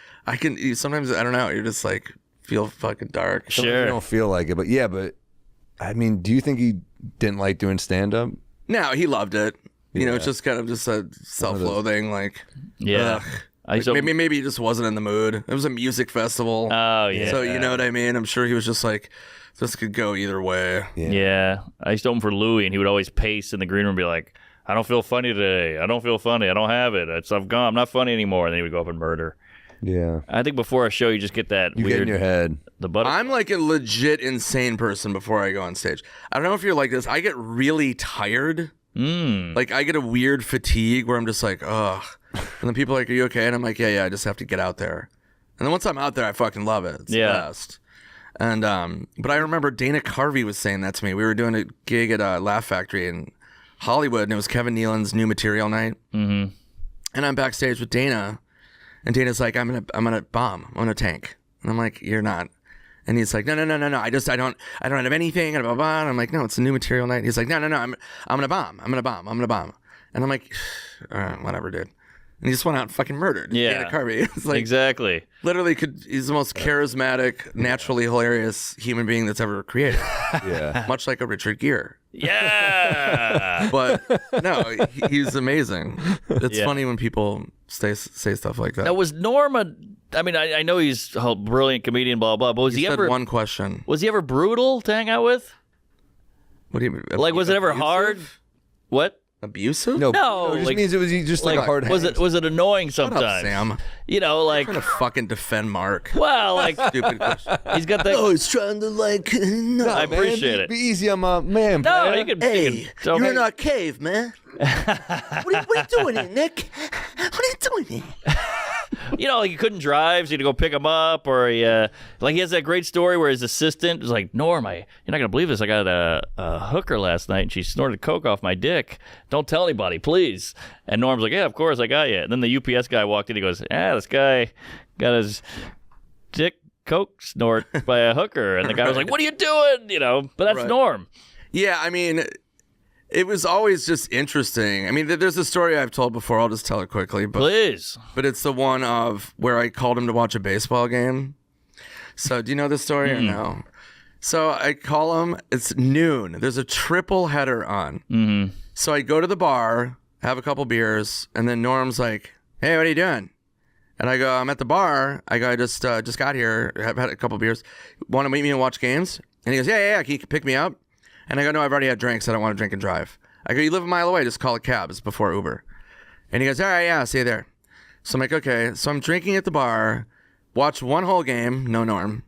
sometimes, I don't know, you're just like, feel fucking dark. Sometimes you don't feel like it, but yeah, I mean, do you think he didn't like doing stand-up? No, he loved it. It's just kind of just a self-loathing, like, yeah. Maybe he just wasn't in the mood. It was a music festival. Oh, yeah. So, you know what I mean? I'm sure he was just like, this could go either way. Yeah. I used to open for Louis, and he would always pace in the green room and be like, I don't feel funny today. I don't feel funny. I don't have it. I've gone. I'm not funny anymore. And then he would go up and murder. Yeah. I think before a show, you just get that weird... get in your head. I'm like a legit insane person before I go on stage. I don't know if you're like this. I get really tired Like, I get a weird fatigue where I'm just like, ugh. And then people are like, are you okay? And I'm like, yeah, I just have to get out there. And then once I'm out there, I fucking love it. It's the best. And, but I remember Dana Carvey was saying that to me. We were doing a gig at Laugh Factory in Hollywood, and it was Kevin Nealon's new material night. Mm-hmm. And I'm backstage with Dana, and Dana's like, I'm gonna bomb. I'm gonna tank. And I'm like, you're not. And he's like, no. I don't have anything. And blah, blah, blah. And I'm like, no, it's a new material night. And he's like, no. I'm gonna bomb. I'm gonna bomb. And I'm like, all right, whatever, dude. And he just went out and fucking murdered Dana Carvey. It's like, exactly. Literally, he's the most charismatic, naturally hilarious human being that's ever created. Yeah. Much like a Richard Gere. Yeah. But no, he's amazing. It's funny when people say stuff like that. Now, was Norm I mean, I know he's a brilliant comedian, blah, blah, but was he ever... one question. Was he ever brutal to hang out with? What do you mean? Like, was it ever hard? What? Abusive? No, it just means it was just like a hard hang. Was it annoying sometimes? Shut up, Sam. You know, like... I'm trying to fucking defend Mark. Well, like... Stupid question. He's got that... Oh, he's trying to, like... No, I appreciate it. Be easy on my man. No, man. you can... Hey, you're in our cave, man. What are you doing here, Nick? What are you doing here? You know, like he couldn't drive, so you had to go pick him up, or he has that great story where his assistant was like, Norm, you're not gonna believe this. I got a hooker last night, and she snorted coke off my dick. Don't tell anybody, please. And Norm's like, yeah, of course, I got you. And then the UPS guy walked in. He goes, this guy got his dick coke snort by a hooker. And the guy was like, what are you doing? You know, but that's Norm. Yeah, I mean, it was always just interesting. I mean, there's a story I've told before. I'll just tell it quickly. But, please. But it's the one of where I called him to watch a baseball game. So do you know this story or no? So I call him. It's noon. There's a triple header on. Mm-hmm. So I go to the bar, have a couple beers, and then Norm's like, hey, what are you doing? And I go, I'm at the bar. I go, I just got here. Have had a couple beers. Want to meet me and watch games? And he goes, yeah. Can you pick me up? And I go, no, I've already had drinks. I don't want to drink and drive. I go, you live a mile away. Just call a cab. It's before Uber. And he goes, all right, yeah, see you there. So I'm like, okay. So I'm drinking at the bar, watch one whole game, no Norm.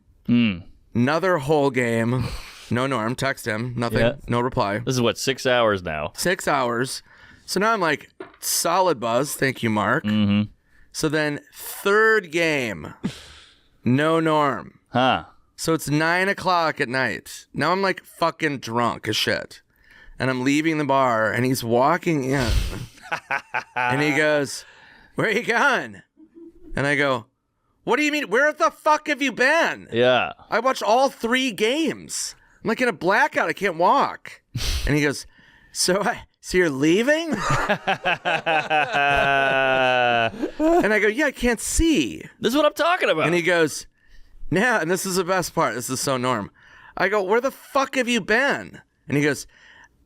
Another whole game, no Norm. Text him, nothing, no reply. This is what, 6 hours now? 6 hours. So now I'm like, solid buzz. Thank you, Mark. Mm-hmm. So then third game, no Norm. Huh. So it's 9 o'clock at night. Now I'm like fucking drunk as shit. And I'm leaving the bar and he's walking in. And he goes, where are you going? And I go, what do you mean? Where the fuck have you been? Yeah. I watched all 3 games. I'm like in a blackout. I can't walk. And he goes, so you're leaving? And I go, yeah, I can't see. This is what I'm talking about. And he goes, yeah, and this is the best part. This is so Norm. I go, where the fuck have you been? And he goes,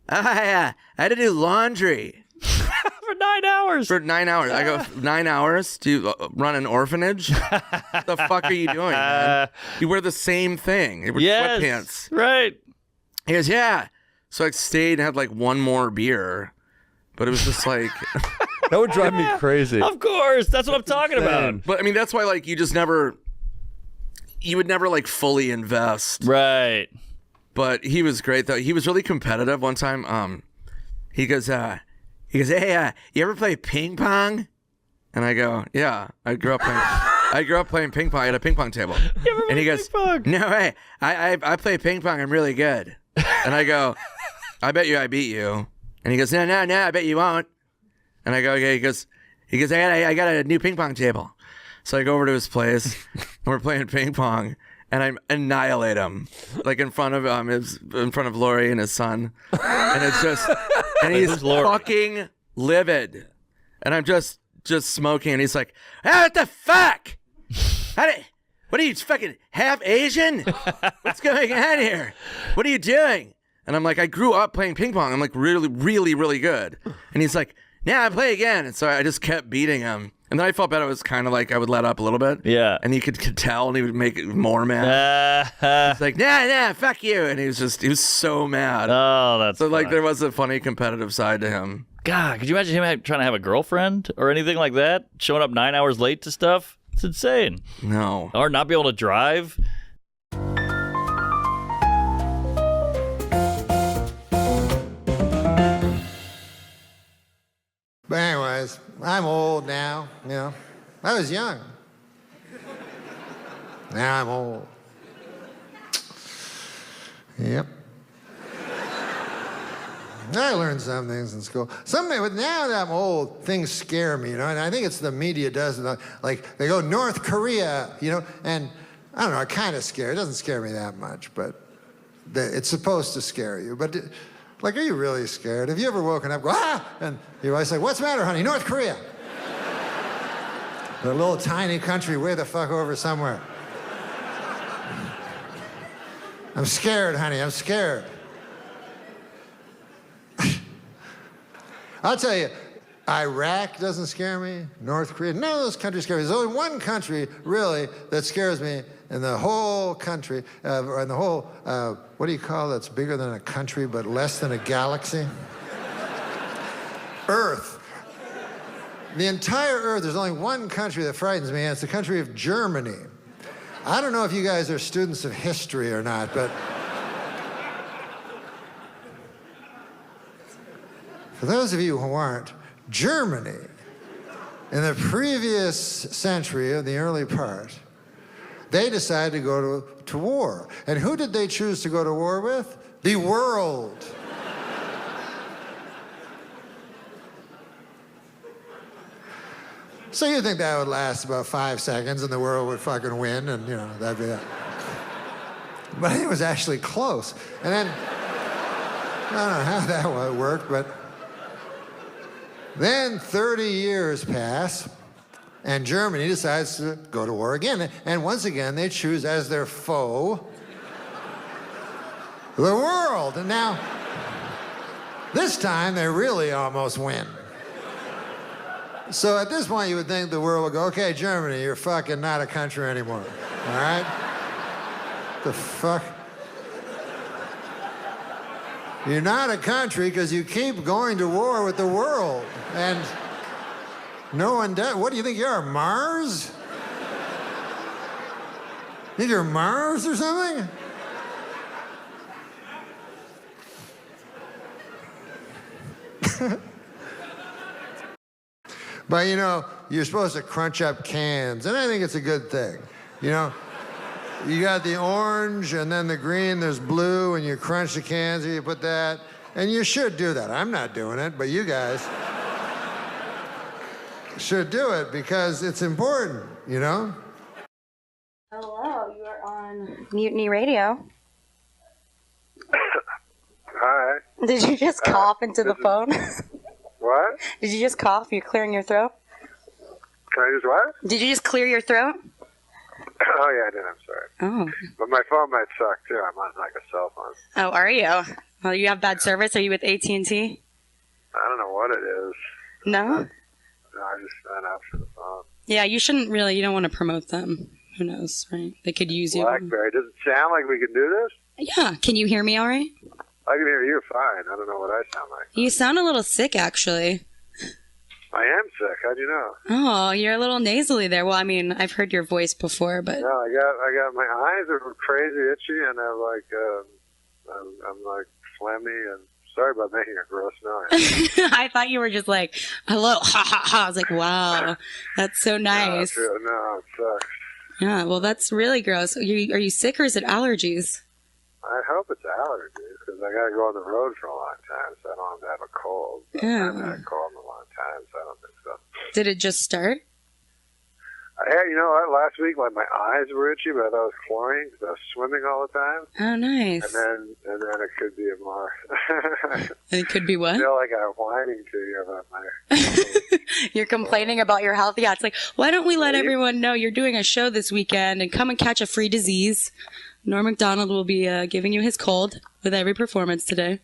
I had to do laundry. For 9 hours. For 9 hours. I go, 9 hours to run an orphanage? What the fuck are you doing, man? You wear the same thing. You wear sweatpants. Right. He goes, yeah. So I stayed and had like one more beer. But it was just like... That would drive me crazy. Of course. That's what I'm talking about. But I mean, that's why like you just never... You would never like fully invest. Right. But he was great though. He was really competitive one time. He goes, hey, you ever play ping pong? And I go, yeah, I grew up playing ping pong at a ping pong table. And he goes, no way, I play ping pong. I'm really good. And I go, I bet you I beat you. And he goes, no, I bet you won't. And I go, okay. He goes, I got a new ping pong table. So I go over to his place, and we're playing ping pong, and I annihilate him, like in front of Lori and his son, and it's just, and he's fucking livid, and I'm just smoking, and he's like, what the fuck? What are you, fucking half Asian? What's going on here? What are you doing? And I'm like, I grew up playing ping pong. I'm like really, really, really good. And he's like, I play again. And so I just kept beating him. And then I felt bad. It was kind of like I would let up a little bit. Yeah. And he could tell, and he would make it more mad. He's like, nah, fuck you. And he was so mad. Oh, that's so like there was a funny competitive side to him. God, could you imagine him trying to have a girlfriend or anything like that? Showing up 9 hours late to stuff? It's insane. No. Or not be able to drive. I'm old now, you know. I was young. Now I'm old. Yep. I learned some things in school. But now that I'm old, things scare me, you know, and I think it's the media does it. Like, they go, North Korea, you know, and I don't know, it kind of scares. It doesn't scare me that much, but it's supposed to scare you. But, like, are you really scared? Have you ever woken up, go, ah, and your wife's like, what's the matter, honey? North Korea. A little tiny country way the fuck over somewhere. I'm scared, honey, I'm scared. I'll tell you, Iraq doesn't scare me, North Korea, none of those countries scare me. There's only one country, really, that scares me in the whole country, or in the whole, what do you call that's bigger than a country but less than a galaxy? Earth. The entire Earth, there's only one country that frightens me, and it's the country of Germany. I don't know if you guys are students of history or not, but for those of you who aren't, Germany, in the previous century, of the early part, they decided to go to war. And who did they choose to go to war with? The world. So you think that would last about 5 seconds and the world would fucking win and, you know, that'd be that. But it was actually close. And then, I don't know how that worked, but then 30 years pass and Germany decides to go to war again. And once again, they choose as their foe the world. And now, this time they really almost win. So at this point, you would think the world would go, okay, Germany, you're fucking not a country anymore, all right? The fuck? You're not a country because you keep going to war with the world. And no one does. What do you think you are, Mars? Think you're Mars or something? But, you know, you're supposed to crunch up cans, and I think it's a good thing. You know, you got the orange, and then the green, there's blue, and you crunch the cans, and you put that, and you should do that. I'm not doing it, but you guys should do it because it's important, you know? Hello, you are on Mutiny Radio. Hi. Did you just cough into the phone? What? Did you just cough? You're clearing your throat? Can I just what? Did you just clear your throat? Oh, yeah, I did. I'm sorry. Oh. But my phone might suck, too. I'm on, like, a cell phone. Oh, are you? Well, you have bad service? Are you with AT&T? I don't know what it is. No? No, I just signed up for the phone. Yeah, you shouldn't really. You don't want to promote them. Who knows, right? They could use you. BlackBerry. Does it sound like we can do this? Yeah. Can you hear me all right? I can hear you fine. I don't know what I sound like. You sound a little sick, actually. I am sick. How'd you know? Oh, you're a little nasally there. Well, I mean, I've heard your voice before, but... No, I got my eyes are crazy itchy, and I'm like phlegmy, and sorry about making a gross noise. I thought you were just like, hello, ha ha ha. I was like, wow, that's so nice. No, it sucks. Yeah, well, that's really gross. Are you sick or is it allergies? I hope it's allergies, because I got to go on the road for a long time, so I don't have to have a cold. But Yeah. I haven't had a cold in a long time, so I don't think so. Did it just start? I had, you know what, last week, like, my eyes were itchy, but I thought it was chlorine, because I was swimming all the time. Oh, nice. And then it could be a more... It could be what? I feel like I'm whining to you about my... You're complaining about your health? Yeah, it's like, why don't we let everyone know you're doing a show this weekend and come and catch a free disease? Norm MacDonald will be giving you his cold with every performance today.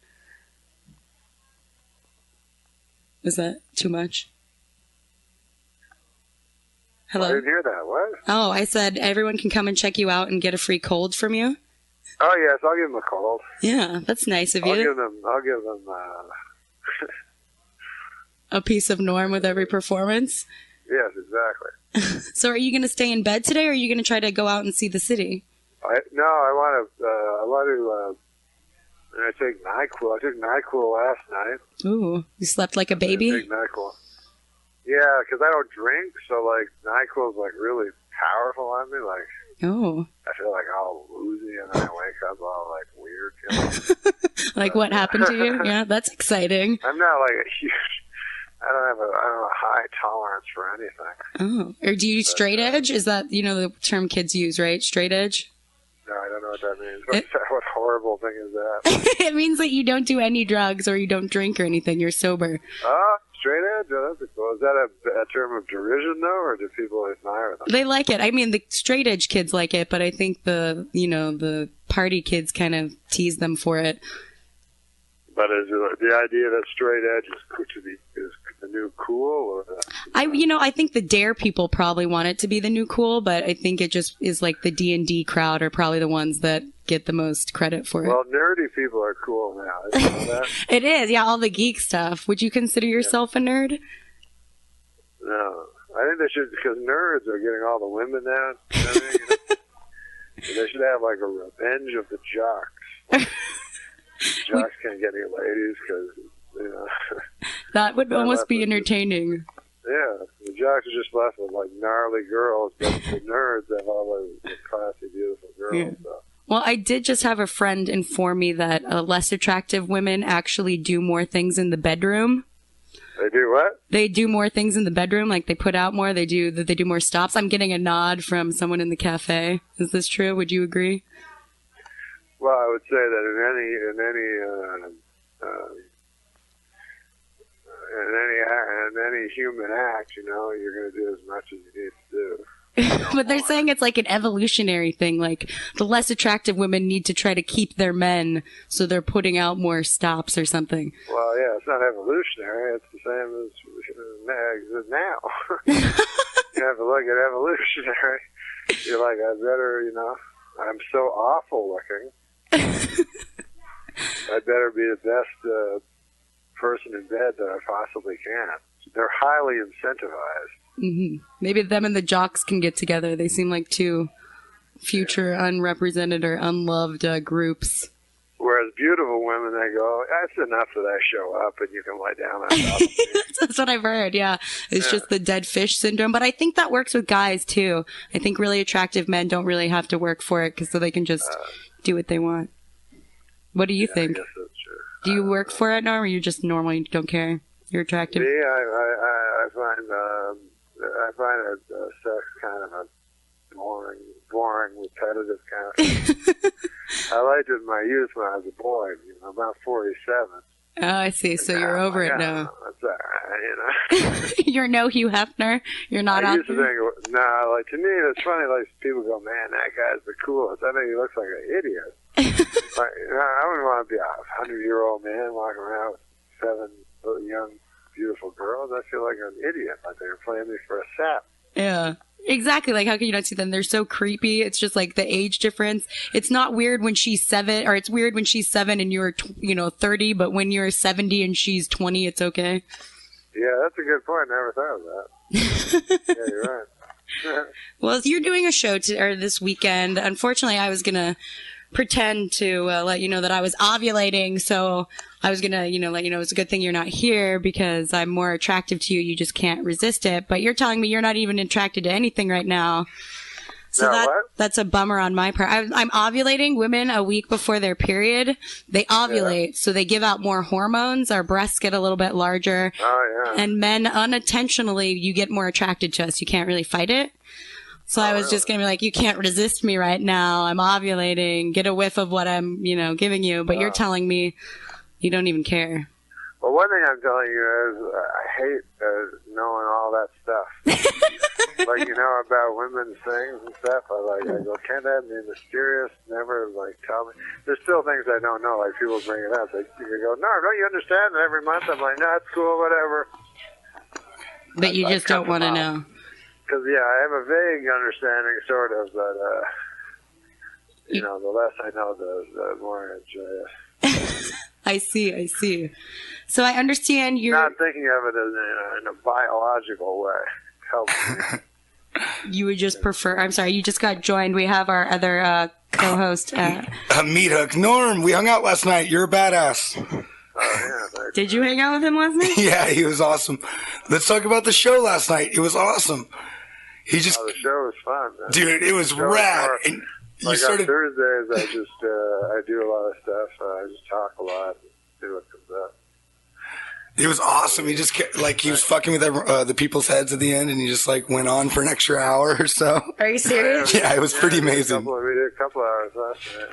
Was that too much? Hello? I didn't hear that. What? Oh, I said everyone can come and check you out and get a free cold from you. Oh, yes, I'll give them a cold. Yeah, that's nice of you. I'll give them A piece of Norm with every performance. yes, exactly. So are you going to stay in bed today or are you going to try to go out and see the city? I want to I take NyQuil. I took NyQuil last night. Ooh, you slept like a baby? I take NyQuil. Yeah, because I don't drink, so like NyQuil's like really powerful on me. Like, Oh. I feel like all woozy, and then I wake up all like weird. Like what happened to you? Yeah, that's exciting. I'm not like a huge. I don't have a high tolerance for anything. Oh. Or do you straight edge? Is that, the term kids use, right? Straight edge? No, I don't know what that means. What horrible thing is that? It means that you don't do any drugs or you don't drink or anything. You're sober. Oh, straight edge? Oh, that's cool. Is that a term of derision, though, or do people admire them? They like it. I mean, the straight edge kids like it, but I think the party kids kind of tease them for it. But is it the idea that straight edge is the new cool? Or I think the Dare people probably want it to be the new cool, but I think it just is like the D&D crowd are probably the ones that get the most credit for it. Well, nerdy people are cool now. Did you know that? It is, yeah, all the geek stuff. Would you consider yourself a nerd? No. I think they should, because nerds are getting all the women now. You know what I mean? They should have like a revenge of the jocks. Jocks can't get any ladies because, That would almost be entertaining. Yeah, the jocks are just left with like gnarly girls, but the nerds have all those classy, beautiful girls. Yeah. So. Well, I did just have a friend inform me that less attractive women actually do more things in the bedroom. They do what? They do more things in the bedroom, like they put out more. They do more stops. I'm getting a nod from someone in the cafe. Is this true? Would you agree? Well, I would say that in any human act, you're going to do as much as you need to do. But they're saying it's like an evolutionary thing. Like the less attractive women need to try to keep their men, so they're putting out more stops or something. Well, yeah, it's not evolutionary. It's the same as now. You have to look at evolutionary. You're like, I better, I'm so awful looking. I better be the best person in bed that I possibly can. They're highly incentivized. Mm-hmm. Maybe them and the jocks can get together. They seem like two future unrepresented or unloved groups. Whereas beautiful women, they go, that's enough that I show up and you can lie down on top of me. That's what I've heard, yeah. It's just the dead fish syndrome. But I think that works with guys, too. I think really attractive men don't really have to work for it so they can just do what they want. What do you think? I guess that's true. Do you work for it, Norm, or you just normal, you don't care? You're attractive? Me, I find sex kind of a boring, repetitive kind of thing. I liked it in my youth when I was a boy, about 47. Oh, I see. So you're over it now. That's all right, You're no Hugh Hefner? You're not I out used to think, to me, it's funny, like, people go, man, that guy's the coolest. I think he looks like an idiot. Like, I wouldn't want to be a 100-year-old man walking around with 7 young, beautiful girls. I feel like an idiot, like they were playing me for a sap. Yeah. Exactly. Like, how can you not see them? They're so creepy. It's just like the age difference. It's not weird when she's 7, or it's weird when she's 7 and you're, 30, but when you're 70 and she's 20, it's okay. Yeah, that's a good point. Never thought of that. Yeah, you're right. Well, you're doing a show this weekend. Unfortunately, I was going to pretend to let you know that I was ovulating, so I was gonna, let you know it's a good thing you're not here because I'm more attractive to you. You just can't resist it. But you're telling me you're not even attracted to anything right now. So that's a bummer on my part. I'm ovulating. Women a week before their period, they ovulate, so they give out more hormones. Our breasts get a little bit larger. Oh, yeah. And men, unintentionally, you get more attracted to us. You can't really fight it. So I was just going to be like, you can't resist me right now. I'm ovulating. Get a whiff of what I'm, giving you. But you're telling me you don't even care. Well, one thing I'm telling you is I hate knowing all that stuff. Like, about women's things and stuff. I go, can't that be mysterious? Never, tell me. There's still things I don't know. Like, people bring it up. You go, no, don't you understand? And every month I'm like, no, it's cool, whatever. But you just don't want to know. Because, I have a vague understanding, sort of, that, the less I know, the more I enjoy it. I see. So I understand you're... Not thinking of it in a biological way. Helps me. You would just prefer... I'm sorry, you just got joined. We have our other co-host. Meat Hook. Norm, we hung out last night. You're a badass. thanks. Did you hang out with him last night? Yeah, he was awesome. Let's talk about the show last night. It was awesome. He just, the show was fun, man. dude, it was rad. And you Like started, on Thursdays, I just I do a lot of stuff. I just talk a lot and see what comes up. it was awesome. He just kept, like, he was fucking with the people's heads at the end, and he just like went on for an extra hour or so. Are you serious? Yeah, it was pretty amazing. We did a couple hours last night.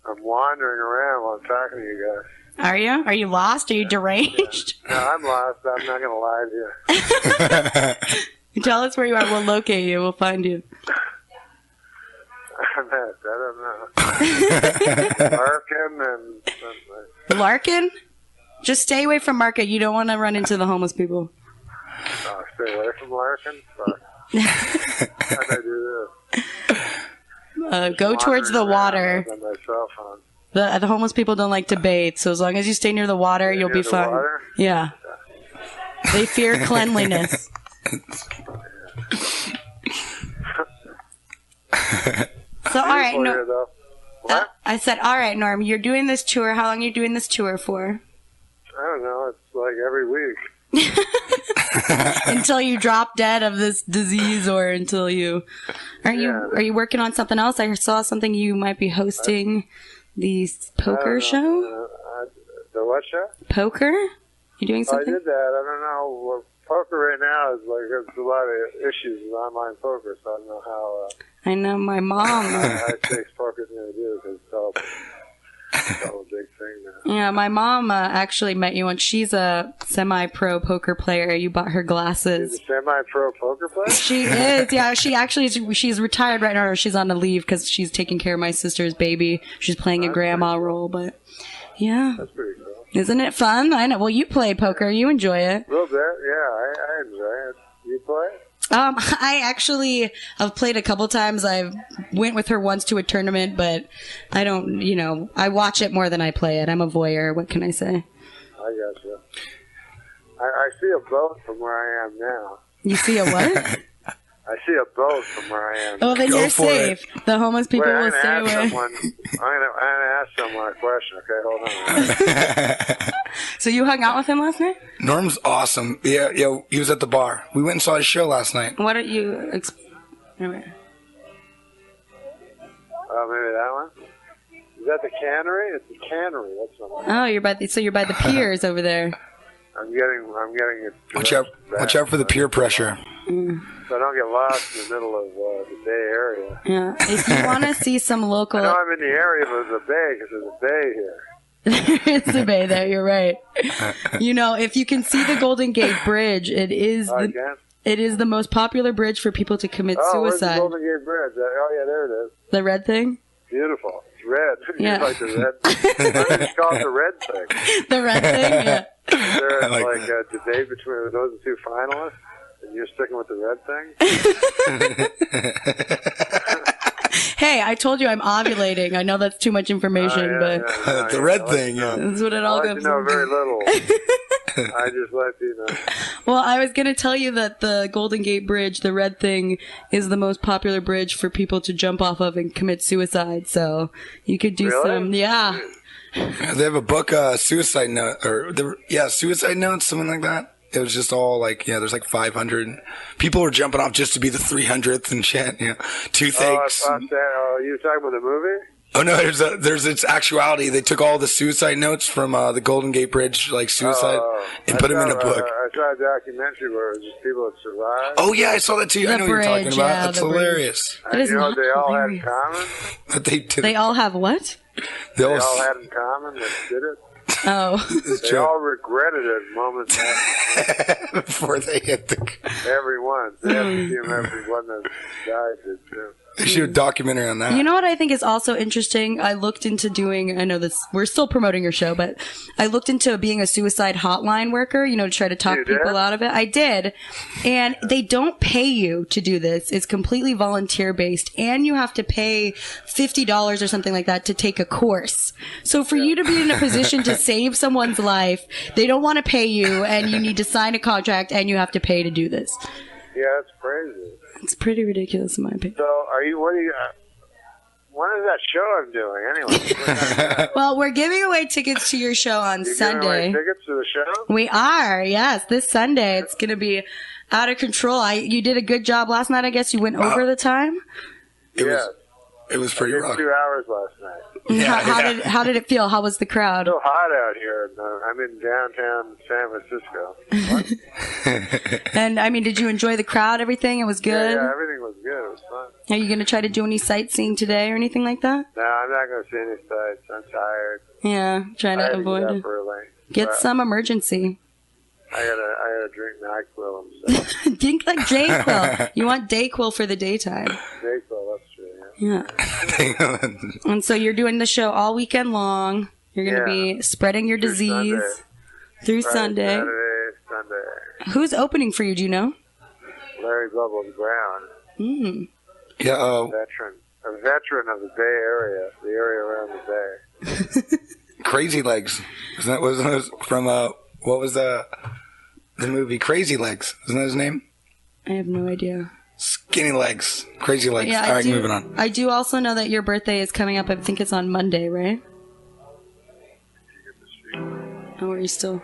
I'm wandering around while I'm talking to you guys. Are you? Are you lost? Are you deranged? No, I'm lost. I'm not going to lie to you. Tell us where you are. We'll locate you. We'll find you. I don't know. Larkin and Larkin? Just stay away from Market. You don't want to run into the homeless people. Stay away from Larkin? Fuck. How'd I do this? Go towards the water. On my cell phone. The homeless people don't like to bathe, so as long as you stay near the water, you'll be fine. Water? Yeah. They fear cleanliness. So, all right, I said, all right, Norm, you're doing this tour. How long are you doing this tour for? I don't know. It's like every week. Until you drop dead of this disease, or until you are you working on something else? I saw something you might be hosting the poker show. The what show? Poker? You doing something? I did that. I don't know. Well, poker right now is like there's a lot of issues with online poker, so I don't know how. I know my mom. I think poker's going to do because it's all a big thing now. Yeah, my mom actually met you once. She's a semi-pro poker player. You bought her glasses. She's a semi-pro poker player? She is, yeah. She's retired right now, or she's on a leave because she's taking care of my sister's baby. She's playing a grandma role, but yeah. That's pretty cool. Isn't it fun? I know. Well, you play poker. You enjoy it. A little bit, yeah. I enjoy it. You play? I actually have played a couple times. I went with her once to a tournament, but I don't, I watch it more than I play it. I'm a voyeur. What can I say? I got you. I see a boat from where I am now. You see a what? I see a boat from where I am. Oh, then you're safe. The homeless people will stay away. I'm going to ask someone a question, okay? Hold on. So you hung out with him last night? Norm's awesome. Yeah, he was at the bar. We went and saw his show last night. What are you... Maybe that one? Is that the cannery? It's the cannery. That's what Oh, you're by the piers over there. I'm getting it. Watch out for the peer pressure. So I don't get lost in the middle of the Bay Area. Yeah. If you want to see some local... I know I'm in the area, but there's a bay because there's a bay here. It's a bay there. You're right. If you can see the Golden Gate Bridge, it is the most popular bridge for people to commit suicide. Where's the Golden Gate Bridge? Oh, yeah, there it is. The red thing? Beautiful. It's red. Yeah. You like the red thing? Why do you call it the red thing? The red thing, yeah. Is there a debate between those two finalists? And you're sticking with the red thing? Hey, I told you I'm ovulating. I know that's too much information, but the red thing. Yeah. That's what it all goes. I know very little. I just let you know. Well, I was going to tell you that the Golden Gate Bridge, the red thing, is the most popular bridge for people to jump off of and commit suicide. So you could do some, yeah. They have a book, Suicide Note, Suicide Notes, something like that. It was just all there's 500. People were jumping off just to be the 300th and shit, toothaches. Oh, you talking about the movie? Oh no, there's its actuality. They took all the suicide notes from the Golden Gate Bridge, suicide, and put them in a book. I saw a documentary where it was just people that survived. Oh yeah, I saw that too. I know what you're talking about. That's hilarious. And you know what they all had in common? They all have what? They all had in common that did it. Oh. They all regretted it moments after. Before they hit the... Everyone. They have to see everyone that died did too. They should do a documentary on that. You know what I think is also interesting? I looked into I know this, we're still promoting your show, but I looked into being a suicide hotline worker, to try to talk people out of it. I did. And they don't pay you to do this. It's completely volunteer based. And you have to pay $50 or something like that to take a course. So for you to be in a position to save someone's life, they don't want to pay you, and you need to sign a contract, and you have to pay to do this. Yeah, it's crazy. It's pretty ridiculous in my opinion. So, what are you When is that show I'm doing anyway? Well, we're giving away tickets to your show on You're Sunday. giving away tickets to the show? We are, yes, this Sunday. It's going to be out of control. You did a good job last night. I guess you went over the time. It was pretty rough. 2 hours last night. How did it feel? How was the crowd? It's so hot out here. I'm in downtown San Francisco. And I mean, did you enjoy the crowd? Everything? It was good. Yeah, everything was good. It was fun. Are you going to try to do any sightseeing today or anything like that? No, I'm not going to see any sights. I'm tired. Yeah, trying I to had to avoid get it. up early. Get But some emergency. I gotta drink NyQuil and stuff. Drink like Dayquil. You want Dayquil for the daytime. NyQuil, that's true. Yeah. Yeah. And so you're doing the show all weekend long. You're going to be spreading your disease through Friday, Sunday. Saturday, Sunday. Who's opening for you? Do you know? Larry Bubbles Brown. Yeah. A veteran of the Bay Area, the area around the Bay. Crazy Legs. Wasn't that from what was the movie Crazy Legs? Isn't that his name? I have no idea. Skinny Legs. Crazy Legs. Yeah, All right, moving on. I do also know that your birthday is coming up. I think it's on Monday, right? Oh, are you still?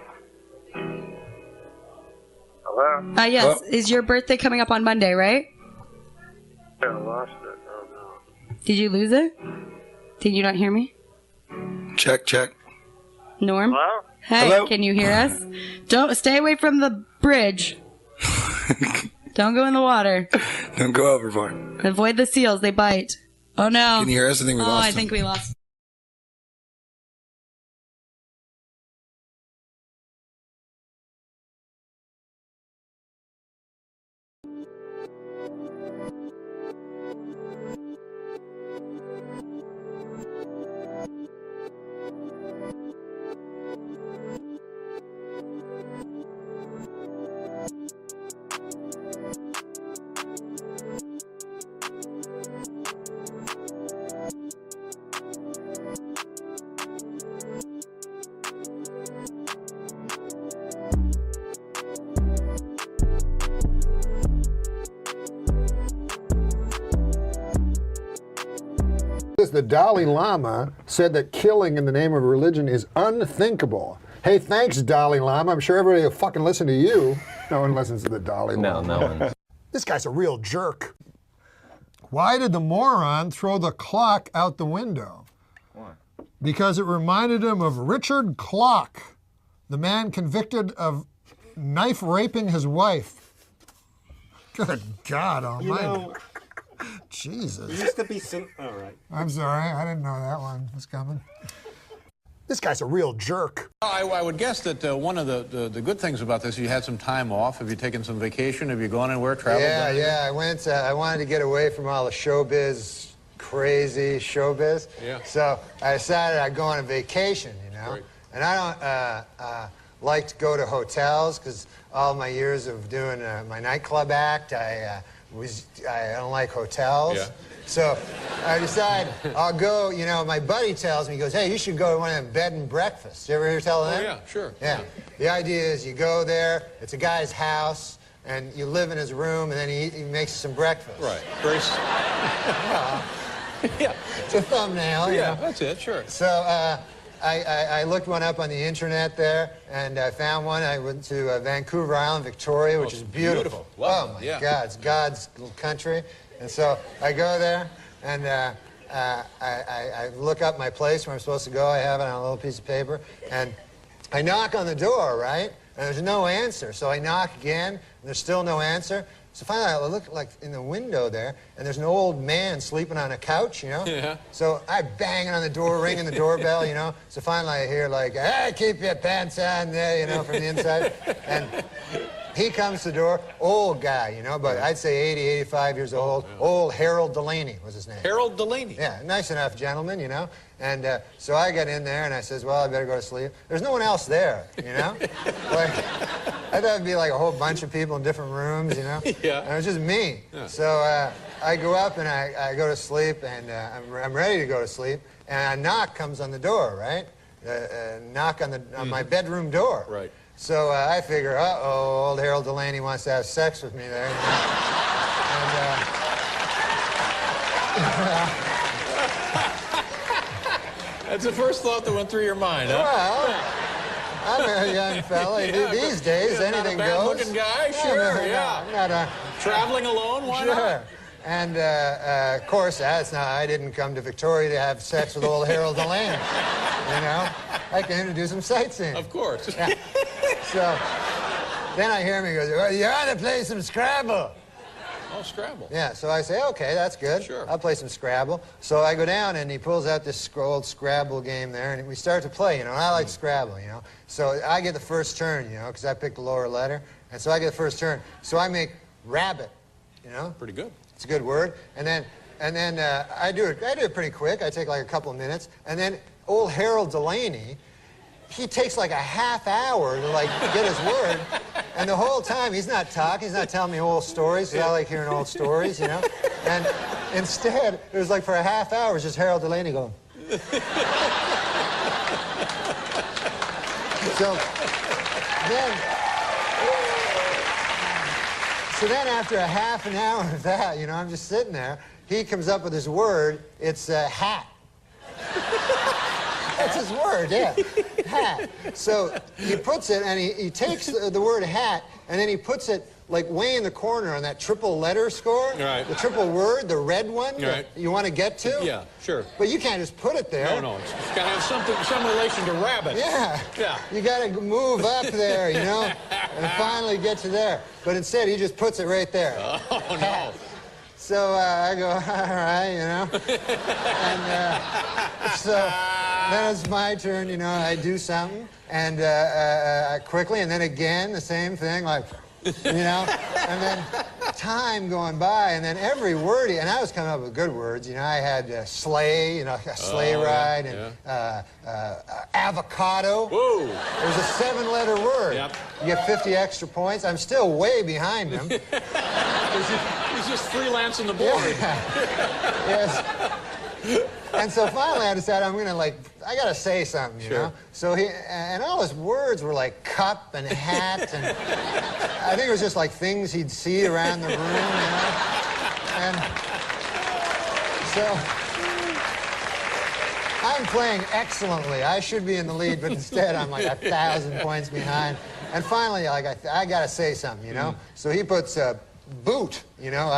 Hello? Yes. Hello? Is your birthday coming up on Monday, right? I lost it. Oh, no. Did you lose it? Did you not hear me? Check. Norm? Hello? Hey, Hello? can you hear us? Don't stay away from the bridge. Don't go in the water. Don't go overboard. Avoid the seals. They bite. Oh, no. Can you hear us? I think we lost I him. think we lost. The Dalai Lama said that killing in the name of religion is unthinkable. Hey, thanks, Dalai Lama. I'm sure everybody will fucking listen to you. No one listens to the Dalai Lama. No one. This guy's a real jerk. Why did the moron throw the clock out the window? Why? Because it reminded him of Richard Clock, the man convicted of knife raping his wife. Good God Almighty. Jesus. Used to be all right. I'm sorry, I didn't know that one was coming. This guy's a real jerk. I would guess that one of the good things about this, you had some time off. Have you taken some vacation? Have you gone anywhere, traveled? Yeah. I went. I wanted to get away from all the showbiz, crazy showbiz. Yeah. So I decided I'd go on a vacation, you know. Great. And I don't like to go to hotels because all my years of doing my nightclub act, I don't like hotels. Yeah. So I decide I'll go, you know, my buddy tells me, he goes, hey, you should go to one of them bed and breakfasts. You ever hear tell of them? Yeah, sure. Yeah. The idea is you go there, it's a guy's house, and you live in his room, and then he makes you some breakfast. Right. Very Yeah. It's a thumbnail, you Yeah, know. that's it, sure. So I looked one up on the internet there, and I found one. I went to Vancouver Island, Victoria, which is beautiful. Wow. Oh, my Yeah. God. It's God's little country. And so I go there, and I look up my place where I'm supposed to go. I have it on a little piece of paper. And I knock on the door, right? And there's no answer. So I knock again, and there's still no answer. So finally, I look like in the window there, and there's an old man sleeping on a couch, you know? Yeah. So I banging on the door, ringing the doorbell, you know? So finally I hear like, hey, keep your pants on there, you know, from the inside. And he comes to the door, old guy, you know, but I'd say 80, 85 years old. Old Harold Delaney was his name. Harold Delaney? Yeah, nice enough gentleman, you know? And so I get in there, and I says, well, I better go to sleep. There's no one else there, you know? Like, I thought it'd be like a whole bunch of people in different rooms, you know? Yeah. And it was just me. Yeah. So I go up, and I go to sleep, and I'm ready to go to sleep, and a knock comes on the door, right? A knock on my bedroom door. Right. So I figure, uh-oh, old Harold Delaney wants to have sex with me there. You know? And That's the first thought that went through your mind, huh? Well, I'm a young fella. These days, anything not a goes. bad-looking guy? Sure, yeah. I'm not a... Traveling alone? Why sure. not? And, of course, I didn't come to Victoria to have sex with old Harold Delaney. You know? I came to do some sightseeing. Of course. Yeah. So, then I hear him, he goes, well, you ought to play some Scrabble. Oh, Scrabble. Yeah, so I say, okay, that's good. Sure. I'll play some Scrabble. So I go down, and he pulls out this old Scrabble game there, and we start to play, you know, and I like Scrabble, you know. So I get the first turn, you know, because I picked the lower letter, and so I get the first turn. So I make rabbit, you know. Pretty good. It's a good word. And then I do it pretty quick. I take like a couple of minutes. And then old Harold Delaney, he takes like a half hour to like get his word. And the whole time he's not talking, he's not telling me old stories, because I like hearing old stories, you know. And instead, it was like for a half hour, it was just Harold Delaney going. So then after a half an hour of that, you know, I'm just sitting there, he comes up with his word, it's hat. That's his word, yeah, hat. So he puts it, and he takes the word hat, and then he puts it like way in the corner on that triple letter score. Right. The triple word, the red one right. that you want to get to. Yeah, sure. But you can't just put it there. No, it's got to have some relation to rabbit. Yeah. Yeah. You got to move up there, you know, and finally get to there. But instead, he just puts it right there. Oh, no. So I go, all right, you know. And so then it's my turn, you know, I do something, and quickly, and then again, the same thing, like, you know, and then time going by, and then every word, and I was coming up with good words, you know, I had sleigh, you know, a sleigh ride, and avocado. Whoa. It was a 7-letter word. Yep. You get 50 extra points. I'm still way behind him. He's just freelancing the board. Yeah. Yes. And so finally I decided I'm gonna I gotta say something, you know? So and all his words were like cup and hat, and I think it was just like things he'd see around the room, you know? And so I'm playing excellently. I should be in the lead, but instead I'm like 1,000 points behind. And finally, like, I gotta say something, you know? So he puts boot, you know,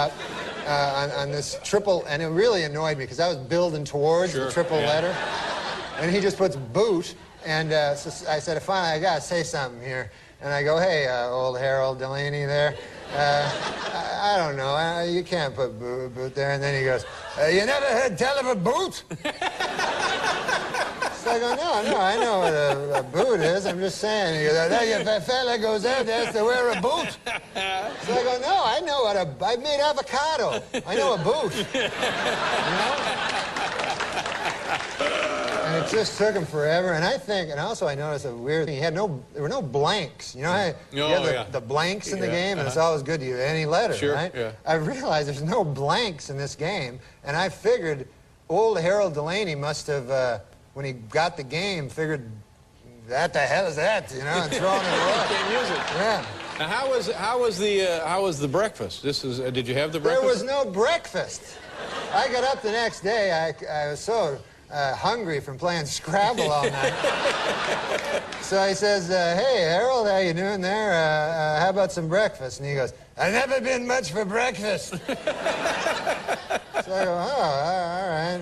on this triple, and it really annoyed me because I was building towards the triple letter, and he just puts boot, and so I said, finally, I gotta say something here, and I go, hey, old Harold Delaney there, I don't know, you can't put boot there, and then he goes, you never heard tell of a boot? So I go, no, I know what a boot is. I'm just saying. He goes, if a fella goes out there, has to wear a boot. So I go, no, I know I made avocado. I know a boot. You know? And it just took him forever. And also I noticed a weird thing. There were no blanks. You know how you have the blanks in the game, and it's always good to use any letter, right? Yeah. I realized there's no blanks in this game, and I figured old Harold Delaney must have, when he got the game, figured, what the hell is that, you know, and thrown it away. Can't use it. Yeah. Now, how was the breakfast? Did you have the breakfast? There was no breakfast. I got up the next day. I was so hungry from playing Scrabble all night. So he says, hey, Harold, how you doing there? How about some breakfast? And he goes, I've never been much for breakfast. So I go, oh, all right.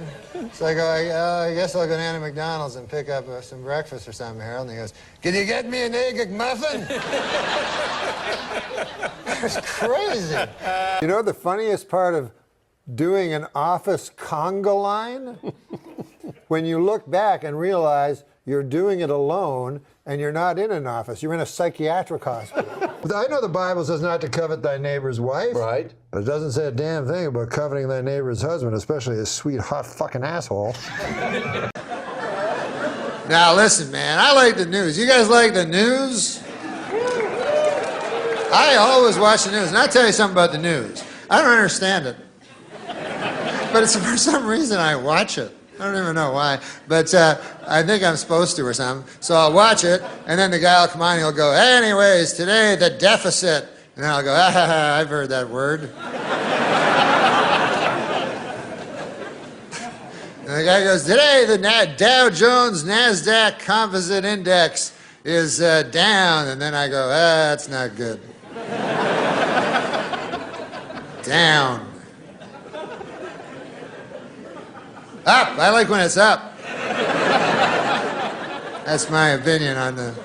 So I go, I guess I'll go down to McDonald's and pick up some breakfast or something, Harold. And he goes, can you get me an egg McMuffin? It was crazy. You know the funniest part of doing an office conga line? When you look back and realize you're doing it alone and you're not in an office, you're in a psychiatric hospital. I know the Bible says not to covet thy neighbor's wife. Right. But it doesn't say a damn thing about coveting thy neighbor's husband, especially a sweet, hot fucking asshole. Now listen, man, I like the news. You guys like the news? I always watch the news, and I'll tell you something about the news. I don't understand it. But for some reason I watch it. I don't even know why, but I think I'm supposed to or something. So I'll watch it, and then the guy will come on and he'll go, anyways, today the deficit. And then I'll go, I've heard that word. And the guy goes, today the Dow Jones NASDAQ Composite Index is down. And then I go, that's not good. Down. Up. I like when it's up. That's my opinion on the...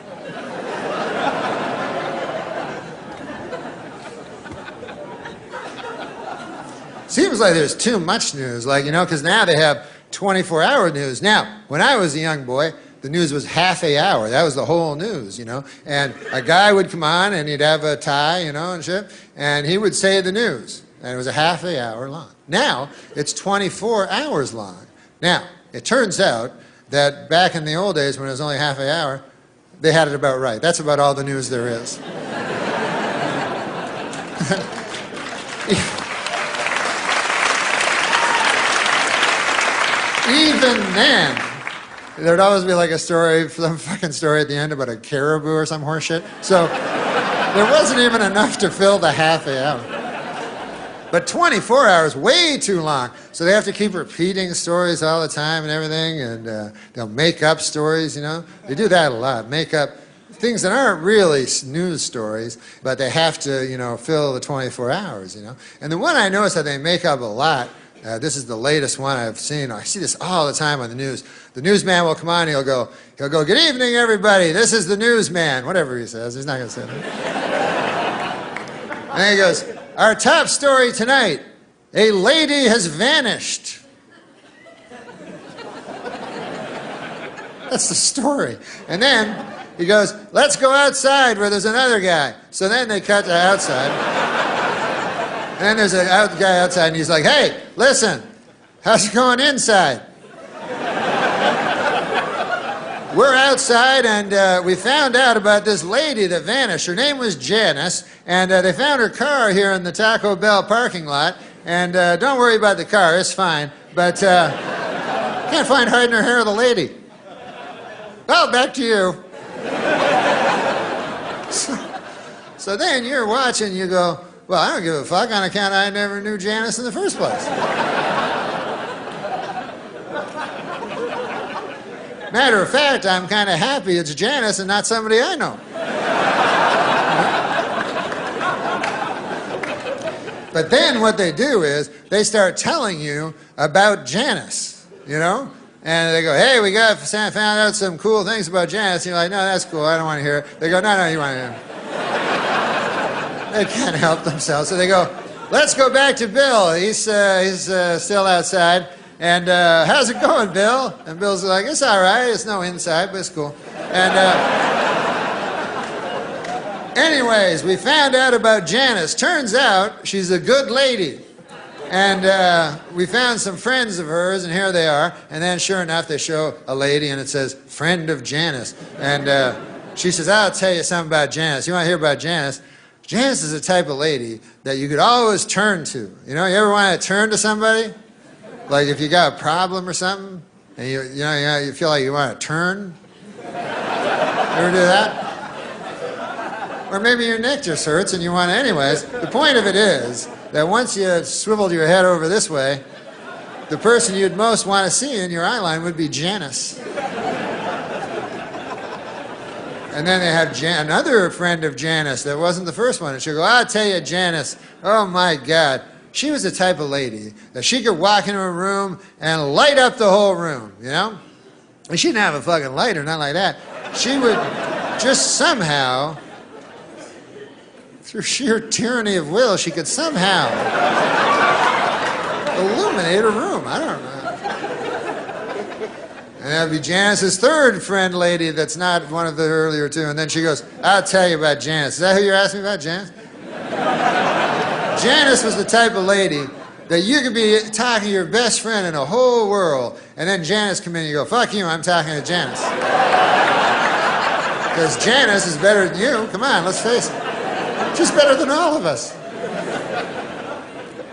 Seems like there's too much news, like, because now they have 24-hour news. Now, when I was a young boy, the news was half a hour. That was the whole news, And a guy would come on and he'd have a tie, and shit, and he would say the news. And it was a half a hour long. Now, it's 24 hours long. Now, it turns out that back in the old days when it was only half an hour, they had it about right. That's about all the news there is. Even then, there'd always be like a story, some fucking story at the end about a caribou or some horse shit. So there wasn't even enough to fill the half an hour. But 24 hours, way too long. So they have to keep repeating stories all the time and everything, and they'll make up stories, They do that a lot, make up things that aren't really news stories, but they have to, fill the 24 hours, And the one I noticed that they make up a lot, this is the latest one I've seen. I see this all the time on the news. The newsman will come on, he'll go, good evening, everybody. This is the newsman. Whatever he says, he's not going to say that. And then he goes, our top story tonight, a lady has vanished. That's the story. And then he goes, let's go outside where there's another guy. So then they cut to outside. And then there's a guy outside, and he's like, hey, listen, how's it going inside? We're outside, and we found out about this lady that vanished. Her name was Janice, and they found her car here in the Taco Bell parking lot. And don't worry about the car, it's fine. But can't find hiding her hair of the lady. Well, back to you. So then you're watching, you go, well, I don't give a fuck on account I never knew Janice in the first place. Matter of fact, I'm kind of happy it's Janice and not somebody I know. But then what they do is they start telling you about Janice, And they go, hey, we found out some cool things about Janice. And you're like, no, that's cool. I don't want to hear it. They go, no, you want to hear it. They can't help themselves. So they go, let's go back to Bill. He's still outside. And how's it going, Bill? And Bill's like, it's all right. It's no inside, but it's cool. And anyways, we found out about Janice. Turns out she's a good lady. And we found some friends of hers, and here they are. And then sure enough, they show a lady, and it says, friend of Janice. And she says, I'll tell you something about Janice. You want to hear about Janice? Janice is the type of lady that you could always turn to. You ever want to turn to somebody? Like if you got a problem or something, and you feel like you want to turn? Ever do that? Or maybe your neck just hurts and you want to anyways. The point of it is that once you swiveled your head over this way, the person you'd most want to see in your eye line would be Janice. And then they have another friend of Janice that wasn't the first one. And she'll go, I'll tell you, Janice, oh my God. She was the type of lady that she could walk into a room and light up the whole room, And she didn't have a fucking light or nothing like that. She would just somehow, through sheer tyranny of will, she could somehow illuminate a room. I don't know. And that would be Janice's third friend lady that's not one of the earlier two. And then she goes, I'll tell you about Janice. Is that who you're asking me about, Janice? Janice was the type of lady that you could be talking to your best friend in the whole world, and then Janice come in and you go, fuck you, I'm talking to Janice. Because Janice is better than you. Come on, let's face it. She's better than all of us.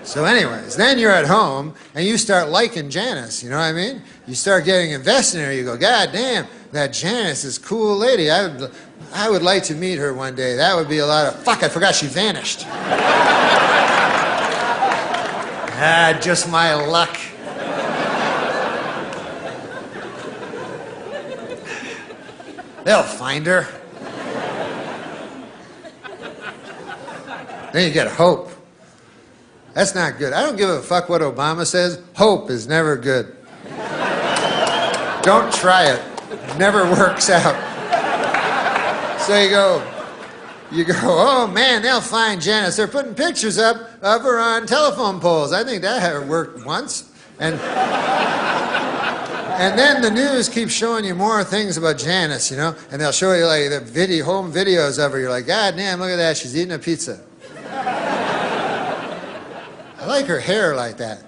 So anyways, then you're at home, and you start liking Janice, you know what I mean? You start getting invested in her. You go, God damn, that Janice is a cool lady. I would like to meet her one day. That would be a lot of... Fuck, I forgot she vanished. Just my luck. they'll find her. Then you get hope. That's not good. I don't give a fuck what Obama says. Hope is never good. Don't try it. It never works out. So you go, oh man, they'll find Janice. They're putting pictures up of her on telephone poles. I think that had worked once. And then the news keeps showing you more things about Janice, you know? And they'll show you like the home videos of her. You're like, God damn, look at that. She's eating a pizza. I like her hair like that.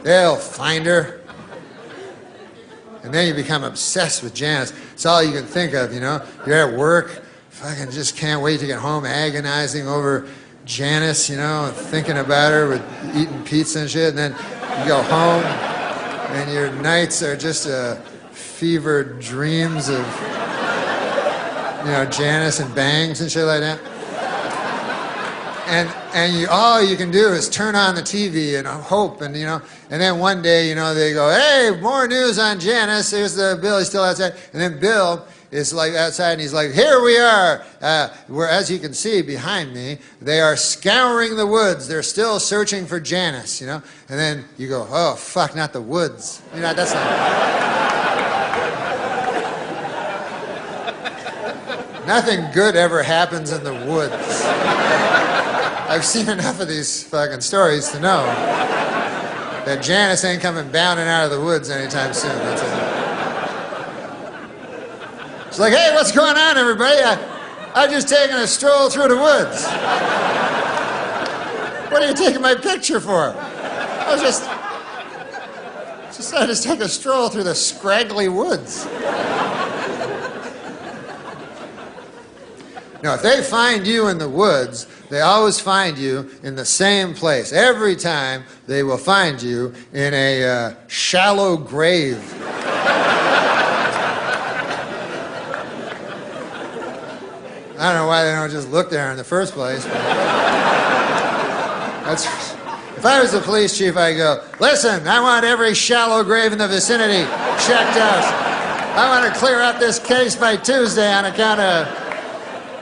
They'll find her. And then you become obsessed with Janice. It's all you can think of, you know? You're at work, fucking just can't wait to get home, agonizing over Janice, you know, thinking about her with eating pizza and shit. And then you go home, and your nights are just fevered dreams of, you know, Janice and bangs and shit like that. And all you can do is turn on the TV and hope, and you know, and then one day, you know, they go, hey, more news on Janice. Here's the Bill. He's still outside, and then Bill is like outside, and he's like, here we are. Where, as you can see behind me, they are scouring the woods. They're still searching for Janice, you know. And then you go, oh fuck, not the woods. You know, that's not. Nothing good ever happens in the woods. I've seen enough of these fucking stories to know that Janice ain't coming bounding out of the woods anytime soon. That's it. It's like, hey, what's going on, everybody? I'm just taking a stroll through the woods. What are you taking my picture for? I just take a stroll through the scraggly woods. Now, if they find you in the woods, they always find you in the same place. Every time, they will find you in a shallow grave. I don't know why they don't just look there in the first place. If I was the police chief, I'd go, listen, I want every shallow grave in the vicinity checked out. I want to clear up this case by Tuesday on account of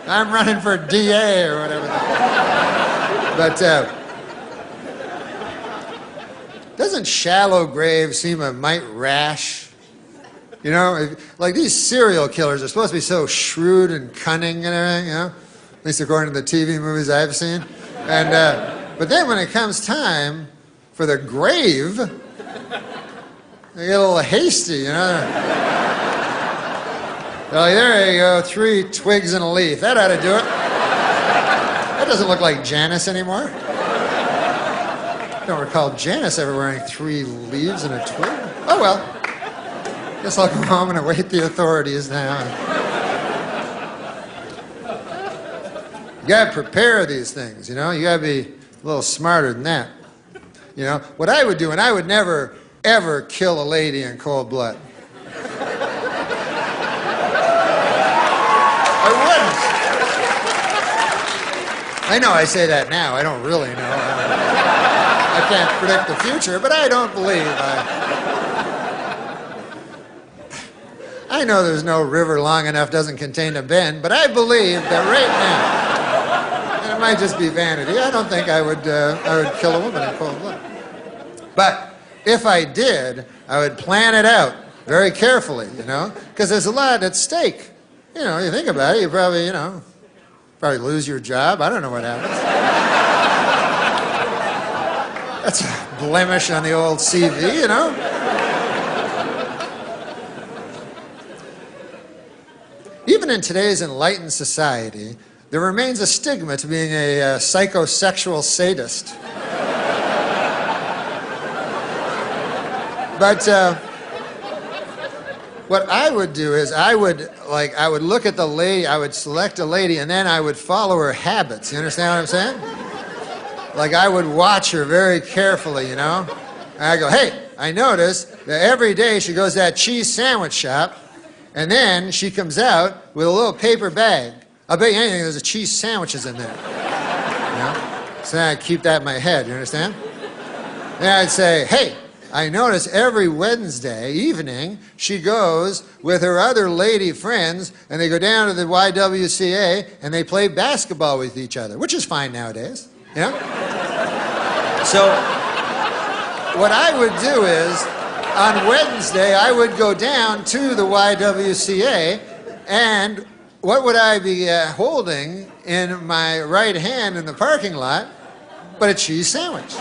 I'm running for DA or whatever. But doesn't shallow grave seem a mite rash? You know, like these serial killers are supposed to be so shrewd and cunning and everything, you know? At least according to the TV movies I've seen. And but then when it comes time for the grave, they get a little hasty, you know? Like, there you go, 3 twigs and a leaf. That ought to do it. That doesn't look like Janice anymore. I don't recall Janice ever wearing 3 leaves and a twig. Oh well. Guess I'll go home and await the authorities now. You gotta prepare these things, you know? You gotta be a little smarter than that. You know, what I would do, and I would never, ever kill a lady in cold blood. I know I say that now. I don't really know. I can't predict the future, but I don't believe I know there's no river long enough doesn't contain a bend, but I believe that right now, and it might just be vanity, I don't think I would kill a woman in cold blood. But if I did, I would plan it out very carefully, you know, because there's a lot at stake. You know, you think about it, you probably, you know, probably lose your job. I don't know what happens. That's a blemish on the old CV, you know? Even in today's enlightened society, there remains a stigma to being a psychosexual sadist. But what I would do is I would look at the lady, I would select a lady, and then I would follow her habits. You understand what I'm saying? Like I would watch her very carefully, you know? And I go, hey, I notice that every day she goes to that cheese sandwich shop, and then she comes out with a little paper bag. I'll bet you anything there's a cheese sandwiches in there. You know? So then I'd keep that in my head, you understand? Then I'd say, hey, I notice every Wednesday evening she goes with her other lady friends and they go down to the YWCA and they play basketball with each other, which is fine nowadays, you know? So what I would do is on Wednesday I would go down to the YWCA and what would I be holding in my right hand in the parking lot but a cheese sandwich.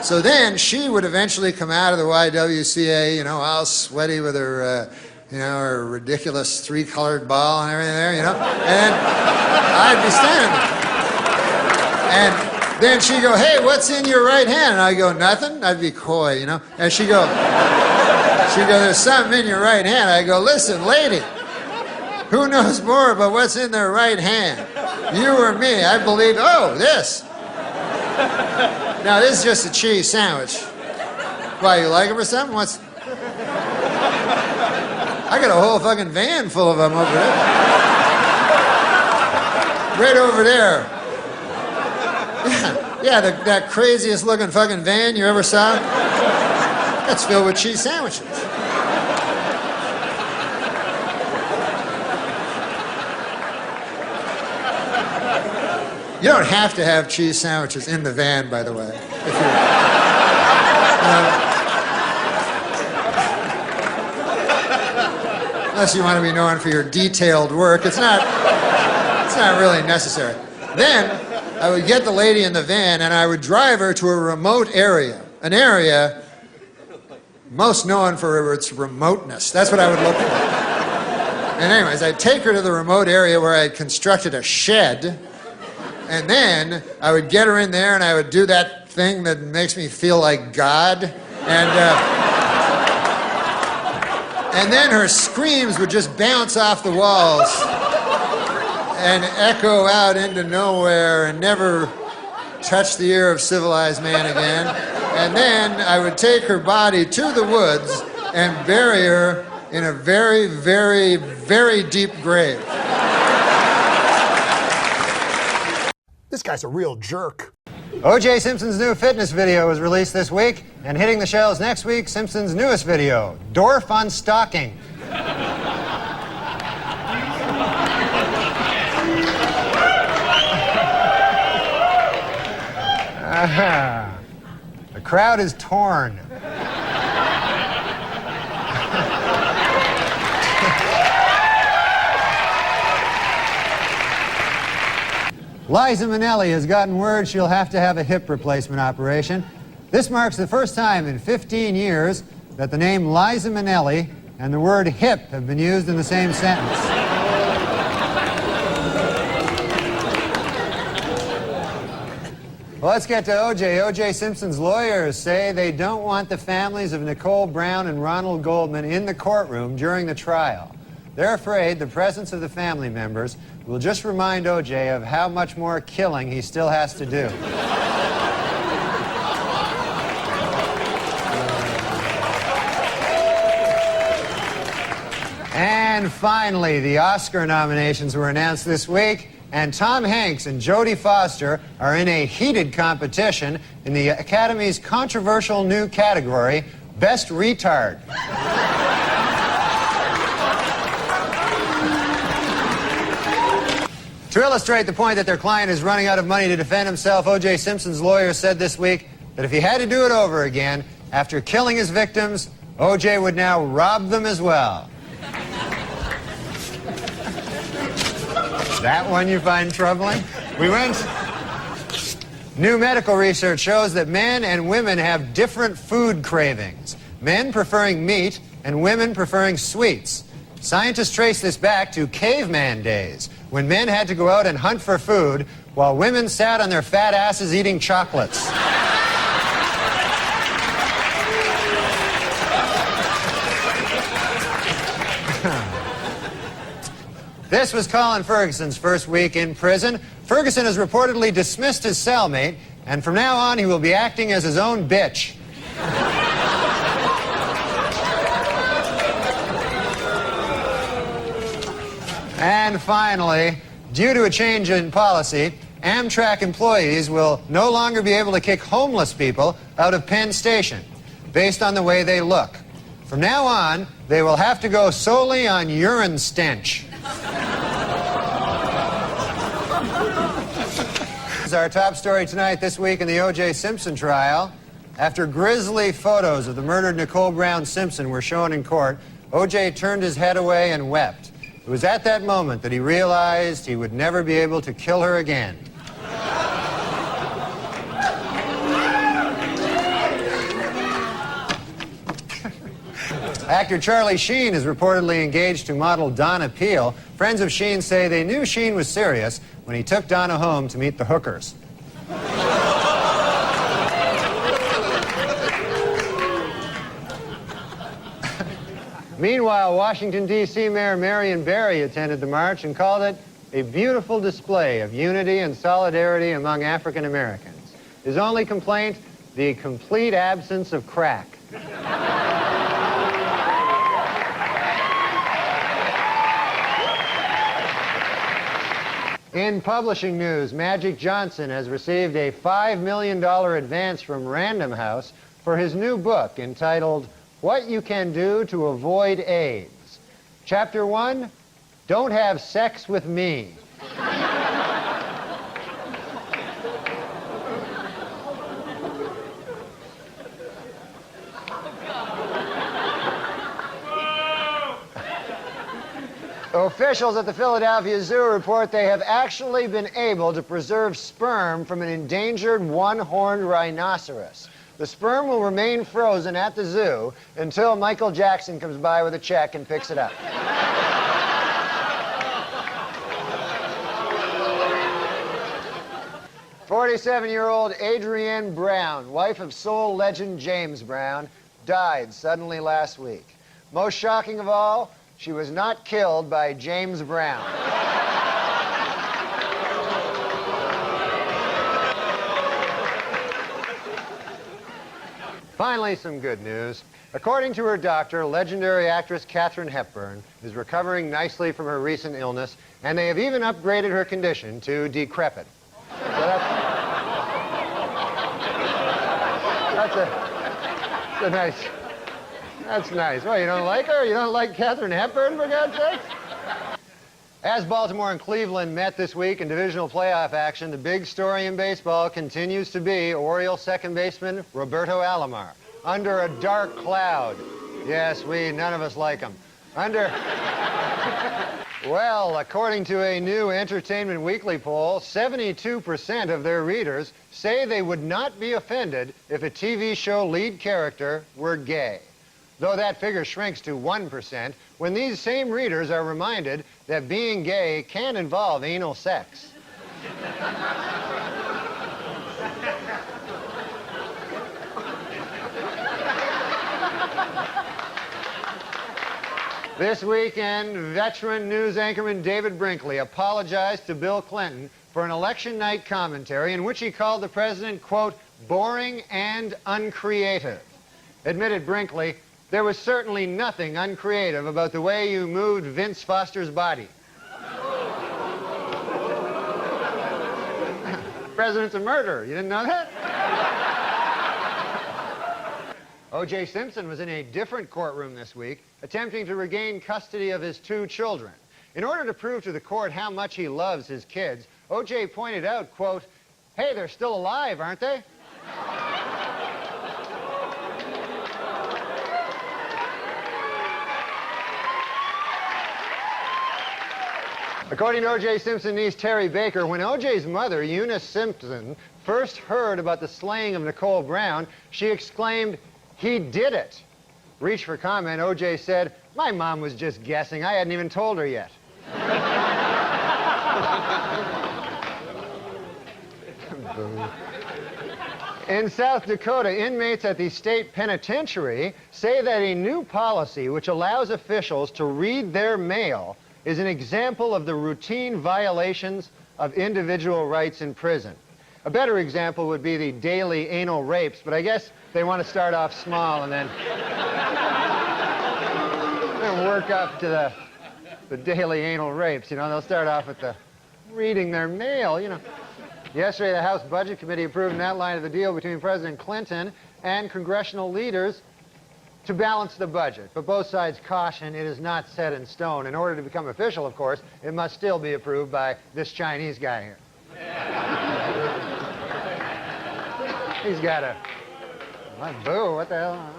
So then she would eventually come out of the YWCA, you know, all sweaty with her, you know, her ridiculous three-colored ball and everything there, you know, and I'd be standing there. And then she'd go, hey, what's in your right hand? And I'd go, nothing. I'd be coy, you know, and she'd go, there's something in your right hand. I go, listen, lady, who knows more about what's in their right hand? You or me? I believe, oh, this. Now, this is just a cheese sandwich. Why, you like them or something? I got a whole fucking van full of them over there. Right over there. Yeah, that craziest looking fucking van you ever saw? That's filled with cheese sandwiches. You don't have to have cheese sandwiches in the van, by the way. If you're, unless you want to be known for your detailed work, it's not really necessary. Then I would get the lady in the van and I would drive her to a remote area, an area most known for its remoteness. That's what I would look for. And anyways, I'd take her to the remote area where I'd constructed a shed. And then I would get her in there and I would do that thing that makes me feel like God. And then her screams would just bounce off the walls and echo out into nowhere and never touch the ear of civilized man again. And then I would take her body to the woods and bury her in a very, very, very deep grave. This guy's a real jerk. O.J. Simpson's new fitness video was released this week, and hitting the shelves next week, Simpson's newest video, Dorf on Stalking. The crowd is torn. Liza Minnelli has gotten word she'll have to have a hip replacement operation. This marks the first time in 15 years that the name Liza Minnelli and the word hip have been used in the same sentence. Well, let's get to O.J. O.J. Simpson's lawyers say they don't want the families of Nicole Brown and Ronald Goldman in the courtroom during the trial. They're afraid the presence of the family members will just remind O.J. of how much more killing he still has to do. And finally, the Oscar nominations were announced this week, and Tom Hanks and Jodie Foster are in a heated competition in the Academy's controversial new category, Best Retard. To illustrate the point that their client is running out of money to defend himself, O.J. Simpson's lawyer said this week that if he had to do it over again, after killing his victims, O.J. would now rob them as well. That one you find troubling? We went. New medical research shows that men and women have different food cravings. Men preferring meat and women preferring sweets. Scientists trace this back to caveman days, when men had to go out and hunt for food while women sat on their fat asses eating chocolates. This was Colin Ferguson's first week in prison. Ferguson has reportedly dismissed his cellmate, and from now on he will be acting as his own bitch. And finally, due to a change in policy, Amtrak employees will no longer be able to kick homeless people out of Penn Station based on the way they look. From now on, they will have to go solely on urine stench. This is our top story tonight this week in the O.J. Simpson trial. After grisly photos of the murdered Nicole Brown Simpson were shown in court, O.J. turned his head away and wept. It was at that moment that he realized he would never be able to kill her again. Actor Charlie Sheen is reportedly engaged to model Donna Peel. Friends of Sheen say they knew Sheen was serious when he took Donna home to meet the hookers. Meanwhile, Washington, D.C. Mayor Marion Barry attended the march and called it a beautiful display of unity and solidarity among African Americans. His only complaint, the complete absence of crack. In publishing news, Magic Johnson has received a $5 million advance from Random House for his new book entitled What You Can Do to Avoid AIDS. Chapter 1, Don't Have Sex with Me. Officials at the Philadelphia Zoo report they have actually been able to preserve sperm from an endangered one-horned rhinoceros. The sperm will remain frozen at the zoo until Michael Jackson comes by with a check and picks it up. "47-year-old Adrienne Brown, wife of soul legend James Brown, died suddenly last week. Most shocking of all, she was not killed by James Brown. Finally, some good news. According to her doctor, legendary actress Katharine Hepburn is recovering nicely from her recent illness, and they have even upgraded her condition to decrepit. So that's a nice... That's nice. Well, you don't like her? You don't like Katharine Hepburn, for God's sake? As Baltimore and Cleveland met this week in divisional playoff action, the big story in baseball continues to be Orioles second baseman Roberto Alomar. Under a dark cloud. Yes, none of us like him. Well, according to a new Entertainment Weekly poll, 72% of their readers say they would not be offended if a TV show lead character were gay. Though that figure shrinks to 1% when these same readers are reminded that being gay can involve anal sex. This weekend, veteran news anchorman David Brinkley apologized to Bill Clinton for an election night commentary in which he called the president, quote, boring and uncreative. Admitted Brinkley, there was certainly nothing uncreative about the way you moved Vince Foster's body. President's a murderer. You didn't know that? O.J. Simpson was in a different courtroom this week, attempting to regain custody of his 2 children. In order to prove to the court how much he loves his kids, O.J. pointed out, quote, hey, they're still alive, aren't they? According to O.J. Simpson's niece, Terry Baker, when O.J.'s mother, Eunice Simpson, first heard about the slaying of Nicole Brown, she exclaimed, he did it. Reached for comment, O.J. said, my mom was just guessing. I hadn't even told her yet. In South Dakota, inmates at the state penitentiary say that a new policy which allows officials to read their mail is an example of the routine violations of individual rights in prison. A better example would be the daily anal rapes, but I guess they want to start off small and then work up to the daily anal rapes. You know, they'll start off with the reading their mail, you know. Yesterday, the House Budget Committee approved an outline of the deal between President Clinton and congressional leaders to balance the budget. But both sides caution it is not set in stone. In order to become official, of course, it must still be approved by this Chinese guy here. He's got a... Boo, what the hell?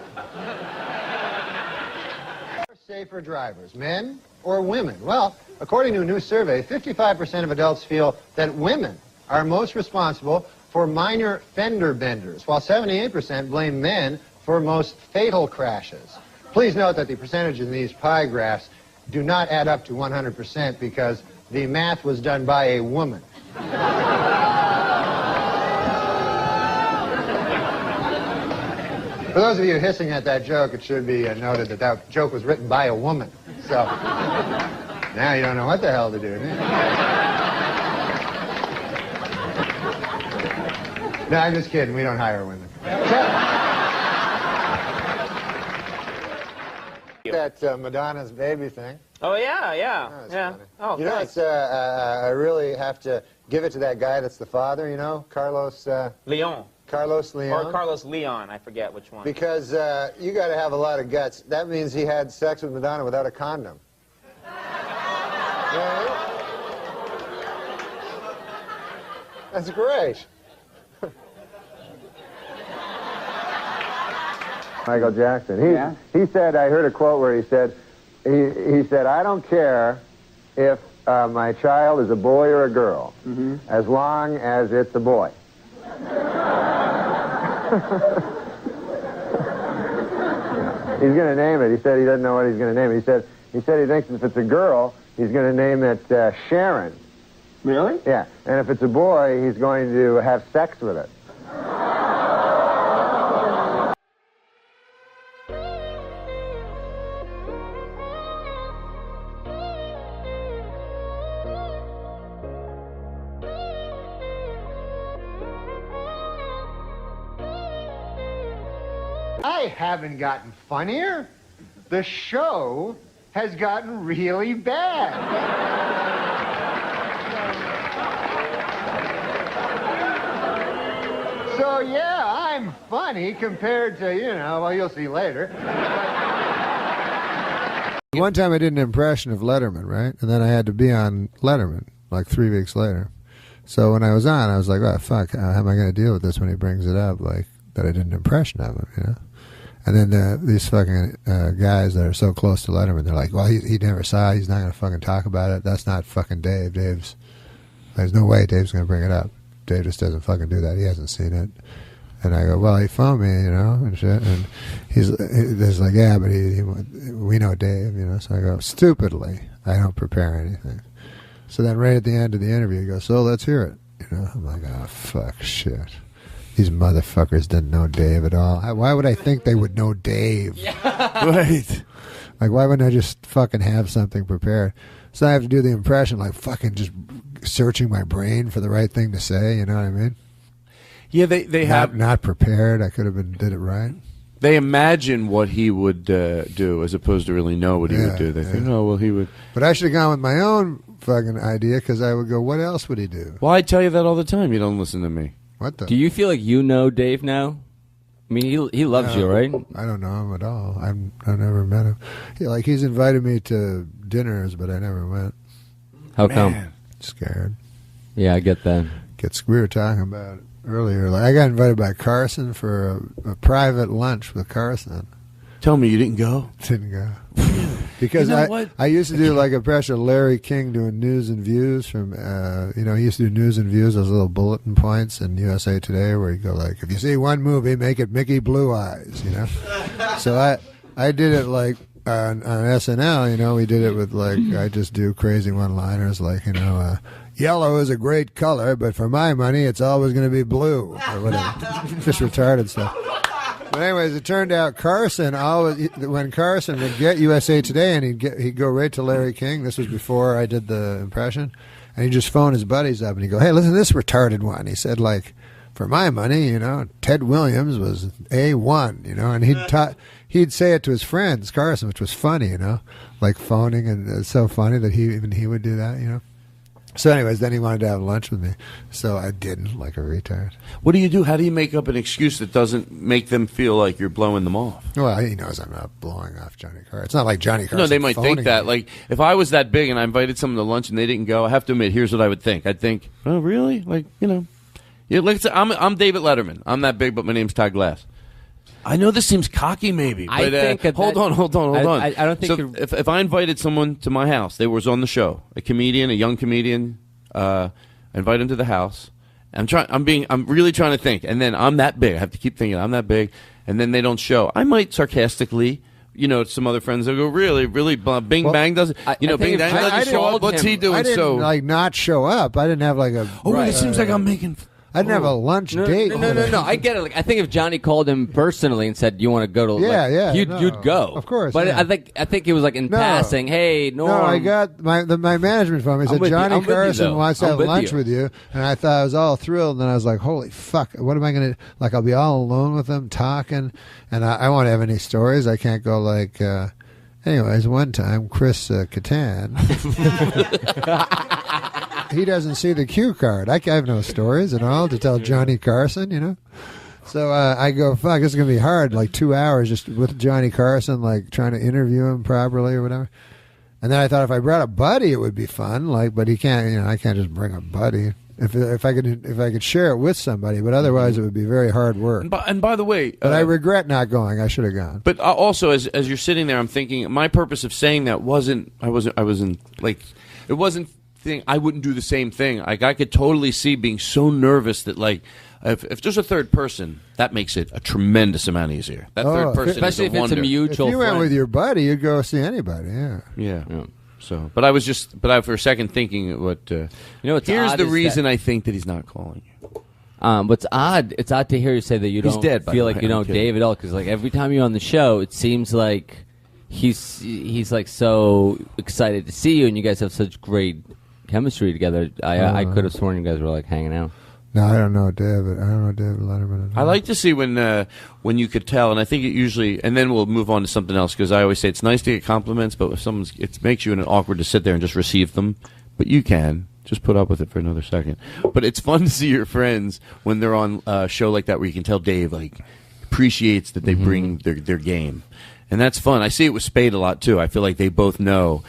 Safer drivers, men or women? Well, according to a new survey, 55% of adults feel that women are most responsible for minor fender benders, while 78% blame men for most fatal crashes. Please note that the percentages in these pie graphs do not add up to 100% because the math was done by a woman. For those of you hissing at that joke, it should be noted that that joke was written by a woman. So now you don't know what the hell to do. No, I'm just kidding. We don't hire women. That Madonna's baby thing. Oh, yeah, yeah. Oh, yeah. funny. Oh, you know, thanks. it's, I really have to give it to that guy that's the father, you know, Carlos... Leon. Carlos Leon? Or Carlos Leon, I forget which one. Because you got to have a lot of guts. That means he had sex with Madonna without a condom. Yeah. That's great. Michael Jackson. He said, I heard a quote where he said, he said, I don't care if my child is a boy or a girl, as long as it's a boy. He's going to name it. He said he doesn't know what he's going to name it. He said he thinks if it's a girl, he's going to name it Sharon. Really? Yeah. And if it's a boy, he's going to have sex with it. I haven't gotten funnier. The show has gotten really bad. So, yeah, I'm funny compared to, you know, well, you'll see later. One time I did an impression of Letterman, right? And then I had to be on Letterman, like 3 weeks later. So when I was on, I was like, oh, fuck, how am I going to deal with this when he brings it up, like, that I did an impression of him, you know? And then these fucking guys that are so close to Letterman, they're like, well, he never saw it. He's not going to fucking talk about it. That's not fucking Dave. There's no way Dave's going to bring it up. Dave just doesn't fucking do that. He hasn't seen it. And I go, well, he phoned me, you know, and shit. And he's like, yeah, but we know Dave, you know. So I go, stupidly, I don't prepare anything. So then right at the end of the interview, he goes, so let's hear it. You know, I'm like, oh, fuck, shit. These motherfuckers didn't know Dave at all. Why would I think they would know Dave? Yeah. Right. Like, why wouldn't I just fucking have something prepared? So I have to do the impression, like fucking just searching my brain for the right thing to say, you know what I mean? Yeah, they have... Not prepared. I could have did it right. They imagine what he would do as opposed to really know what he would do. They think, oh, well, he would... But I should have gone with my own fucking idea because I would go, what else would he do? Well, I tell you that all the time. You don't listen to me. What the? Do you feel like you know Dave now? I mean, he loves you, right? I don't know him at all. I've never met him. He's invited me to dinners, but I never went. How come? Scared. Yeah, I get that. We were talking about it earlier. Like, I got invited by Carson for a private lunch with Carson. Tell me you didn't go? Didn't go. Because you know I used to do like a impression of Larry King doing News and Views from, he used to do News and Views, those little bulletin points in USA Today where you go like, if you see one movie, make it Mickey Blue Eyes, you know? So I did it like on SNL, you know, we did it with like, I just do crazy one-liners like, you know, yellow is a great color, but for my money, it's always going to be blue, or whatever. Just retarded stuff. But anyways, it turned out Carson when Carson would get USA Today and he'd go right to Larry King. This was before I did the impression, and he'd just phone his buddies up and he'd go, "Hey, listen to this retarded one." He said, like, for my money, you know, Ted Williams was A1, you know, and he'd say it to his friends, Carson, which was funny, you know, like phoning, and it's so funny that he would do that, you know. So, anyways, then he wanted to have lunch with me, so I didn't, like a retard. What do you do? How do you make up an excuse that doesn't make them feel like you're blowing them off? Well, he knows I'm not blowing off Johnny Carson. It's not like Johnny Carson. No, they might think phoning that. me. Like, if I was that big and I invited someone to lunch and they didn't go, I have to admit, here's what I would think. I'd think, oh, really? Like, yeah, like I'm David Letterman. I'm that big, but my name's Todd Glass. I know this seems cocky, maybe, but I think hold on. I don't think so if I invited someone to my house, they was on the show, a young comedian, I invite him to the house. I'm really trying to think, and then I'm that big. I have to keep thinking I'm that big, and then they don't show. I might sarcastically. Some other friends will go, really, Bing Bang doesn't, Bing Bang doesn't show up. What's he doing? I didn't, not show up. I didn't have like a. Oh, it seems like I'm making. I didn't have a lunch date. No. I get it. Like, I think if Johnny called him personally and said, "You want to go to?" You'd go. Of course. But yeah. I think it was like in passing. Hey, Norm. No, I got my management phone. He said Johnny Carson wants to have lunch with you, and I thought I was all thrilled. And then I was like, "Holy fuck! What am I going to like? I'll be all alone with them talking, and I won't have any stories. I can't go like." Anyways, one time, Chris Kattan. He doesn't see the cue card. I have no stories at all to tell Johnny Carson, So I go, fuck, this is going to be hard, like 2 hours just with Johnny Carson, like trying to interview him properly or whatever. And then I thought if I brought a buddy, it would be fun, but he can't, I can't just bring a buddy. If I could share it with somebody, but otherwise it would be very hard work. And by the way, but I regret not going. I should have gone. But also, as you're sitting there, I'm thinking my purpose of saying that wasn't thing. I wouldn't do the same thing. Like I could totally see being so nervous that if there's a third person, that makes it a tremendous amount easier. That third person, especially if it's a mutual. If you went with your buddy, you'd go see anybody. Yeah. So, but I for a second thinking what what's here's odd the is reason that- I think that he's not calling you. What's odd? It's odd to hear you say that you He's don't dead, by feel the like way. you know I'm kidding. Dave at all, because like every time you're on the show, it seems like he's like so excited to see you, and you guys have such great chemistry together. I could have sworn you guys were like hanging out. No, I don't know David. I don't know David Letterman. I like to see when you could tell, and I think it usually, and then we'll move on to something else because I always say it's nice to get compliments, but if it makes you awkward to sit there and just receive them, but you can just put up with it for another second. But it's fun to see your friends when they're on a show like that where you can tell Dave appreciates that they bring their game, and that's fun. I see it with Spade a lot too. I feel like they both know.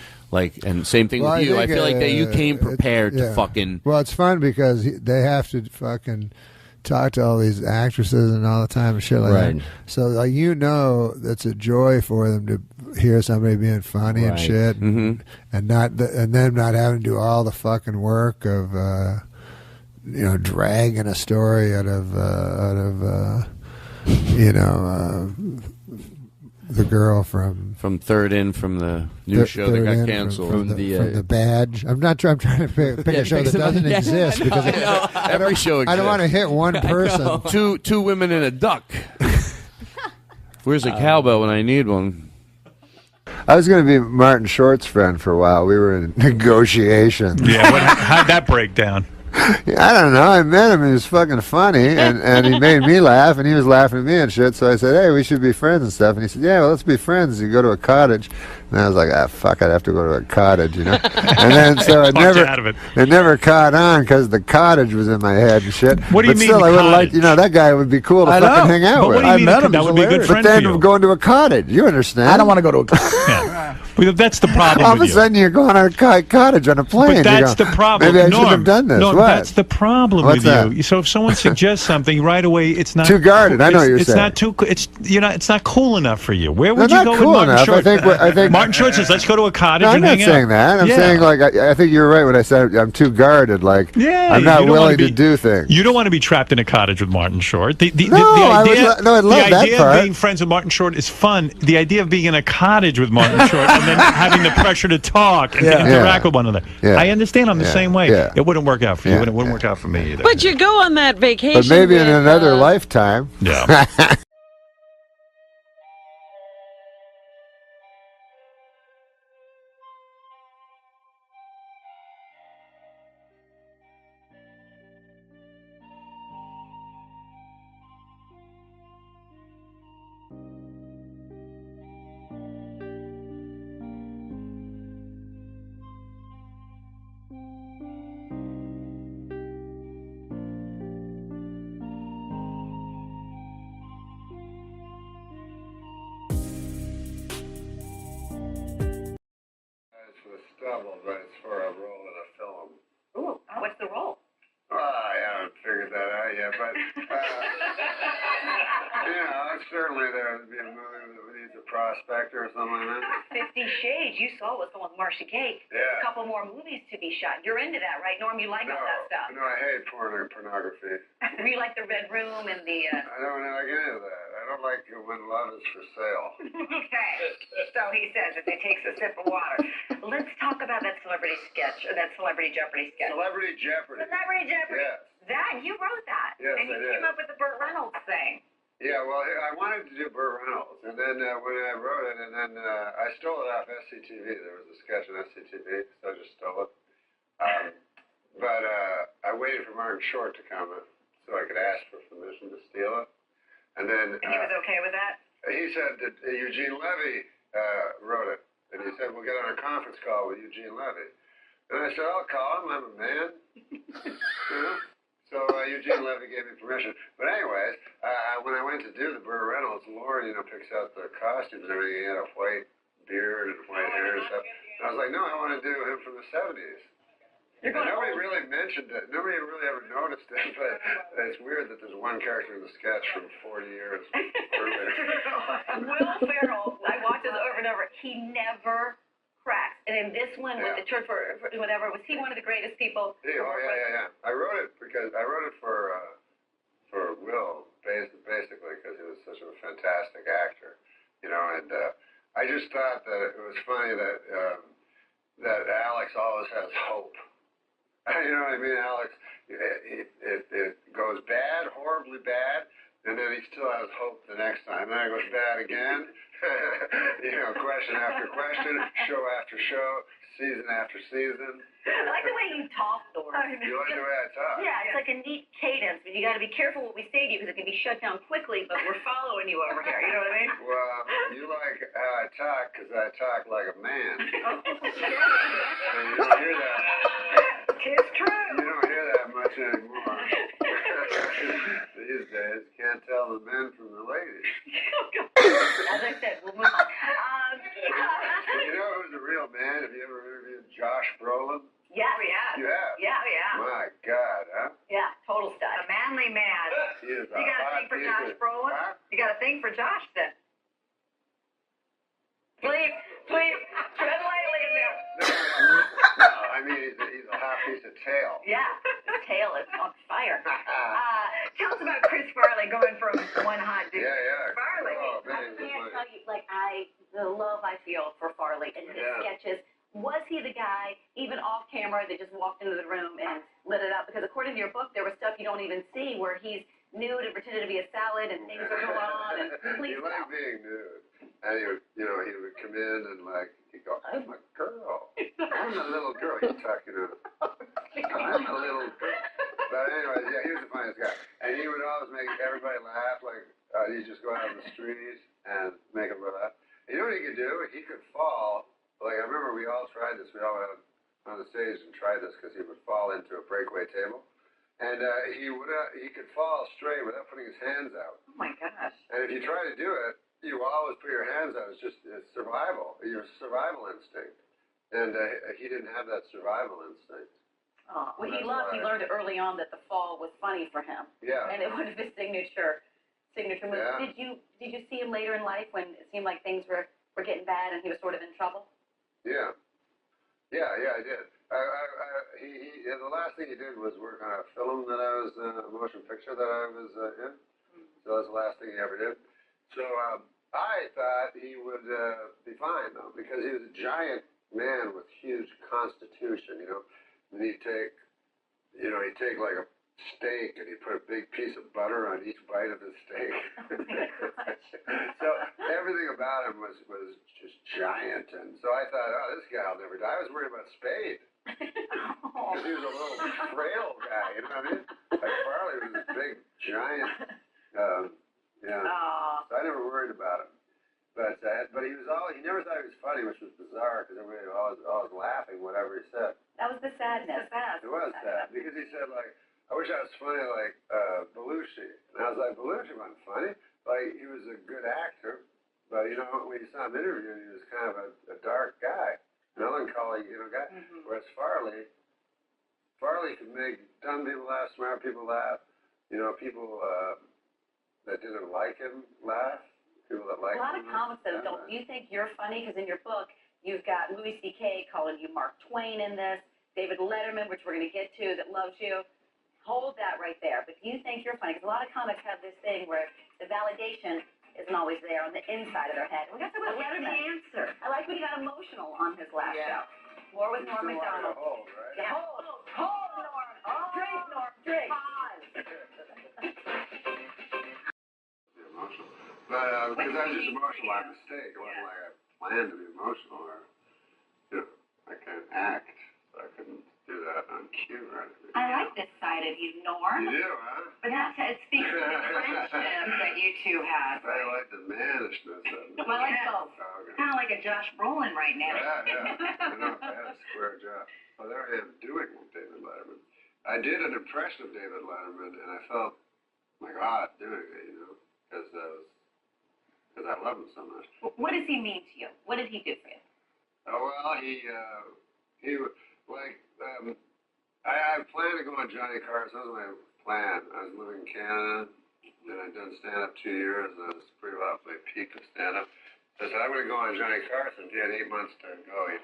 And same thing with you. I feel like that you came prepared to fucking. Well, it's fun because they have to fucking talk to all these actresses and all the time and shit like that. So it's a joy for them to hear somebody being funny and shit, and them not having to do all the fucking work of dragging a story out of the girl from Third In from the new show that got canceled. From the Badge. I'm trying to pick a show that doesn't exist because every show exists. I don't want to hit one person. Two women and a duck. Where's a cowbell when I need one? I was going to be Martin Short's friend for a while. We were in negotiations. Yeah, how'd that break down? I don't know. I met him. He was fucking funny, and he made me laugh, and he was laughing at me and shit. So I said, "Hey, we should be friends and stuff." And he said, "Yeah, well, let's be friends. You go to a cottage." And I was like, fuck, I'd have to go to a cottage, And then so it never caught on because the cottage was in my head and shit. What do you but mean still, I would cottage? like, that guy would be cool to fucking hang out with. I met him. That would be a good friend But for then you. going to a cottage, you understand? I don't want to go to a cottage. Yeah. Well, that's the problem All of with a you. sudden, you're going to a cottage on a plane. But that's the problem. Maybe I Norm, shouldn't have done this. Norm, What? that's the problem What's with that? you. So if someone suggests something right away, it's not Too guarded. I know what you're it's saying. not too. It's not cool enough for you. Where would They're you not go cool with Martin enough. Short? I think Martin Short says, "Let's go to a cottage No, I'm and not hang saying out." that. I'm Yeah. saying I think you're right when I said I'm too guarded. Yeah, I'm not you don't willing wanna to do things. You don't want to be trapped in a cottage with Martin Short. The No, I idea, would I love the that idea part. of being friends with Martin Short is fun. The idea of being in a cottage with Martin Short and then having the pressure to talk and to interact with one another. Yeah. I understand. I'm the Yeah. same way. Yeah. It wouldn't work out for you, Yeah. and it wouldn't work out for me either. But you go on that vacation. But maybe in with, another lifetime. Yeah. idea, but certainly there would be a movie that needs a prospector or something like that. 50 Shades, you saw what's going with Marcia Gay. There's a couple more movies to be shot. You're into that, right, Norm? You like all that stuff? No, I hate pornography. You like the Red Room and the... I don't like any of that. I don't like when love is for sale. Okay, so he says as he takes a sip of water. Let's talk about that celebrity sketch, or that Celebrity Jeopardy sketch. Celebrity Jeopardy. Celebrity Jeopardy. Yes. That, you wrote that. Yes, and you I did. came up with the Burt Reynolds thing. Yeah, well, I wanted to do Burt Reynolds, and then when I wrote it, and then I stole it off SCTV. There was a sketch on SCTV, so I just stole it. But I waited for Martin Short to comment so I could ask for permission to steal it. And then... And he was okay with that? He said that Eugene Levy wrote it, and he said, we'll get on a conference call with Eugene Levy. And I said, I'll call him, I'm a man. You know? So Eugene Levy gave me permission. But anyways, when I went to do the Burt Reynolds, Lauren, picks out the costumes and everything. He had a white beard and white hair and stuff. And I was like, no, I want to do him from the 70s. And nobody really mentioned it. Nobody really ever noticed it. But it's weird that there's one character in the sketch from 40 years earlier. Will Ferrell, I watched this over and over. He never cracks. And in this one, with the church for whatever, was he one of the greatest people? Yeah. I wrote it for Will, basically, because he was such a fantastic actor, and I just thought that it was funny that Alex always has hope. You know what I mean? Alex, it goes bad, horribly bad, and then he still has hope the next time. Then it goes bad again. Question after question, show after show, season after season. I like the way you talk, Norm. You like the way I talk? Yeah, it's like a neat cadence, but you got to be careful what we say to you because it can be shut down quickly, but we're following you over here. You know what I mean? Well, you like how I talk because I talk like a man. And you don't hear that. It's true. You don't hear that much anymore. These days, can't tell the men from the ladies. As I said, we'll move on. You know who's a real man? Have you ever interviewed Josh Brolin? Yes, we have. You have? Yeah. My God, huh? Yeah, total stud. A manly man. He is You got a thing for Josh Brolin? Huh? You got a thing for Josh then? Please, tread lightly in there. No, I mean, he's a hot piece of tail. Yeah, his tail is on fire. Tell us about Chris Farley going from one hot dude. Yeah. Farley. Oh, I man, can't tell you, the love I feel for Farley and his sketches. Was he the guy, even off camera, that just walked into the room and lit it up? Because according to your book, there was stuff you don't even see where he's nude and pretended to be a salad and things are going on. And He liked being nude. And he would come in and he'd go, I'm a girl. I'm a little girl. He's talking to I'm a little girl. But anyways, yeah, he was the funniest guy. And he would always make everybody laugh. He'd just go out on the street and make them laugh. You know what he could do? He could fall. I remember we all tried this. We all went on the stage and tried this because he would fall into a breakaway table. And he could fall straight without putting his hands out. oh my gosh. And if you try to do it, you always put your hands out. It's survival, your survival instinct. And he didn't have that survival instinct. Oh, well, he learned early on that the fall was funny for him. Yeah. And it was his signature move. Yeah. Did you see him later in life when it seemed like things were getting bad and he was sort of in trouble? Yeah, I did. The last thing he did was work on a film that I was, a motion picture that I was in. So that's the last thing he ever did. So I thought he would be fine, though, because he was a giant man with huge constitution, And he'd take like a steak and he'd put a big piece of butter on each bite of the steak. So everything about him was just giant. And so I thought, oh, this guy will never die. I was worried about Spade. Because he was a little frail guy, you know what I mean? Farley was this big, giant, So I never worried about him. But he never thought he was funny, which was bizarre, because everybody was always laughing whatever he said. That was the sadness. It was sad, because he said, I wish I was funny like Belushi. And I was like, Belushi wasn't funny. He was a good actor, but, when you saw him interviewing, he was kind of a dark guy, melancholy, guy. Whereas Farley could make dumb people laugh, smart people laugh. people that didn't like him laugh. People that like A lot of him. comics that don't. Do you think you're funny? Because in your book, you've got Louis C.K. calling you Mark Twain in this. David Letterman, which we're going to get to, that loves you. Hold that right there. But do you think you're funny? Because a lot of comics have this thing where the validation isn't always there on the inside of their head. We got to talk about Letterman. The answer. I like when he got emotional on his last show. More with Norm MacDonald. Hold, right? Yeah. Hold, Norm. Drink, Norm. Drink. Pause. Emotional. But because I was just emotional by mistake. It wasn't like I planned to be emotional or, I can't act. So I couldn't do that on cue or anything. I like this side of you, Norm. You do, huh? But it speaks to the friendship that you two have. I like the mannishness of it. Well, I like both. Oh, okay. Kind of like a Josh Brolin right now. Yeah. I had a square jaw. Well, there I am doing David Letterman. I did an impression of David Letterman, and I felt like odd doing it, because I love him so much. What does he mean to you? What did he do for you? Oh, well, he like, I planned to go on Johnny Carson. That was my plan. I was living in Canada, and I'd done stand-up 2 years, and I was pretty well at my peak of stand-up. So I said, I'm going to go on Johnny Carson. He had 8 months to go, and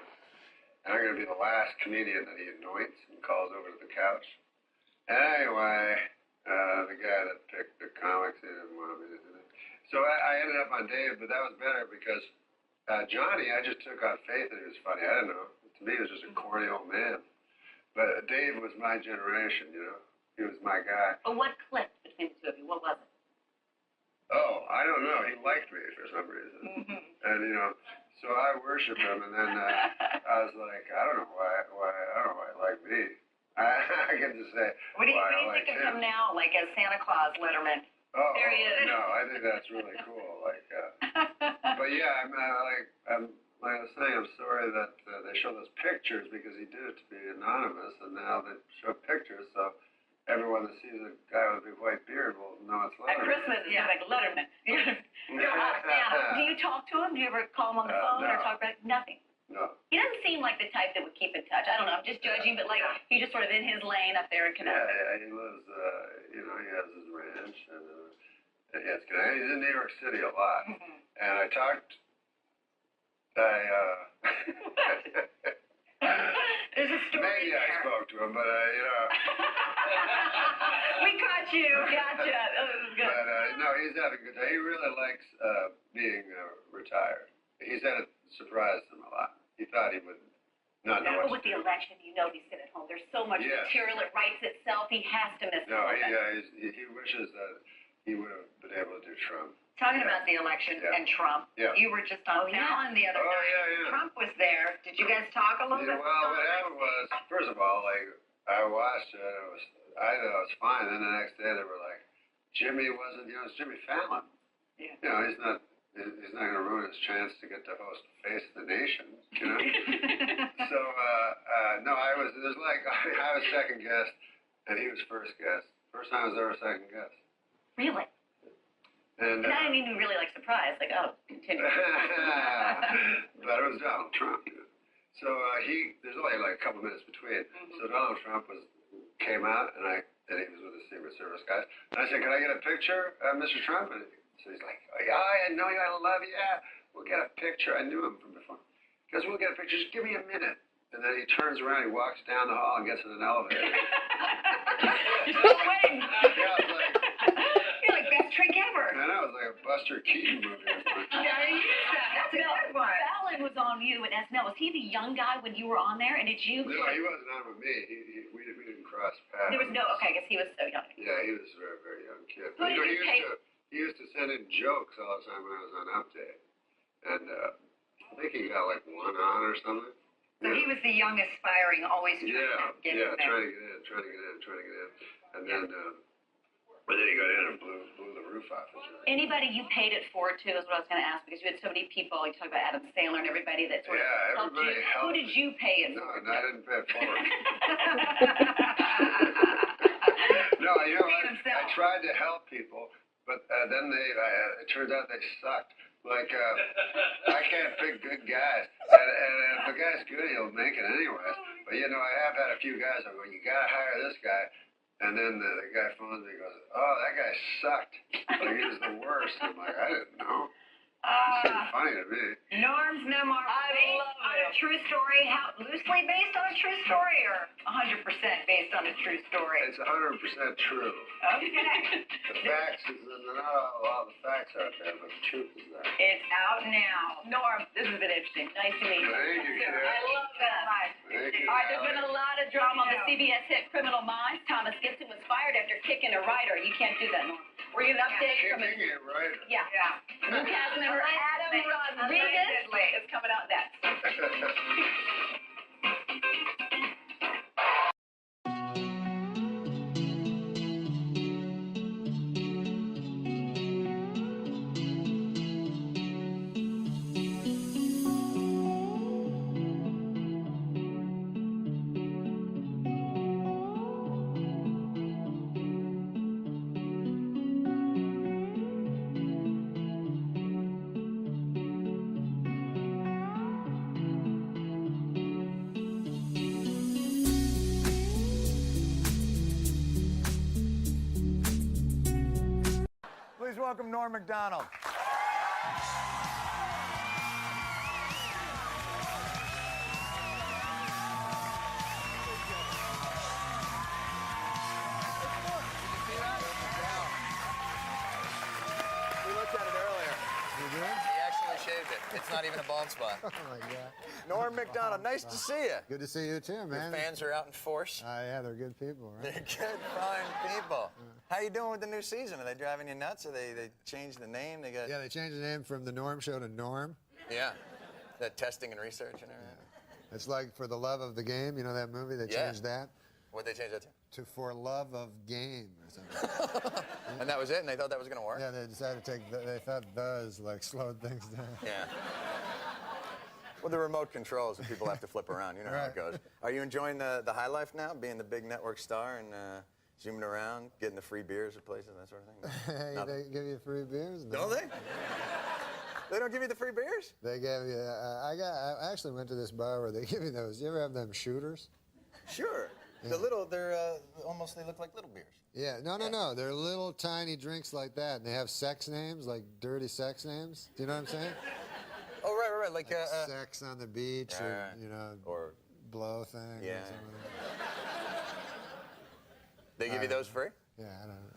I'm going to be the last comedian that he anoints and calls over to the couch. Anyway, the guy that picked the comics, he didn't want me to do it. So I ended up on Dave, but that was better because Johnny, I just took on faith that he was funny. I don't know. To me, he was just a corny old man. But Dave was my generation, He was my guy. But what clicked between the two of you? What was it? Oh, I don't know. He liked me for some reason. Mm-hmm. And, so I worshiped him. And then I was like, I don't know why he liked me. I get to say, What do you like think of him now, like as Santa Claus, Letterman? Oh, There he is. no, I think that's really cool. But yeah, like I was saying, I'm sorry that they show those pictures because he did it to be anonymous, and now they show pictures, so everyone that sees a guy with a big white beard will know it's At Letterman. Christmas, it's like Letterman. Do you talk to him? Do you ever call him on the phone or no. talk about nothing? No. He doesn't seem like the type that would keep in touch. I don't know. I'm just judging, but like he's just sort of in his lane up there in Connecticut. Yeah, he lives, he has his ranch, and he's in New York City a lot. Mm-hmm. And I talked, There's a story maybe there. I spoke to him, but, We caught you. Gotcha. That was good. But, no, he's having a good time. He really likes being retired. He said it surprised him a lot. He thought he would not know But with the election, he's sitting at home. There's so much Yes. material. It writes itself. He has to miss No, it. he wishes that he would have been able to do Trump. Talking about the election and Trump, you were just on Fallon the other night. Yeah. Trump was there. Did you guys talk a little bit? Well, what happened was, first of all, I watched it. I thought it was fine. Then the next day they were like, Jimmy wasn't. It's Jimmy Fallon. Yeah. He's not going to ruin his chance to get to host Face the Nation. So no, I was second guest, and he was first guest. First time I was ever second guest. Really? And I didn't even really surprised. Like, oh, continue. But it was Donald Trump. So there's only a couple minutes between. Mm-hmm. So Donald Trump came out, and he was with the Secret Service guys. And I said, "Can I get a picture of Mr. Trump?" And so he's like, "Oh, yeah, I know you. I love you. Yeah, we'll get a picture." I knew him from before. He goes, "We'll get a picture. Just give me a minute." And then he turns around, he walks down the hall and gets in an elevator. You're still waiting. Yeah, I was like, You're like, best trick ever. I know, it was like a Buster Keaton movie. That's a good one. Fallon was on you at SNL. Was he the young guy when you were on there? And did you? No, he wasn't on with me. We didn't cross paths. There was no. Okay, I guess he was so young. Yeah, he was a very, very young kid. Who did you pay? He used to send in jokes all the time when I was on Update. And I think he got one on or something. So he was the young, aspiring, always trying to get in there. trying to get in. And then he got in and blew the roof off his joint. Anybody you paid it forward to is what I was going to ask, because you had so many people. You talked about Adam Sandler and everybody that sort of helped you. Who did you pay it No, forward? I didn't pay it forward. No, I tried to help people, but then it turns out they sucked. I can't pick good guys. And if a guy's good, he'll make it anyways. But, I have had a few guys that go, you got to hire this guy. And then the guy phones me and goes, "Oh, that guy sucked. Like, he was the worst." I'm like, "I didn't know." It's funny to me. Norm's memoir. On a true story. How loosely based on a true story, or 100% based on a true story? It's 100% true. Okay. The facts is not a lot of the facts out there, but the truth is there. It's out now. Norm, this has been interesting. Nice to meet you. Thank you, Kat. I love that. Thank you. All right, there's been a lot of drama on the CBS hit Criminal Minds. Thomas Gibson was fired after kicking a writer. You can't do that, Norm. Were you an update from Kicking it, right? Yeah. New cast member Adam Rodriguez is coming out next. Please welcome Norm MacDonald. We looked at it earlier. You did? He actually shaved it. It's not even a bald spot. Oh my God. Norm MacDonald, nice to see you. Good to see you too, man. Your fans are out in force. Yeah, they're good people, right? They're good, fine people. How you doing with the new season? Are they driving you nuts? Or they changed the name? They got Yeah, they changed the name from the Norm Show to Norm. yeah, that testing and research and everything. It's like For the Love of the Game. You know that movie? They Yeah. changed that What'd they change that to? For Love of Game or something. And that was it. And they thought that was gonna work. Yeah, they decided to take. They thought "thes" like slowed things down. Yeah. Well, the remote controls that people have to flip around. You know how it goes. Are you enjoying the high life now, being the big network star and zooming around, getting the free beers at places, that sort of thing? Hey, they give you free beers? Don't they? They don't give you the free beers? They gave you. I actually went to this bar where they give you those. You ever have them shooters? Sure. Yeah. The little, they're almost, they look like little beers. Yeah, no. They're little tiny drinks like that, and they have sex names, like dirty sex names. Do you know what I'm saying? Oh, right. Like sex on the beach, right. or blow thing. Yeah. Or something like that. They give you those free? Yeah, I don't know.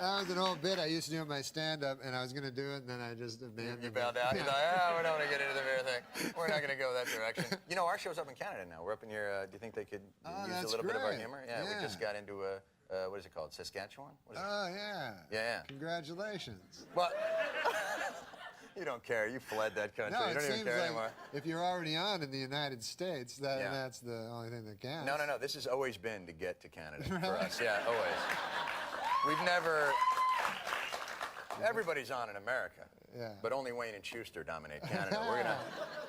That was an old bit I used to do in my stand-up, and I was going to do it, and then I just abandoned it. You bailed out? You're like, we don't want to get into the beer thing. We're not going to go that direction. You know, our show's up in Canada now. We're up in your, do you think they could use a little bit of our humor? Yeah, we just got into what is it called? Saskatchewan? What is it? Oh, yeah. Yeah. Congratulations. Well, you don't care. You fled that country. No, you don't it even seems care like anymore. if you're already on in the United States, that's the only thing that counts. No. This has always been to get to Canada for us. Yeah, always. We've never... Everybody's on in America. Yeah. But only Wayne and Schuster dominate Canada. We're gonna...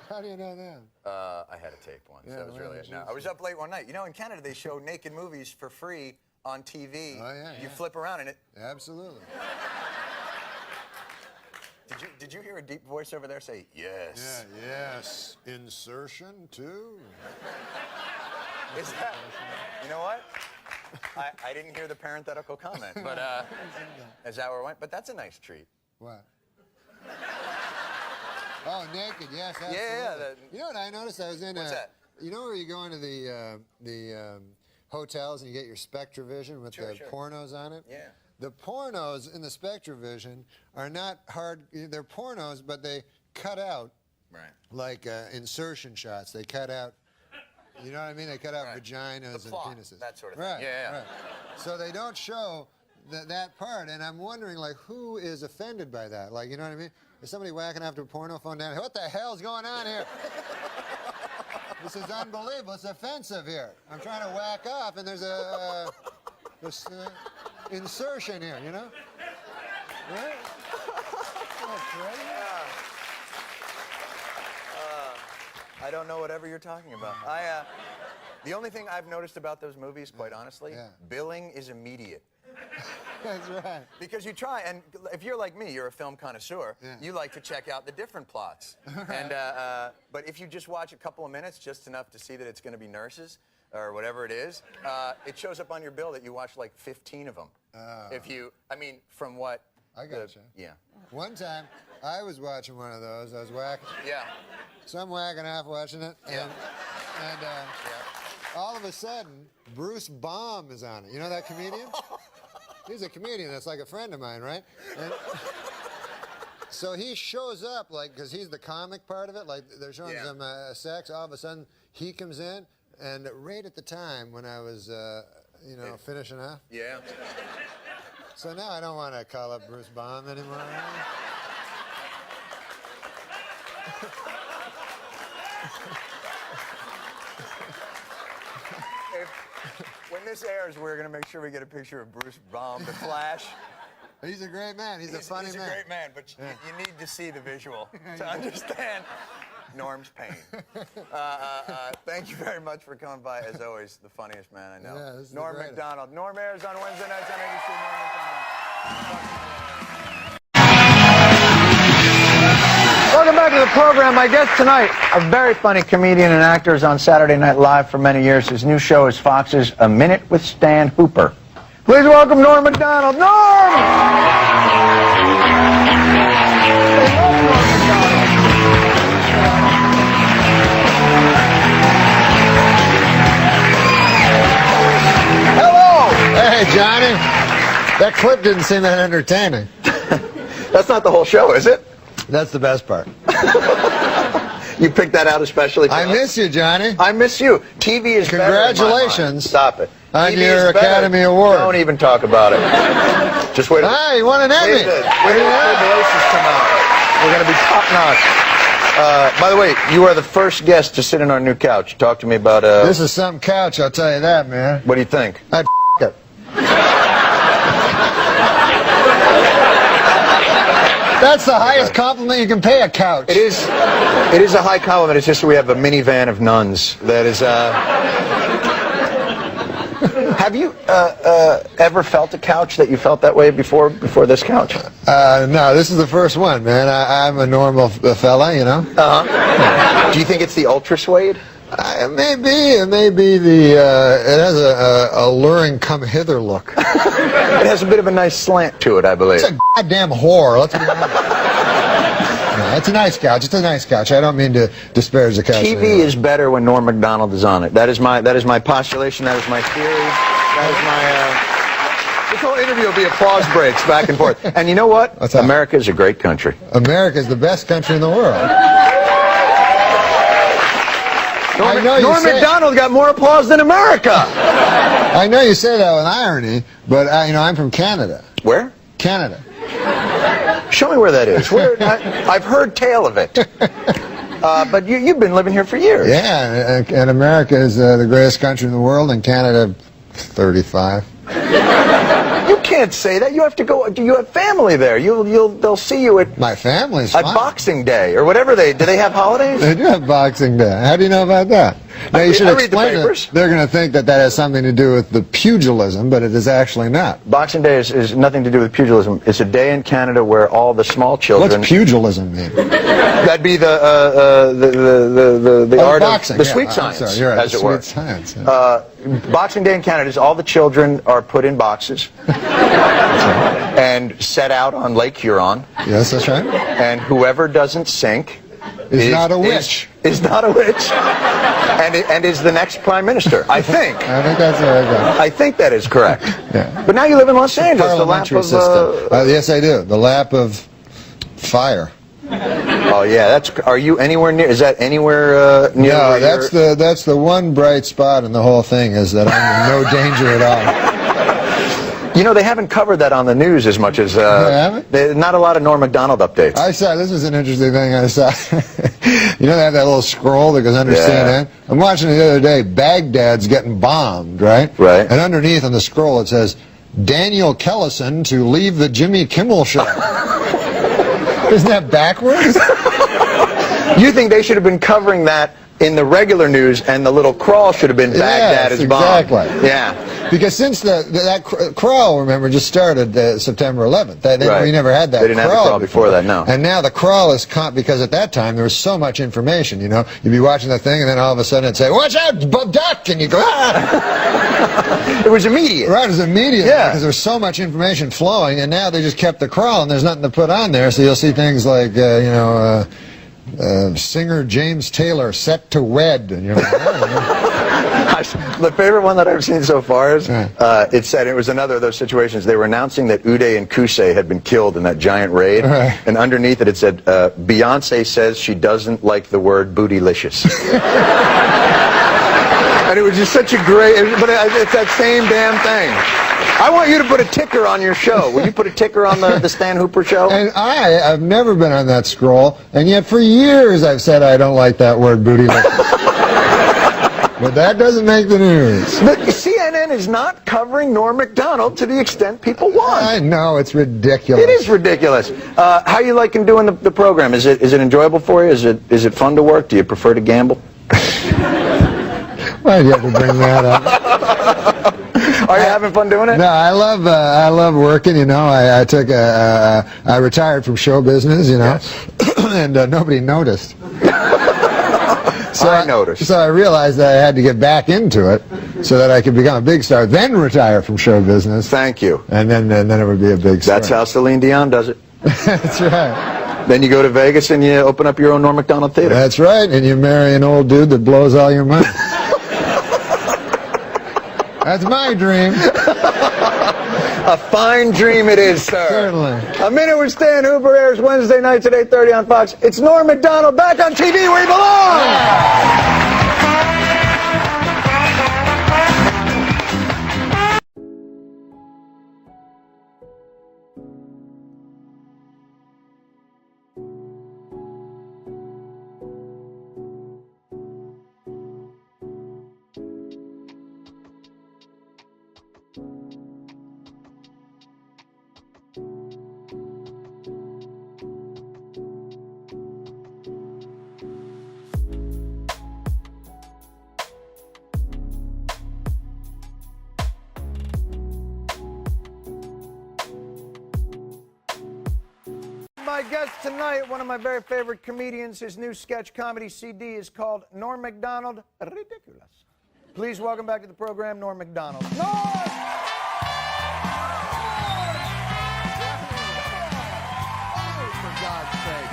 How do you know them? I had a tape once. Yeah, That was really Wayne it. and No, I was up late one night. You know, in Canada, they show naked movies for free on TV. Oh, yeah. You flip around in it. Absolutely. Did you hear a deep voice over there say, yes? Yeah, yes. Insertion, too? Is that... You know what? I didn't hear the parenthetical comment, but is that where it went? But that's a nice treat. What? Oh, naked, yes, absolutely. Yeah. You know what I noticed? I was in What's that? You know where you go into the hotels and you get your SpectraVision with the pornos on it? Yeah. The pornos in the SpectraVision are not hard. They're pornos, but they cut out like insertion shots. They cut out. You know what I mean? They cut out vaginas and penises. That sort of thing. Right. Yeah. Right. So they don't show that part, and I'm wondering, like, who is offended by that? Like, you know what I mean? Is somebody whacking after a porno phone down? What the hell's going on here? This is unbelievable. It's offensive here. I'm trying to whack off, and there's this insertion here, you know? Right? That's right. I don't know whatever you're talking about. The only thing I've noticed about those movies, quite honestly, billing is immediate. That's right. Because you try, and if you're like me, you're a film connoisseur, you like to check out the different plots. And but if you just watch a couple of minutes, just enough to see that it's going to be nurses, or whatever it is, it shows up on your bill that you watched like 15 of them. If you, I mean, from what? I got you. Yeah. One time, I was watching one of those. I was whacking. Yeah. So I'm whacking off watching it, and all of a sudden, Bruce Baum is on it. You know that comedian? He's a comedian that's like a friend of mine, right? And so he shows up, like, because he's the comic part of it, like they're showing some sex. All of a sudden, he comes in, and right at the time when I was, you know, finishing off. Yeah. So now I don't want to call up Bruce Baum anymore. When this airs, we're going to make sure we get a picture of Bruce Baum, the Flash. He's a great man. He's a funny man. He's a great man, but you need to see the visual to understand Norm's pain. Thank you very much for coming by. As always, the funniest man I know. Yeah, this is Norm the greatest. MacDonald. Norm airs on Wednesday nights on ABC. Norm MacDonald. Welcome back to the program. My guest tonight, a very funny comedian and actor, is on Saturday Night Live for many years. His new show is Fox's A Minute with Stan Hooper. Please welcome Norm MacDonald. Norm! Hello! Hey, Johnny. That clip didn't seem that entertaining. That's not the whole show, is it? That's the best part. You picked that out especially for I us? miss you, Johnny. I miss you. TV is better in my mind. Congratulations. Stop it. On TV your is better. Academy Award. Don't even talk about it. Just wait. Hey, you won an Emmy. Wait till the voices come out. We're going to be top notch. By the way, you are the first guest to sit in our new couch. Talk to me about. This is some couch, I'll tell you that, man. What do you think? I'd it. That's the highest compliment you can pay a couch. It is a high compliment. It's just that we have a minivan of nuns. That is. Have you ever felt a couch that you felt that way before this couch? No, this is the first one, man. I'm a normal fella, you know. Do you think it's the ultra suede? It may be the. It has a alluring come hither look. It has a bit of a nice slant to it, I believe. It's a goddamn whore. Let's be honest. No, it's a nice couch. It's a nice couch. I don't mean to disparage the couch. TV is better when Norm MacDonald is on it. That is my postulation. That is my theory. That is my. This whole interview will be applause breaks back and forth. And you know what? What's that? America is a great country. America is the best country in the world. Norm MacDonald got more applause than America. I know you say that with irony, but you know I'm from Canada. Where? Canada. Show me where that is. I've heard tale of it. But you've been living here for years. Yeah, and America is the greatest country in the world, and Canada, 35. You can't say that. You have to go. You have family there. They'll see you at my family's at fine. Boxing Day or whatever do they have holidays? They do have Boxing Day. How do you know about that? Now you should explain it. They're going to think that has something to do with the pugilism, but it is actually not. Boxing Day is nothing to do with pugilism. It's a day in Canada where all the small children. What's pugilism mean? That'd be the art boxing, of the sweet science, sorry, you're right, as it were. Sweet science. Yeah. Boxing Day in Canada is all the children are put in boxes and set out on Lake Huron. Yes, that's right. And whoever doesn't sink is not a witch. Is not a witch, and is the next prime minister. I think. I think that's right. I think that is correct. Yeah. But now you live in Los Angeles, the lap Parliamentary of. system. Yes, I do. The lap of fire. Oh yeah, are you anywhere near? Is that anywhere near? No, that's the one bright spot in the whole thing is that I'm in no danger at all. You know, they haven't covered that on the news as much as not a lot of Norm MacDonald updates. I saw, this was an interesting thing I saw. You know, they have that little scroll that goes under CNN? I'm watching it the other day, Baghdad's getting bombed, right? Right. And underneath on the scroll it says, Daniel Kellison to leave the Jimmy Kimmel Show. Isn't that backwards? You think they should have been covering that in the regular news, and the little crawl should have been Baghdad is bombed. Exactly. Yeah. Because since that crawl, remember, just started September 11th. Right. We never had that. They didn't have the crawl before that, no. And now the crawl is because at that time there was so much information. You know, you'd be watching the thing, and then all of a sudden it'd say, "Watch out, duck!" and you go, "Ah!" It was immediate. Right, it was immediate. Yeah. Because there was so much information flowing, and now they just kept the crawl, and there's nothing to put on there. So you'll see things like, singer James Taylor set to wed, and you're like, oh. The favorite one that I've seen so far is, it said, it was another of those situations, they were announcing that Uday and Kusei had been killed in that giant raid, and underneath it said, Beyonce says she doesn't like the word bootylicious. And it was just such a great, but it's that same damn thing. I want you to put a ticker on your show. Will you put a ticker on the Stan Hooper show? And I've never been on that scroll, and yet for years I've said I don't like that word bootylicious. But that doesn't make the news. But CNN is not covering Norm Macdonald to the extent people want. I know, it's ridiculous. It is ridiculous. How you liking doing the program? Is it enjoyable for you? Is it fun to work? Do you prefer to gamble? Why do you have to bring that up? Are you having fun doing it? No, I love working. You know, I retired from show business. You know, and nobody noticed. So I noticed. So I realized that I had to get back into it so that I could become a big star, then retire from show business. Thank you. And then it would be a big star. That's how Celine Dion does it. That's right. Then you go to Vegas and you open up your own Norm Macdonald Theater. That's right, and you marry an old dude that blows all your money. That's my dream. A fine dream it is, sir. Certainly. A Minute with Stan Hooper airs Wednesday nights at 8:30 on Fox. It's Norm Macdonald back on TV where he belongs. My guest tonight, one of my very favorite comedians. His new sketch comedy CD is called Norm Macdonald Ridiculous. Please welcome back to the program, Norm Macdonald. Norm! For God's sake.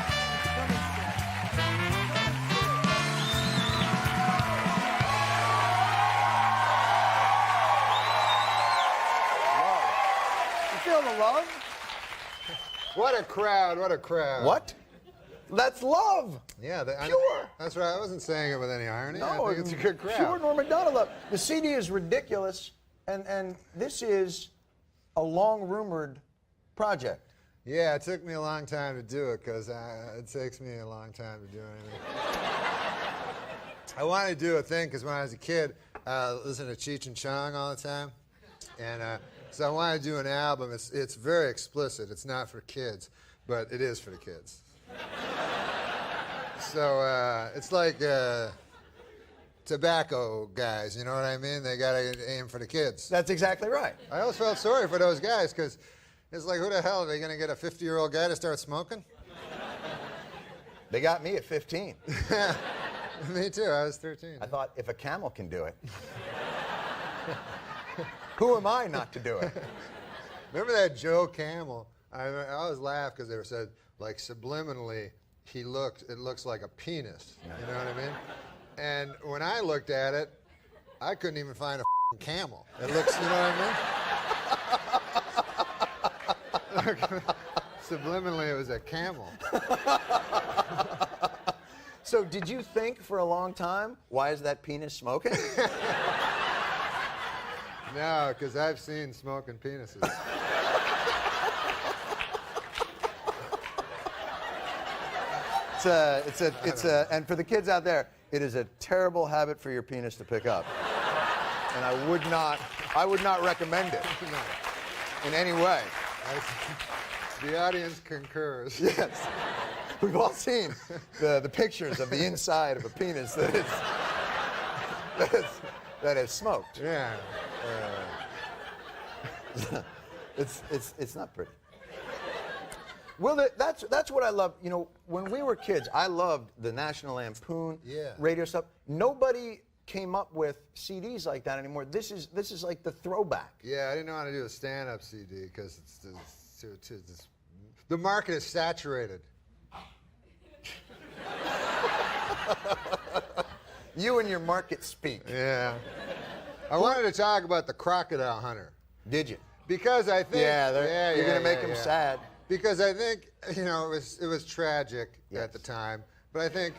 You feel the love? What a crowd, what a crowd. What? That's love. Yeah, pure. That's right. I wasn't saying it with any irony. No, I think it's a good crowd. Pure Norm Macdonald love. The CD is ridiculous, and this is a long-rumored project. Yeah, it took me a long time to do it because it takes me a long time to do anything. I wanted to do a thing because when I was a kid, I listened to Cheech and Chong all the time. And so I wanted to do an album. It's very explicit. It's not for kids, but it is for the kids. So it's like tobacco guys, you know what I mean? They got to aim for the kids. That's exactly right. I always felt sorry for those guys because it's like, who the hell are they going to get a 50-year-old guy to start smoking? They got me at 15. Me too. I was 13. I thought, if a camel can do it, who am I not to do it? Remember that Joe Camel? I always laugh because they were said, like, subliminally, it looks like a penis. You know what I mean? And when I looked at it, I couldn't even find a camel. It looks, you know what I mean? Subliminally, it was a camel. So did you think for a long time, why is that penis smoking? No, because I've seen smoking penises. And for the kids out there, it is a terrible habit for your penis to pick up. And I would not recommend it in any way. The audience concurs. Yes. We've all seen the pictures of the inside of a penis that is smoked. Yeah. It's not pretty. Well, that's what I love. You know, when we were kids, I loved the National Lampoon radio stuff. Nobody came up with CDs like that anymore. This is like the throwback. Yeah, I didn't know how to do a stand-up CD because the market is saturated. You and your market speak. Yeah. I wanted to talk about the crocodile hunter. Did you? Because I think you're gonna make him sad. Because I think it was tragic at the time, but I think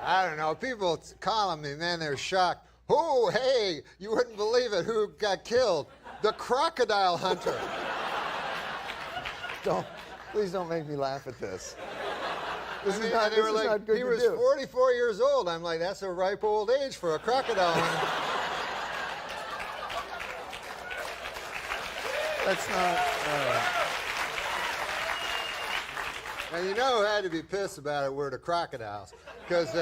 I don't know. People calling me, man, they're shocked. Oh, hey, you wouldn't believe it. Who got killed? The crocodile hunter. Please don't make me laugh at this. He was 44 years old. I'm like, that's a ripe old age for a crocodile hunter. That's not. And you know who had to be pissed about it were the crocodiles, because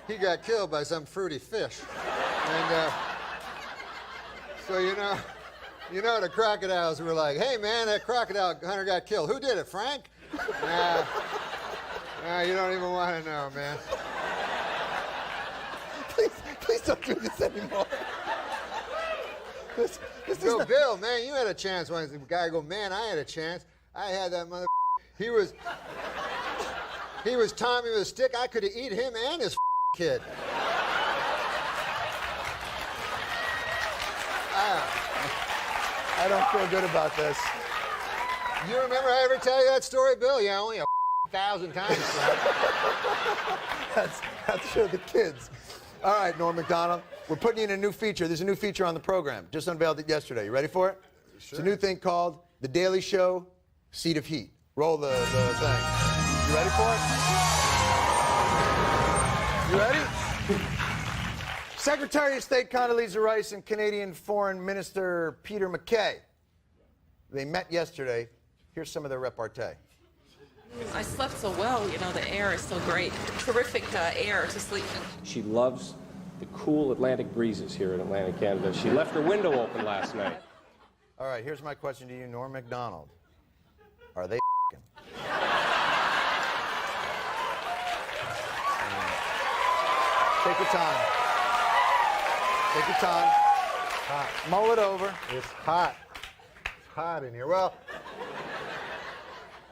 he got killed by some fruity fish. And so you know the crocodiles were like, hey man, that crocodile hunter got killed. Who did it, Frank? Nah, you don't even want to know, man. Please don't do this anymore. Bill, man, you had a chance once. The guy go, man, I had a chance. I had that mother. He was Tommy with a stick. I could have eaten him and his kid. I don't feel good about this. You remember I ever tell you that story, Bill? Yeah, only 1,000 times. That's for the kids. All right, Norm MacDonald, we're putting you in a new feature. There's a new feature on the program. Just unveiled it yesterday. You ready for it? Sure. It's a new thing called The Daily Show Seat of Heat. Roll the thing. You ready for it? You ready? Secretary of State Condoleezza Rice and Canadian Foreign Minister Peter MacKay. They met yesterday. Here's some of their repartee. I slept so well, you know, the air is so great. Terrific air to sleep in. She loves the cool Atlantic breezes here in Atlantic Canada. She left her window open last night. All right, here's my question to you, Norm MacDonald. Are they Take your time. Take your time. Hot. Mull it over. It's hot. It's hot in here. Well,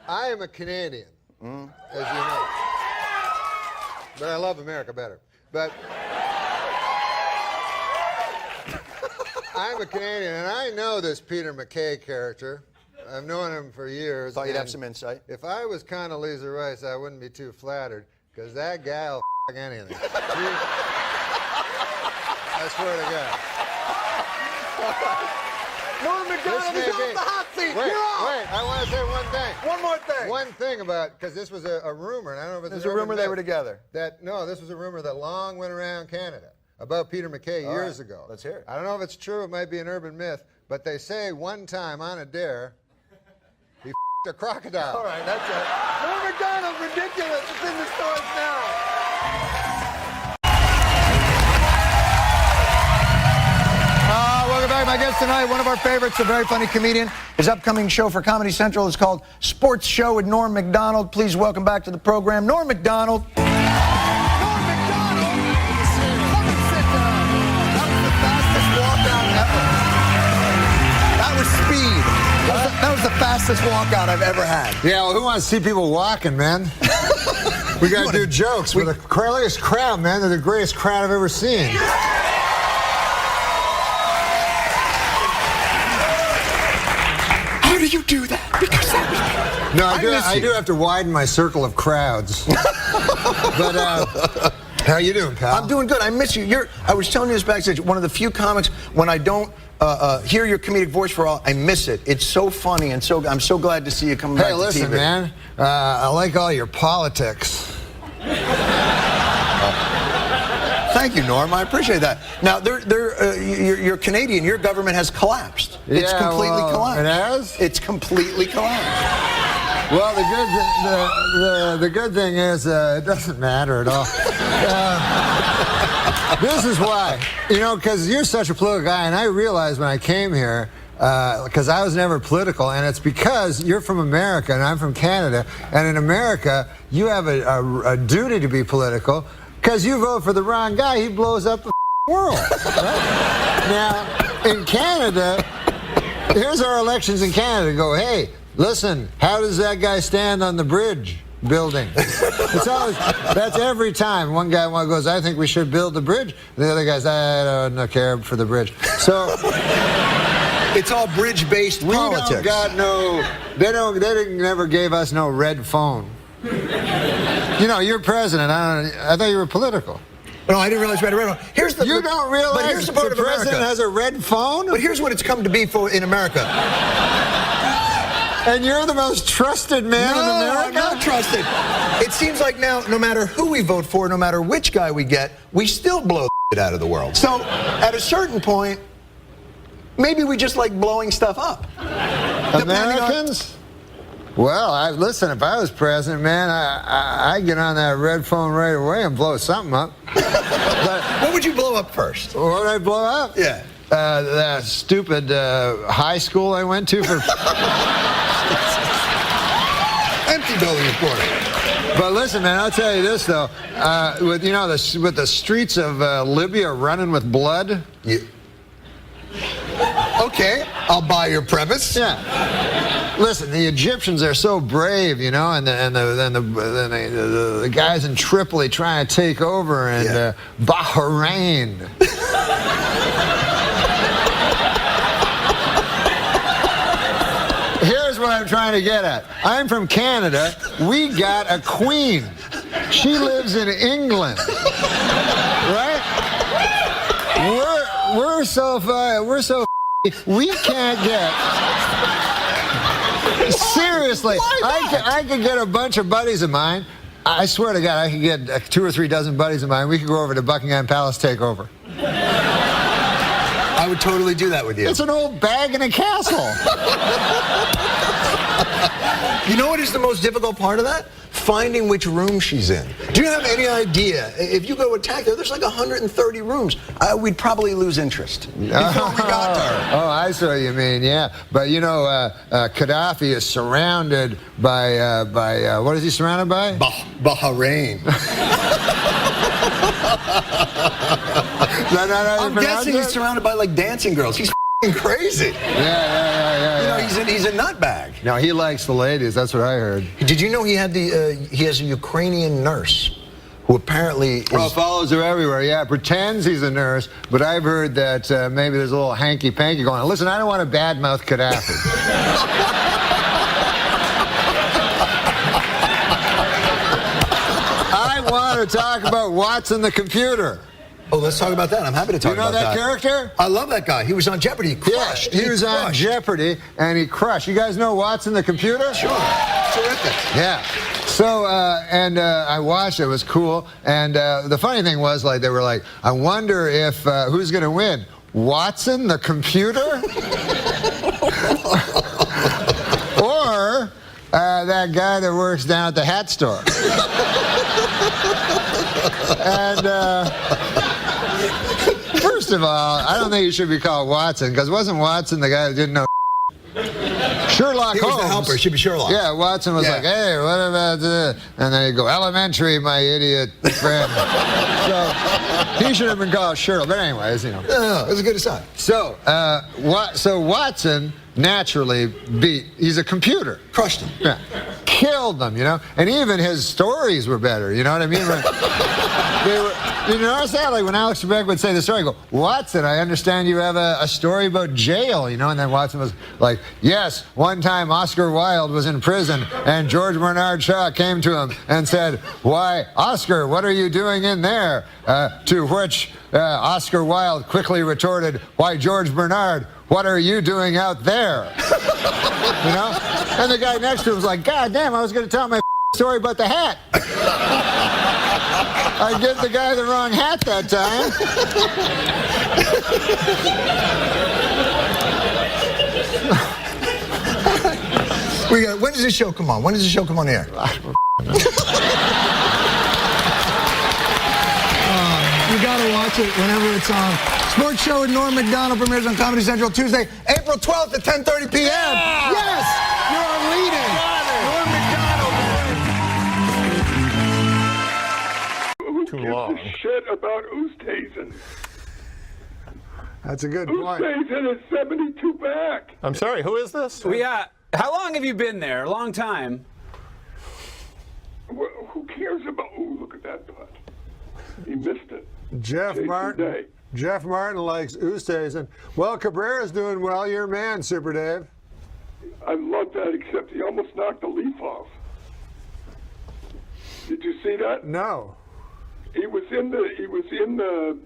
I am a Canadian, as you know. But I love America better. But I'm a Canadian, and I know this Peter MacKay character. I've known him for years. Thought you'd have some insight. If I was Condoleezza Rice, I wouldn't be too flattered, because that guy will anything. I swear to God. Norm MacDonald is off the hot seat. Wait, I want to say one thing. One more thing. One thing about, because this was a rumor, and I don't know if it's There's a rumor they were together. No, this was a rumor that long went around Canada about Peter MacKay years ago. Let's hear it. I don't know if it's true, it might be an urban myth, but they say one time on a dare, he a crocodile. All right, that's it. Norm MacDonald, ridiculous. It's in the stores now. Welcome back. My guest tonight, one of our favorites, a very funny comedian. His upcoming show for Comedy Central is called Sports Show with Norm MacDonald. Please welcome back to the program, Norm MacDonald. Norm MacDonald! Come and sit down. That was the fastest walkout ever. That was speed. That was the fastest walkout I've ever had. Yeah, well, who wants to see people walking, man? We got to do jokes. We're the greatest crowd, man. They're the greatest crowd I've ever seen. How do you do that? Because no, I do have to widen my circle of crowds. But how you doing, pal? I'm doing good. I miss you. I was telling you this backstage. One of the few comics when I don't hear your comedic voice for all, I miss it. It's so funny and I'm so glad to see you coming back to TV. Hey, listen, man. I like all your politics. Thank you, Norm. I appreciate that. Now, you're Canadian. Your government has collapsed. It's Yeah, completely well, collapsed. it has? It's completely collapsed. Well, the good thing is it doesn't matter at all. This is why, because you're such a political guy, and I realized when I came here, because I was never political, and it's because you're from America and I'm from Canada, and in America you have a duty to be political, because you vote for the wrong guy, he blows up the world. Right? Now, in Canada, here's our elections in Canada. Go, hey, listen, how does that guy stand on the bridge building? It's always, that's every time. One guy goes, I think we should build the bridge. The other guy's, I don't care for the bridge. So it's all bridge-based politics. We don't got they never gave us no red phone. You're president. I thought you were political. No, I didn't realize we had a red phone. You don't realize but here's the part the of president America. has a red phone? But here's what it's come to be for in America. And you're the most trusted man in America? No, I'm not trusted. It seems like now, no matter who we vote for, no matter which guy we get, we still blow it out of the world. So, at a certain point, maybe we just like blowing stuff up. Americans? Well, listen, if I was president, man, I'd get on that red phone right away and blow something up. But what would you blow up first? What would I blow up? Yeah. That stupid high school I went to for... Empty building, of course. But listen, man, I'll tell you this, though. With the streets of Libya running with blood... Okay, I'll buy your premise. Yeah. Listen, the Egyptians are so brave, and the guys in Tripoli trying to take over, and Bahrain. Here's what I'm trying to get at. I'm from Canada. We got a queen. She lives in England, right? We're so we can't get. Seriously, I could get a bunch of buddies of mine. I swear to God, I could get 2 or 3 dozen buddies of mine. We could go over to Buckingham Palace takeover. I would totally do that with you. It's an old bag in a castle. You know what is the most difficult part of that? Finding which room she's in. Do you have any idea? If you go attack her, there's like 130 rooms. We'd probably lose interest. Before we got to her. Oh, I see what you mean, yeah. But Gaddafi is surrounded by what is he surrounded by? Bahrain. I'm guessing he's surrounded by like dancing girls. He's crazy. Yeah. He's a nutbag. No, he likes the ladies. That's what I heard. Did you know he has a Ukrainian nurse who apparently follows her everywhere. Yeah, pretends he's a nurse, but I've heard that maybe there's a little hanky-panky going on. Listen, I don't want to badmouth Gaddafi. I want to talk about Watson the computer. Oh, let's talk about that. I'm happy to talk about that. You know that character? I love that guy. He was on Jeopardy. He crushed. Yeah, he was on Jeopardy, and he crushed. You guys know Watson the computer? Sure. Terrific. Yeah. So, I watched it. It was cool. And the funny thing was, like, they were like, I wonder if, who's going to win? Watson the computer? Or that guy that works down at the hat store? And, first of all, I don't think he should be called Watson, because wasn't Watson the guy that didn't know Sherlock Holmes? He was the helper. It should be Sherlock. Yeah, Watson was like, hey, what about this? And then he'd go, elementary, my idiot friend. So he should have been called Sherlock. But anyways, No, it was a good aside. So, so Watson naturally he's a computer. Crushed him. Yeah. Killed them, And even his stories were better, you know what I mean? You notice that? Like when Alex Trebek would say the story, I go, Watson, I understand you have a story about jail, And then Watson was like, yes, one time Oscar Wilde was in prison, and George Bernard Shaw came to him and said, why, Oscar, what are you doing in there? To which Oscar Wilde quickly retorted, why, George Bernard, what are you doing out there? And the guy next to him was like, God damn, I was going to tell my story about the hat. I gave the guy the wrong hat that time. When does this show come on? When does the show come on air? You gotta watch it whenever it's on. Sports show with Norm MacDonald premieres on Comedy Central Tuesday, April 12th at 10:30 p.m. Yeah! Yes, you're leading. Norm MacDonald. Too long. Shit about Oosthuizen. That's a good point. Oosthuizen is 72 back. I'm sorry, who is this? How long have you been there? A long time. Well, who cares about? Oh, look at that putt. He missed it. Jeff Martin likes Oosthuizen. Well, Cabrera's doing well. Your man, Super Dave. I love that, except he almost knocked the leaf off. Did you see that? No. He was in the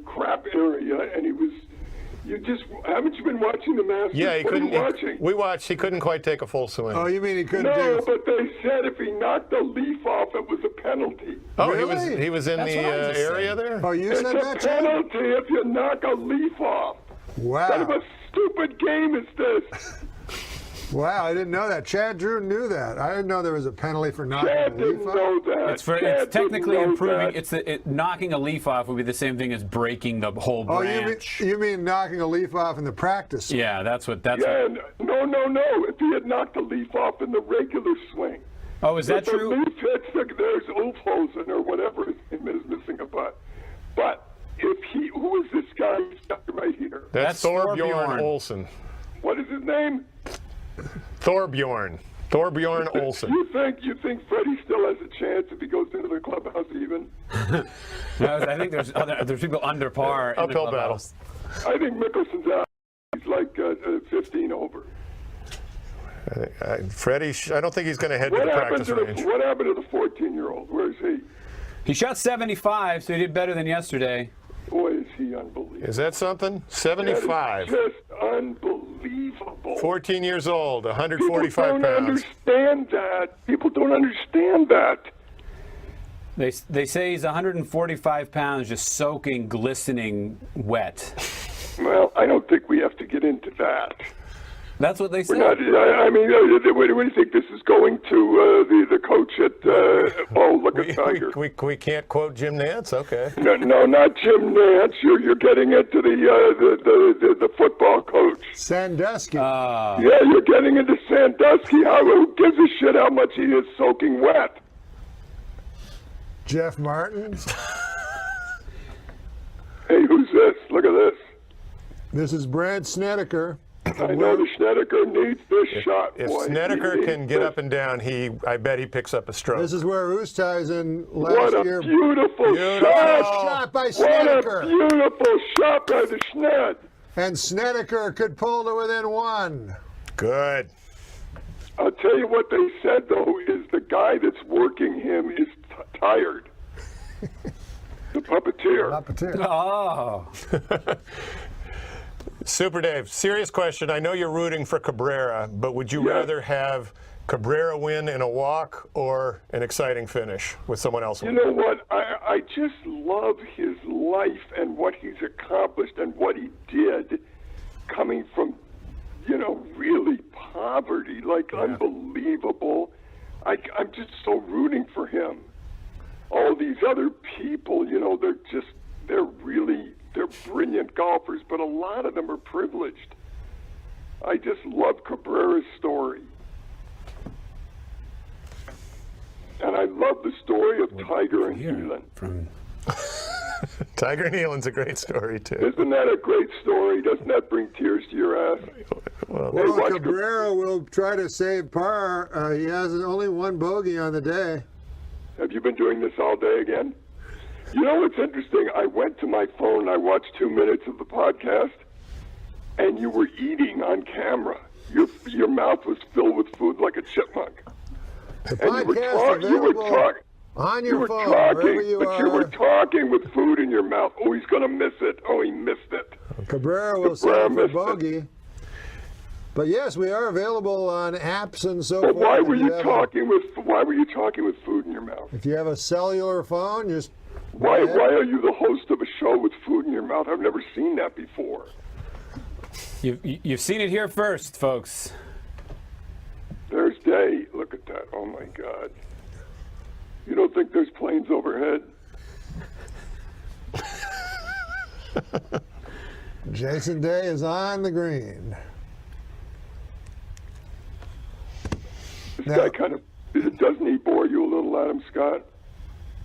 crap area, and he was. Haven't you been watching the Masters? Yeah, he what couldn't. Are you watching? We watched. He couldn't quite take a full swing. Oh, you mean he couldn't? No, but they said if he knocked the leaf off, it was a penalty. Oh, really? he was in the area there. Oh, you it's said that, It's a penalty if you knock a leaf off. Wow. What kind of a stupid game is this? Wow, I didn't know that. Chad Drew knew that. I didn't know there was a penalty for knocking Chad a leaf didn't off. know that. It's Chad technically didn't know improving. that. Knocking a leaf off would be the same thing as breaking the whole Oh, branch. you mean knocking a leaf off in the practice? Yeah, that's what. That's. Yeah, what, no. If he had knocked the leaf off in the regular swing. Oh, is that true? If the leaf hits, there's Ulfhosen or whatever his name is missing a butt. But if who is this guy right here? That's Thorbjorn Olsen. What is his name? Thorbjorn Olsen. You think Freddie still has a chance if he goes into the clubhouse even? No, I think there's people under par. In Uphill the battle. I think Mickelson's out. He's like 15 over. Freddie, I don't think he's going to head to the practice range. What happened to the 14-year-old? Where is he? He shot 75, so he did better than yesterday. Boy, is he unbelievable. Is that something? 75. That is just unbelievable. 14 years old, 145 pounds. People don't understand that. They say he's 145 pounds, just soaking, glistening wet. Well, I don't think we have to get into that. That's what they say. Where do you think this is going to the coach at, look at Tiger. We can't quote Jim Nantz? Okay. No, not Jim Nantz. You're getting into the football coach. Sandusky. Yeah, you're getting into Sandusky. Who gives a shit how much he is soaking wet? Jeff Martin. Hey, who's this? Look at this. This is Brad Snedeker. I know the Snedeker needs this shot. If boy. Snedeker can get up and down, I bet he picks up a stroke. This is where Oosthuizen last year. What a beautiful shot by Snedeker. What a beautiful shot by the Sned. And Snedeker could pull to within one. Good. I'll tell you what they said, though, is the guy that's working him is tired. The puppeteer. Oh. Super Dave, serious question. I know you're rooting for Cabrera, but would you rather have Cabrera win in a walk or an exciting finish with someone else You winning? know what? I just love his life and what he's accomplished and what he did coming from, really poverty, unbelievable. I'm just so rooting for him. All these other people, they're brilliant golfers, but a lot of them are privileged. I just love Cabrera's story. And I love the story of Tiger and Nealon. Tiger and Nealon's a great story, too. Isn't that a great story? Doesn't that bring tears to your ass? Well, Cabrera will try to save par. He has only one bogey on the day. Have you been doing this all day again? You know what's interesting? I went to my phone, I watched 2 minutes of the podcast, and you were eating on camera. Your mouth was filled with food like a chipmunk. The and you were talking on your phone, talking, wherever you but are. You were talking with food in your mouth. Oh, he's going to miss it. Oh, he missed it. Cabrera will save for bogey. But yes, we are available on apps and so But forth. why were If you have talking with food in your mouth? If you have a cellular phone, just Why are you the host of a show with food in your mouth? I've never seen that before. You've seen it here first, folks. There's day. Look at that. Oh my God. You don't think there's planes overhead? Jason Day is on the green. This guy kind of, doesn't he bore you a little, Adam Scott?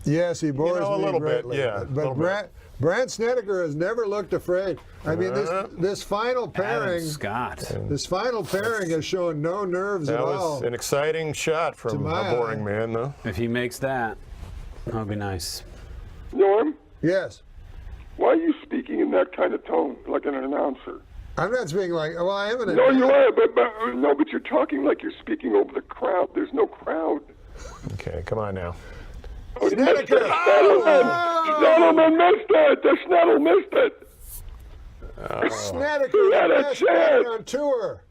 Yes, he bores a me little bit, greatly. yeah, a little But Brant Snedeker has never looked afraid. I mean, this final pairing, this final pairing has shown no nerves That at was all. an exciting shot from my a boring man, though. If he makes that, that'll be nice. Norm? Yes. Why are you speaking in that kind of tone, like an announcer? I'm not speaking like, well, I am an No, you are, but you're talking like you're speaking over the crowd. There's no crowd. Okay, come on now. Oh, he missed it. Snedelman missed it. The Snedel missed it. Snedeker, He had the a best chance. player on tour.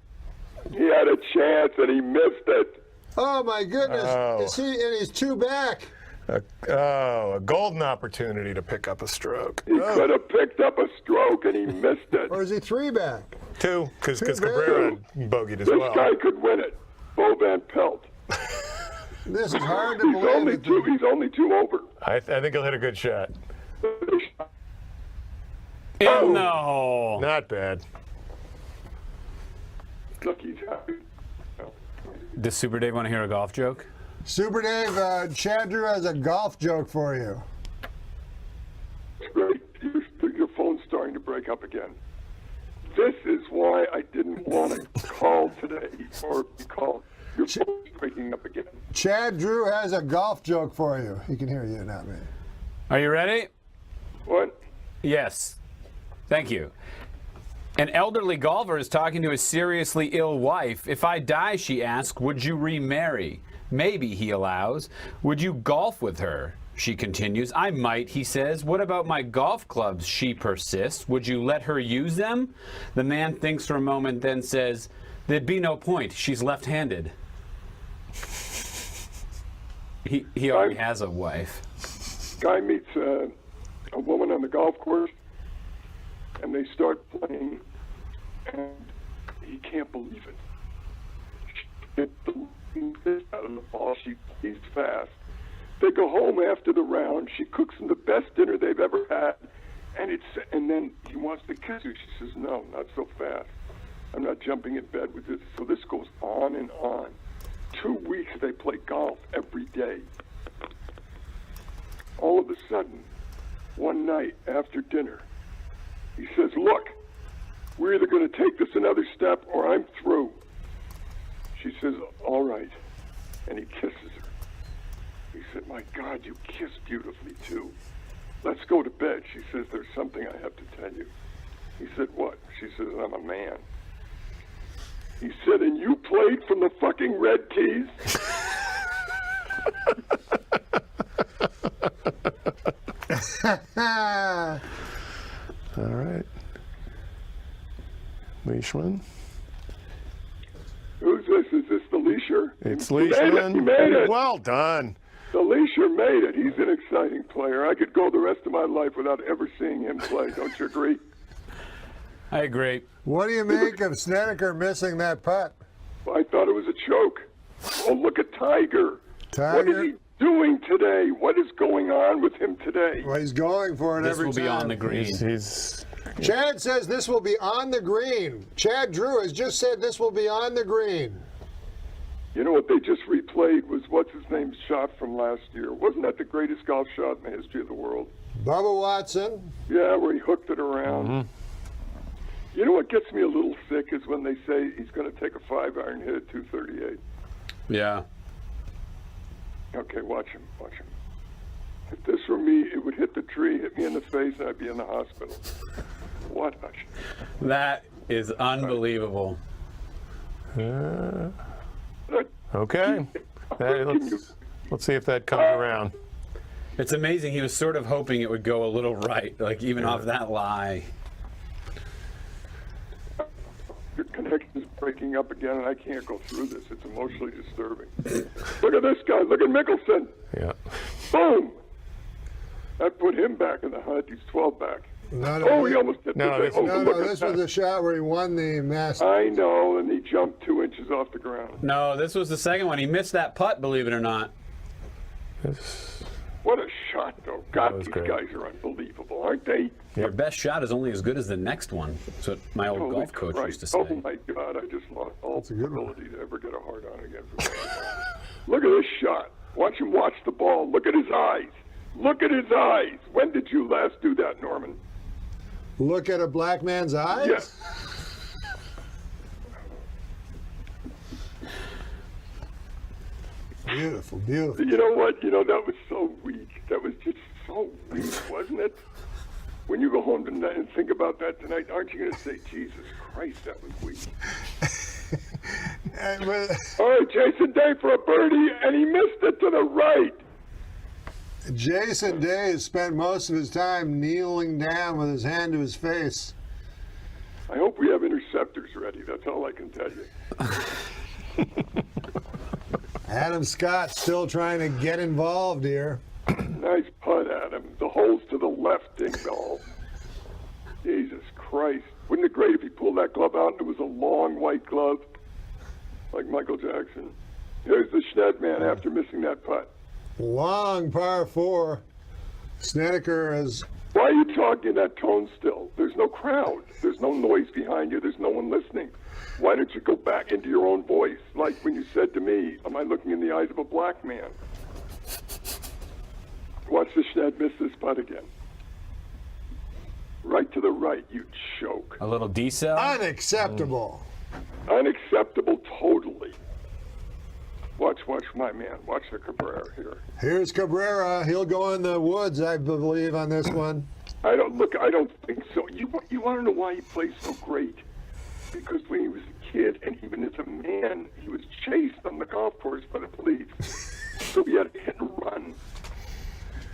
He had a chance and he missed it. Oh my goodness! Oh. Is he? And he's two back. A golden opportunity to pick up a stroke. He could have picked up a stroke and he missed it. Or is he three back? Two, because Two Cabrera bogeyed as This well. guy could win it. Bo Van Pelt. This is hard to He's believe. only two over. I think he'll hit a good shot. No. Not bad. Look, he's happy. Does Super Dave want to hear a golf joke? Super Dave, Chad Drew has a golf joke for you. Great. Your phone's starting to break up again. This is why I didn't want to call today or call. Your phone's breaking up again. Chad Drew has a golf joke for you. He can hear you, not me. Are you ready? What? Yes. Thank you. An elderly golfer is talking to his seriously ill wife. If I die, she asks, would you remarry? Maybe, he allows. Would you golf with her? She continues. I might, he says. What about my golf clubs? She persists. Would you let her use them? The man thinks for a moment, then says, there'd be no point. She's left-handed. He already has a wife. Guy meets a woman on the golf course, and they start playing, and he can't believe it. She gets the piss out of the ball. She plays fast. They go home after the round. She cooks them the best dinner they've ever had, and then he wants to kiss her. She says, no, not so fast. I'm not jumping in bed with this. So this goes on and on. 2 weeks they play golf every day. All of a sudden, one night after dinner, he says, look, we're either going to take this another step or I'm through. She says, all right. And he kisses her. He said, my God, you kiss beautifully too. Let's go to bed. She says, there's something I have to tell you. He said, what? She says, I'm a man. He said, and you played from the fucking Red Keys? All right. Leishman. Who's this? Is this the Leisher? It's He made it. Leishman. He made it. Well done. The Leisher made it. He's an exciting player. I could go the rest of my life without ever seeing him play. Don't you agree? I agree. What do you make of Snedeker missing that putt? I thought it was a choke. Oh, look at Tiger. What is he doing today? What is going on with him today? Well, he's going for it This every will time. be on the green. Chad says this will be on the green. Chad Drew has just said this will be on the green. You know what they just replayed was what's-his-name's shot from last year. Wasn't that the greatest golf shot in the history of the world? Bubba Watson. Yeah, where he hooked it around. Mm-hmm. You know what gets me a little sick is when they say he's going to take a 5-iron hit at 238. Yeah. Okay, watch him. Watch him. If this were me, it would hit the tree, hit me in the face, and I'd be in the hospital. Watch. That is unbelievable. Okay. Let's see if that comes around. It's amazing. He was sort of hoping it would go a little right, like even off that lie. Can connection's breaking up again, and I can't go through this. It's emotionally disturbing. Look at this guy. Look at Mickelson. Yeah. Boom. That put him back in the hunt. He's 12 back. No, he almost hit the thing. this was the shot where he won the Masters. I know, and he jumped 2 inches off the ground. No, this was the second one. He missed that putt, believe it or not. What a shot, though. God, these guys are unbelievable, aren't they? Your best shot is only as good as the next one. That's what my old Holy golf coach Christ. used to say. Oh, my God. I just lost all ability to ever get a hard on again. Look at this shot. Watch him watch the ball. Look at his eyes. Look at his eyes. When did you last do that, Norman? Look at a black man's eyes? Yes. Beautiful, beautiful. You know what? That was so weak. That was just so weak, wasn't it? When you go home tonight and think about that tonight, aren't you going to say, Jesus Christ, that was weak? All right, Jason Day for a birdie, and he missed it to the right. Jason Day has spent most of his time kneeling down with his hand to his face. I hope we have interceptors ready. That's all I can tell you. Adam Scott still trying to get involved here. Nice putt, Adam. The hole's to the left, ding dong. Jesus Christ. Wouldn't it be great if he pulled that glove out and it was a long white glove like Michael Jackson? Here's the Schnedman after missing that putt. Long par 4. Snedeker is... Why are you talking in that tone still? There's no crowd. There's no noise behind you. There's no one listening. Why don't you go back into your own voice? Like when you said to me, am I looking in the eyes of a black man? Watch the Schned miss this putt again. Right to the right, you choke. A little decel? Unacceptable. Unacceptable totally. Watch my man. Watch the Cabrera here. Here's Cabrera. He'll go in the woods, I believe, on this one. I don't think so. You want to know why he plays so great? Because when he was a kid, and even as a man, he was chased on the golf course by the police. So he had to hit and run.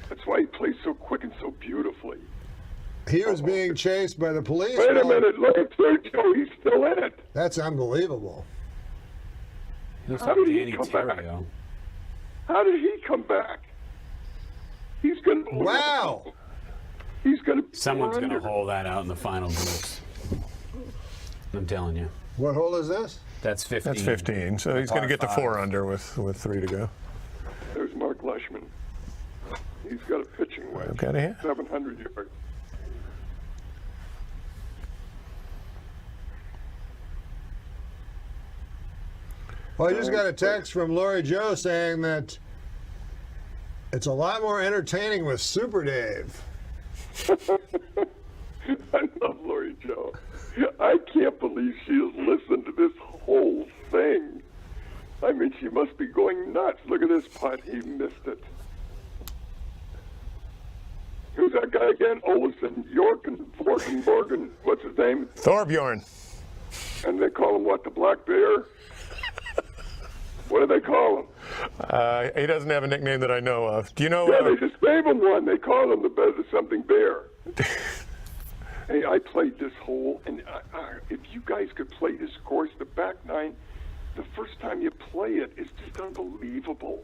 That's why he plays so quick and so beautifully. He was being chased by the police. Wait a minute. Look at Sergio. He's still in it. That's unbelievable. How did he come back? How did he come back? He's going to... Wow. He's going to... Someone's going to hold that out in the final boost. I'm telling you. What hole is this? That's 15. That's 15. So he's going to get to 4 under with 3 to go. There's Mark Leishman. He's got a pitching wedge. Okay, 700 yards. Well, I just got a text from Lori Joe saying that it's a lot more entertaining with Super Dave. I love Lori Joe. I can't believe she has listened to this whole thing. I mean, she must be going nuts. Look at this putt. He missed it. Who's that guy again? Olesen, Morgan. What's his name? Thorbjorn. And they call him what? The Black Bear? What do they call him? He doesn't have a nickname that I know of. Do you know? Yeah, they just gave him one. They call him the something bear. Hey, I played this hole, and if you guys could play this course, the back nine, the first time you play it, it's just unbelievable.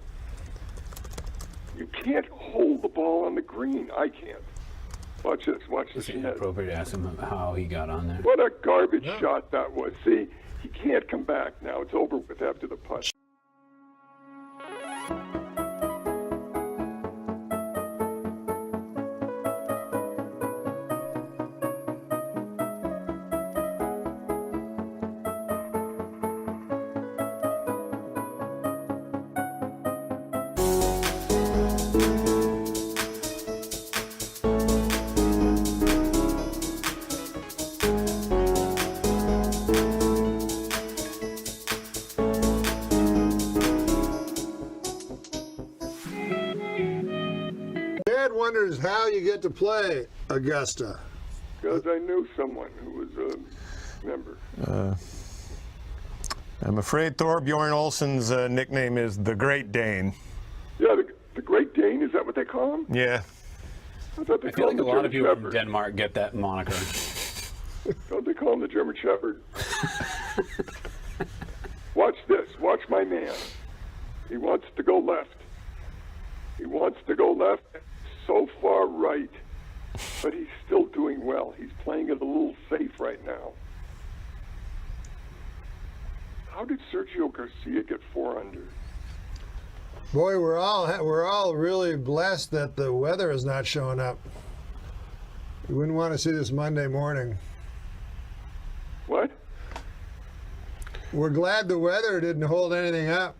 You can't hold the ball on the green. I can't. Watch this. Watch this. It's inappropriate to ask him how he got on there. What a garbage shot that was. See, he can't come back now. It's over with after the putt. Wonders how you get to play Augusta. Because I knew someone who was a member. I'm afraid Thorbjorn Olsen's nickname is the Great Dane. Yeah, the Great Dane, is that what they call him? Yeah. I thought they I feel called like him a lot of people German from Shepherd. Denmark get that moniker. Don't they call him the German Shepherd? Watch this. Watch my man. He wants to go left. He wants to go left, so far right, but he's still doing well. He's playing it a little safe right now. How did Sergio Garcia get 4 under? Boy, we're all really blessed that the weather is not showing up. We wouldn't want to see this Monday morning. What? We're glad the weather didn't hold anything up,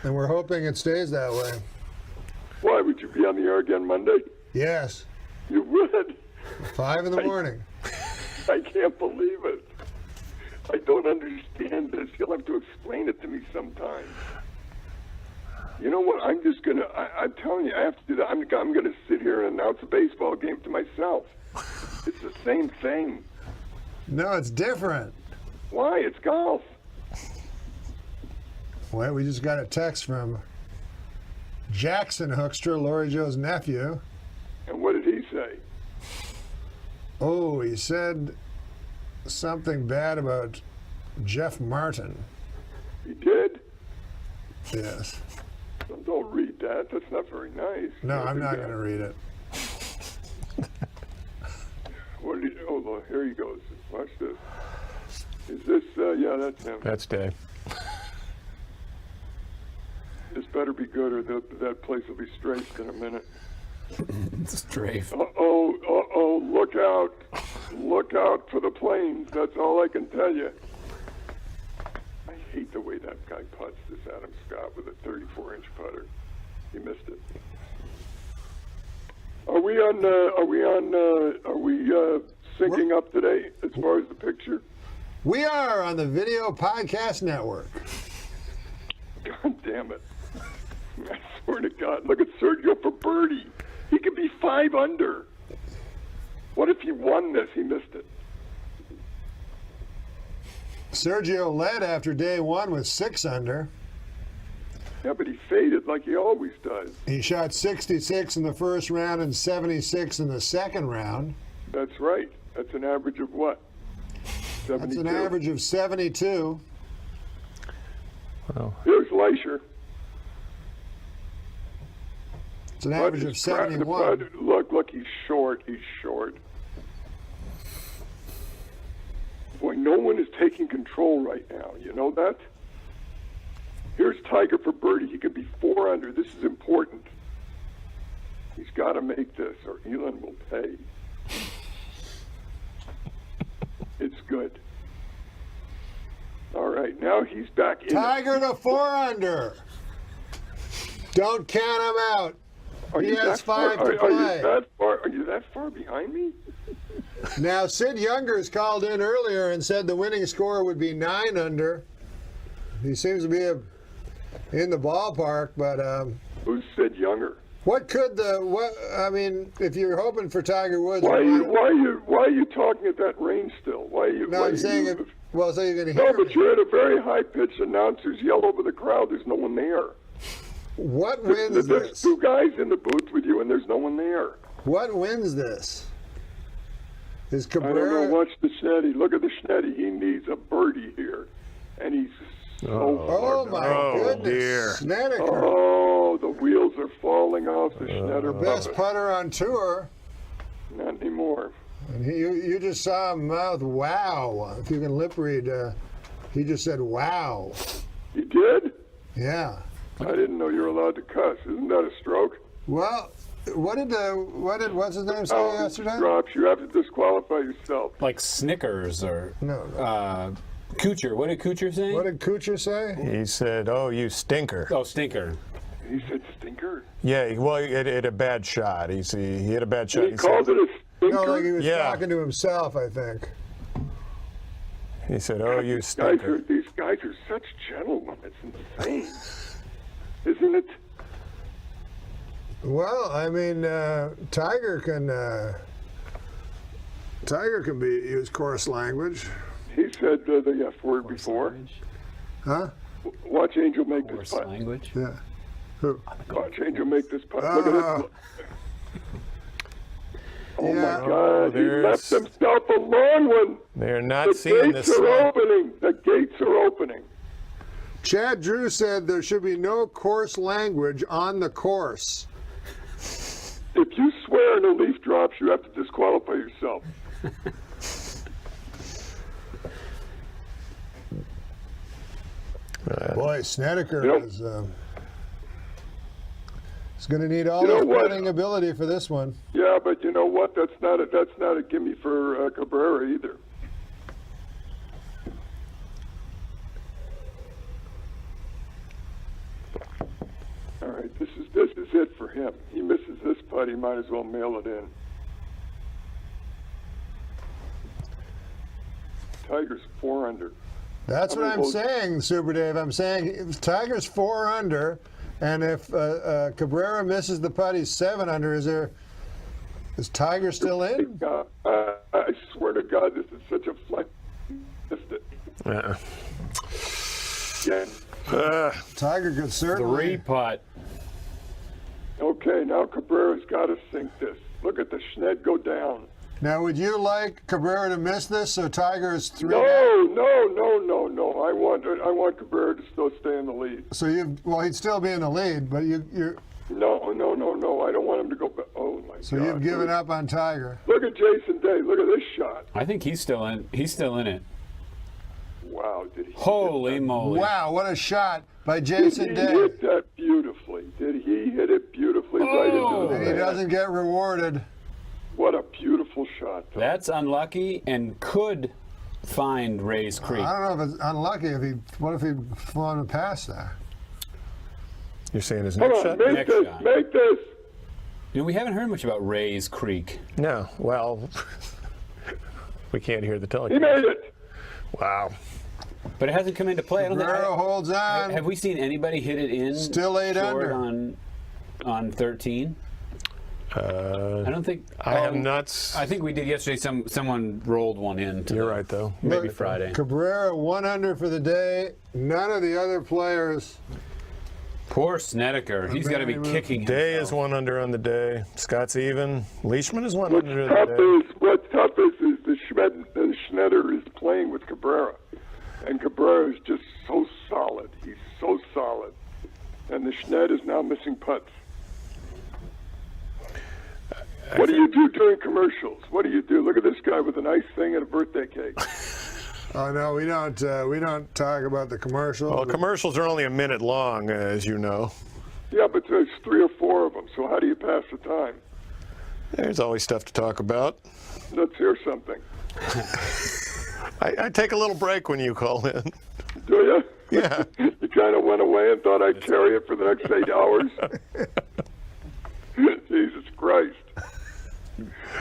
and we're hoping it stays that way. Why, would you be on the air again Monday? Yes. You would? 5 in the morning. I can't believe it. I don't understand this. You'll have to explain it to me sometime. You know what? I'm just gonna. I'm telling you, I have to do that. I'm gonna sit here and announce a baseball game to myself. It's the same thing. No, it's different. Why? It's golf. Well, we just got a text from Jackson Hoekstra, Lori Joe's nephew. And what did he say? Oh, he said something bad about Jeff Martin. He did? Yes. Don't read that. That's not very nice. No, I'm not going to read it. What did he? Oh, well, here he goes. Watch this. Is this? Yeah, that's him. That's Dave. This better be good, or that place will be strafed in a minute. Strafe. Uh-oh, look out. Look out for the planes. That's all I can tell you. I hate the way that guy putts, this Adam Scott, with a 34-inch putter. He missed it. Are we syncing up today as far as the picture? We are on the Video Podcast Network. God damn it. I swear to God. Look at Sergio for birdie. He could be 5 under. What if he won this? He missed it. Sergio led after day 1 with 6 under. Yeah, but he faded like he always does. He shot 66 in the first round and 76 in the second round. That's right. That's an average of what? 72. That's an average of 72. Well, here's Leisure. It's an average of 71. Look, he's short. He's short. Boy, no one is taking control right now. You know that? Here's Tiger for birdie. He could be 4 under. This is important. He's got to make this, or Elon will pay. It's good. All right, now he's back in. Tiger to 4 under. Don't count him out. He has 5 to play. Are you that far behind me? Now, Sid Youngers called in earlier and said the winning score would be 9 under. He seems to be in the ballpark, but who's Sid Younger? I mean, if you're hoping for Tiger Woods, why are you talking at that range still? Why are you? No, I'm saying so you're going to hear. No, but you're at a very high pitched. Announcers yell over the crowd. There's no one there. What wins this? There's 2 guys in the booth with you, and there's no one there. What wins this? Is Cabrera? I don't know. Watch the Schnetty. Look at the Schnetty. He needs a birdie here, and he's Oh my goodness! Dear. Snedeker. Oh, the wheels are falling off the Schnetter. Best putter on tour. Not anymore. And you just saw him mouth wow. If you can lip read, he just said wow. He did? Yeah. I didn't know you were allowed to cuss. Isn't that a stroke? Well, what's his name say yesterday? Drops. You have to disqualify yourself. Like Snickers or no. Coocher. What did Coocher say? What did Coocher say? He said, "Oh, you stinker." Oh, stinker. He said stinker? Yeah, well, he had a bad shot. He hit a bad shot. He called it a stinker? No, like he was talking to himself, I think. He said, "Oh, you stinker." These guys are such gentlemen. It's insane. Isn't it? Well, I mean, Tiger can use coarse language. He said the F word before. Huh? Watch Angel make this putt. Language? Yeah. Who? Watch Angel make this putt. Look at this. Oh my God! He left himself a long one. They're not seeing this. The gates are opening. The gates are opening. Chad Drew said there should be no coarse language on the course. If you swear and a leaf drops, you have to disqualify yourself. Boy, Snedeker is going to need all his putting ability for this one. Yeah, but you know what? That's not a gimme for Cabrera either. All right, this is it for him. He misses this putt, he might as well mail it in. Tiger's 4 under. That's what I'm saying, Super Dave. I'm saying Tiger's 4 under, and if Cabrera misses the putt, he's 7 under. Is Tiger still in? I swear to God, this is such a flight. Tiger could certainly. 3 putt. Okay, now Cabrera's got to sink this. Look at the Schned go down. Now, would you like Cabrera to miss this so Tiger is 3? No. I want Cabrera to still stay in the lead. So he'd still be in the lead, but you're. No. I don't want him to go back. Oh my God. So you've given up on Tiger. Look at Jason Day. Look at this shot. I think he's still in. He's still in it. Wow, did he? Holy moly! Wow, what a shot by Jason Day. Did he hit that beautifully? Did he hit it beautifully right into the And he doesn't get rewarded. What a beautiful shot. Though. That's unlucky and could find Ray's Creek. I don't know if it's unlucky. What if he'd flown past that? You're saying his Come next on, shot? make this. You know, we haven't heard much about Ray's Creek. No. Well, we can't hear the telecast. He made it. Wow. But it hasn't come into play. I don't think. Holds on. Have we seen anybody hit it in? Still 8 short under on 13. I don't think. I have not. I think we did yesterday. Someone rolled one in. You're right, though. Maybe Friday. Cabrera 1 under for the day. None of the other players. Poor Snedeker. He's got to be kicking himself. Day is 1 under on the day. Scott's even. Leishman is 1 under What's the day. What's tough is the Schneider is playing with Cabrera. And Cabrera is just so solid. He's so solid. And the Schned is now missing putts. What do you do during commercials? What do you do? Look at this guy with a nice thing and a birthday cake. Oh no, we don't talk about the commercials. Well, commercials are only a minute long, as you know. Yeah, but there's 3 or 4 of them. So how do you pass the time? There's always stuff to talk about. Let's hear something. I take a little break when you call in. Do you? Yeah. You kind of went away and thought I'd carry it for the next 8 hours? Jesus Christ.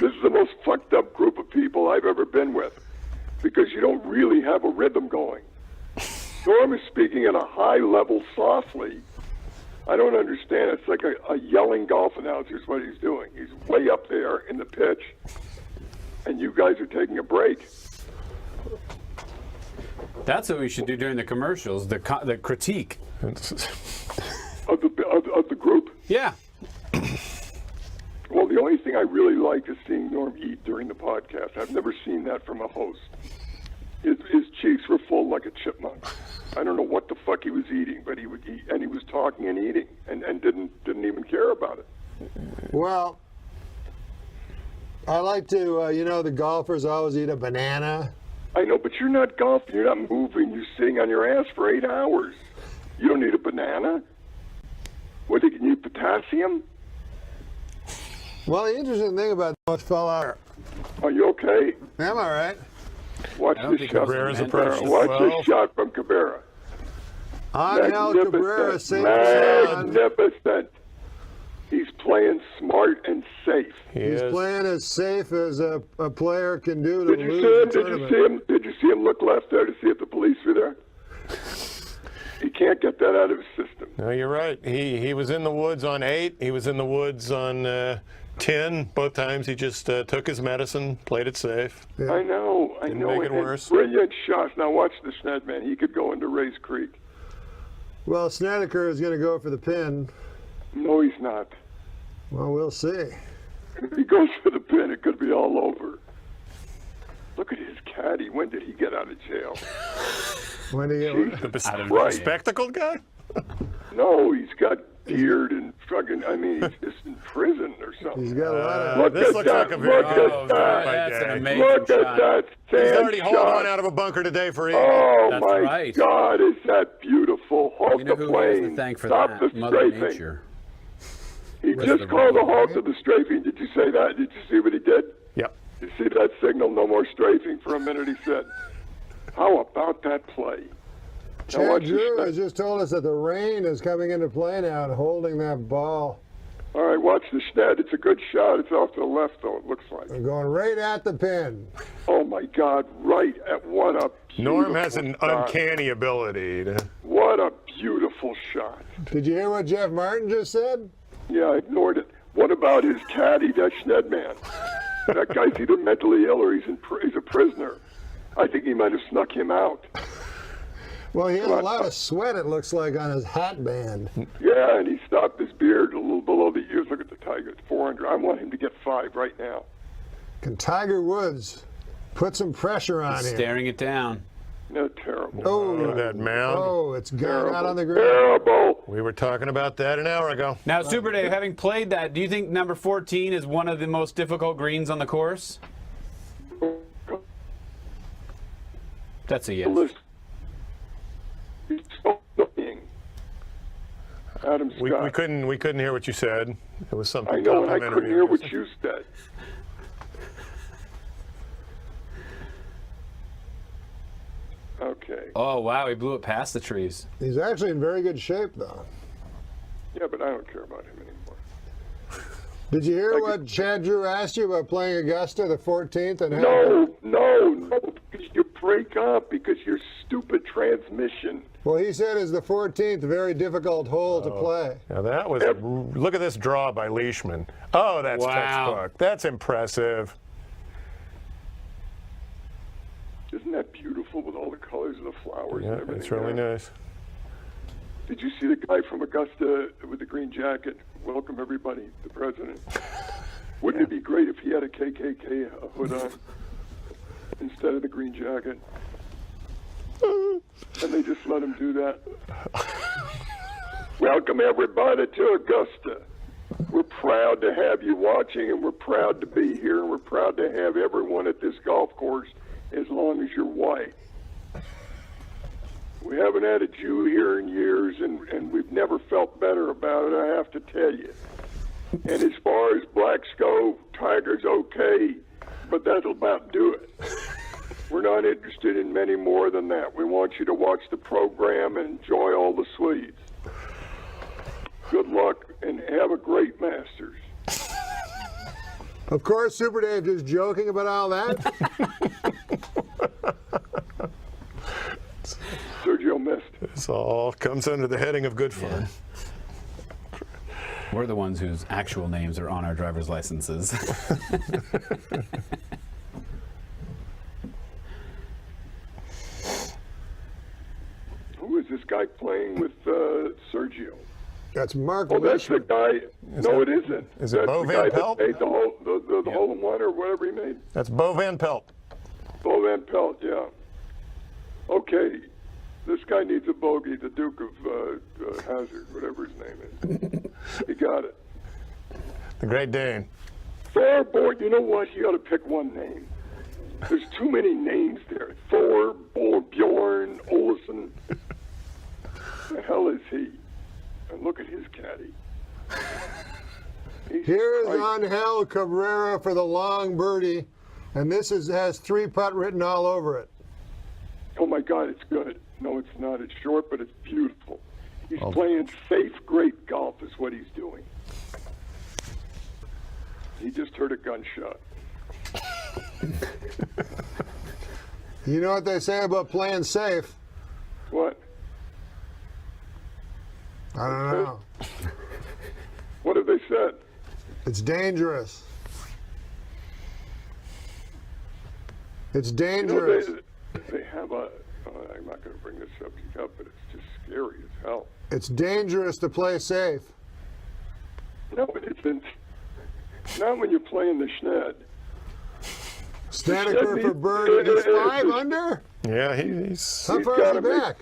This is the most fucked up group of people I've ever been with because you don't really have a rhythm going. Norm is speaking at a high level softly. I don't understand. It's like a yelling golf announcer is what he's doing. He's way up there in the pitch, and you guys are taking a break. That's what we should do during the commercials, the critique. Of the group? Yeah. Well, the only thing I really like is seeing Norm eat during the podcast. I've never seen that from a host. His cheeks were full like a chipmunk. I don't know what the fuck he was eating, but he would eat, and he was talking and eating, and didn't even care about it. Well, I like to, the golfers always eat a banana. I know, but you're not golfing. You're not moving. You're sitting on your ass for 8 hours. You don't need a banana. What, you need potassium? Well, the interesting thing about what fell out. Are you okay? I'm all right. Watch this shot from Cabrera. Watch this shot from Cabrera. Angel Cabrera saves magnificent. He's playing smart and safe. He's playing as safe as a player can do to Did you lose see him? a tournament. Did you see him look left there to see if the police were there? He can't get that out of his system. No, you're right. He was in the woods on 8. He was in the woods on 10. Both times he just took his medicine, played it safe. Yeah. I know. Didn't make it worse. Brilliant shots. Now watch the Schned, man. He could go into Ray's Creek. Well, Snedeker is going to go for the pin. No, he's not. Well, we'll see. If he goes for the pin, it could be all over. Look at his caddy. When did he get out of jail? When he Right. Spectacled guy? No, he's got beard and fucking. I mean, he's just in prison or something. He's got a lot of. Look this at looks that! like a very Look at that! That's an amazing Look at shot. that! He's Sand already hauled shot. one out of a bunker today for eating. Oh That's my right. God! Is that beautiful? Halt You know the who he has to plane! thank for Stop that? the Mother strafing! Nature. He With just the called a rain. halt to the strafing. Did you say that? Did you see what he did? Yep. You see that signal? No more strafing for a minute. He said. How about that play? Now Chad watch Drew this. has just told us that the rain is coming into play now and holding that ball. All right, watch the snap. It's a good shot. It's off to the left, though, it looks like. We're going right at the pin. Oh, my God, right at what a beautiful Norm has an shot. uncanny ability to. What a beautiful shot. Did you hear what Jeff Martin just said? Yeah, I ignored it. What about his caddy, that Schnedman? That guy's either mentally ill or he's a prisoner. I think he might have snuck him out. Well, he has a lot of sweat, it looks like, on his hat band. Yeah, and he stopped his beard a little below the ears. Look at the Tiger. It's 400. I want him to get 5 right now. Can Tiger Woods put some pressure on him? Staring it down. No, terrible. Oh, that mound. Oh, it's going out on the ground. Terrible. We were talking about that an hour ago. Now, Super Dave, having played that, do you think number 14 is one of the most difficult greens on the course? That's a yes. It's so annoying. Adam Scott. We couldn't hear what you said. It was something I know, and I complimentary. couldn't hear what you said. Okay. Oh, wow, he blew it past the trees. He's actually in very good shape, though. Yeah, but I don't care about him anymore. Did you hear what Chad Drew asked you about playing Augusta the 14th? And No, because you break up because your stupid transmission. Well, he said is the 14th a very difficult hole to play. Now that was look at this draw by Leishman. Oh, that's Wow. textbook. That's impressive. Isn't that beautiful with all the colors of the flowers Yeah, and everything? it's really there? nice. Did you see the guy from Augusta with the green jacket? Welcome everybody, the president. Wouldn't it be great if he had a KKK hood on instead of the green jacket? And they just let him do that. Welcome everybody to Augusta. We're proud to have you watching, and we're proud to be here, and we're proud to have everyone at this golf course as long as you're white. We haven't had a Jew here in years, and we've never felt better about it, I have to tell you. And as far as blacks go, Tiger's okay, but that'll about do it. We're not interested in many more than that. We want you to watch the program and enjoy all the sweets. Good luck, and have a great Masters. Of course, Super Dave just joking about all that. Sergio missed. This all comes under the heading of good fun. We're the ones whose actual names are on our driver's licenses. Who is this guy playing with Sergio? That's Mark Oh, that's the Leishman. guy. No, it isn't. Is it That's Bo the Van guy Pelt? that made the hole in one or whatever he made. That's Bo Van Pelt. Bo Van Pelt, yeah. Okay, this guy needs a bogey, the Duke of Hazard, whatever his name is. He got it. The Great Dane. Thor, boy, you know what? You ought to pick one name. There's too many names there. Thor, Bjorn, Olsen. The hell is he? And look at his caddy. Here is Angel Cabrera for the long birdie, and this has 3-putt written all over it. Oh my God, it's good. No, it's not. It's short, but it's beautiful. He's playing safe, great golf is what he's doing. He just heard a gunshot. You know what they say about playing safe? What? I don't know. What have they said? It's dangerous. It's dangerous. You know, they have a, I'm not going to bring this subject up, but it's just scary as hell. It's dangerous to play safe. No, it isn't. Not when you're playing the Schned. Staniker for birdie. He's 5 under? Yeah, he's. How far is he back?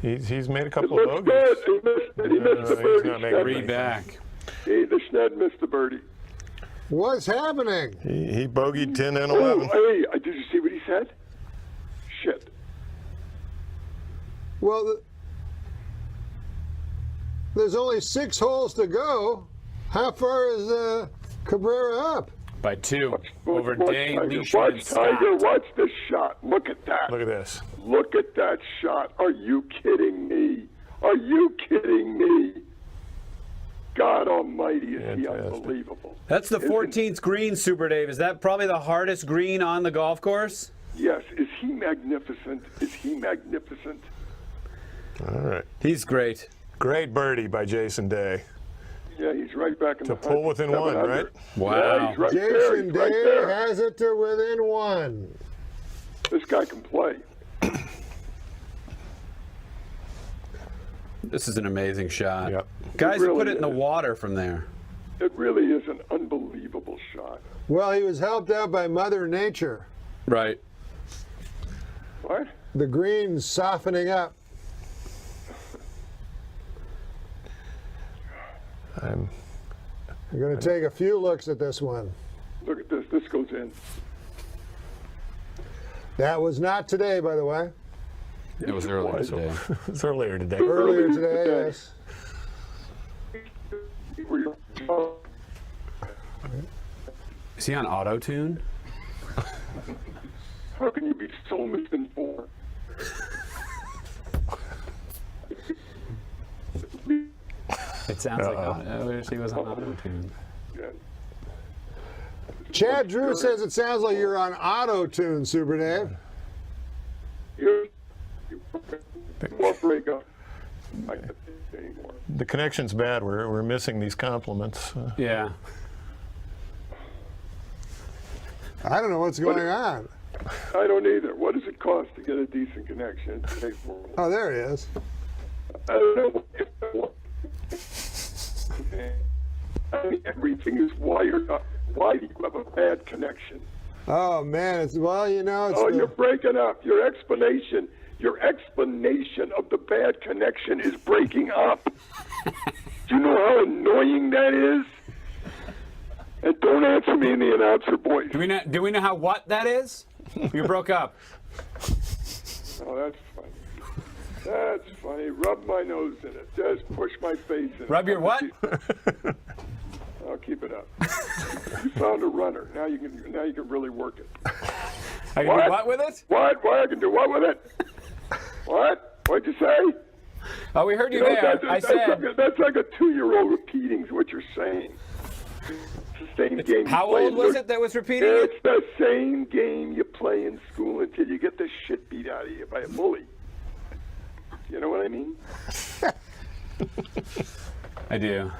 He's made a couple of bogeys. He missed the birdie. He's not making Three back. The Schned missed the birdie. What's happening? He bogeyed 10 and 11. Oh, hey, did you see what he said? Shit. Well, there's only 6 holes to go. How far is Cabrera up? By 2 over Day, Leishman, Watch and Scott. Tiger. Watch this shot. Look at that. Look at this. Look at that shot. Are you kidding me? Are you kidding me? God Almighty, is he unbelievable? That's the 14th green, Super Dave. Is that probably the hardest green on the golf course? Yes. Is he magnificent? Is he magnificent? All right. He's great. Great birdie by Jason Day. Yeah, he's right back in To the pull within 1, right? Wow. Yeah, he's right there. Jason He's right Day there. has it to within 1. This guy can play. This is an amazing shot. Yep. Guys really put it in the is. water from there. It really is an unbelievable shot. Well, he was helped out by Mother Nature. Right. What? The green's softening up. I'm going to take a few looks at this one. Look at this. This goes in. That was not today, by the way. It was earlier today. It's earlier today. Earlier today, yes. Is he on auto tune? How can you be so misinformed? It sounds like I wish he was on auto tune. Chad Drew says it sounds like you're on auto tune, Super Dave. More breakup. I can't take anymore. The connection's bad. We're missing these compliments. Yeah. I don't know what's going on. I don't either. What does it cost to get a decent connection in today's world? Oh, there he is. I don't know. I mean, everything is wired up. Why do you have a bad connection? Oh man, it's well, you know. It's You're breaking up. Your explanation of the bad connection is breaking up. Do you know how annoying that is? And don't answer me in the announcer voice. Do we know how what that is? You broke up. Oh, that's funny. That's funny. Rub my nose in it. Just push my face in it. Rub your what? I'll keep it up. You found a runner. Now you can really work it. I can do what with it? What? Why I can do what with it? What? What'd you say? Oh, we heard you there. I said. That's like a 2-year-old repeating what you're saying. It's the same game. How old was it that was repeating it? It's the same game you play in school until you get the shit beat out of you by a bully. You know what I mean? I do.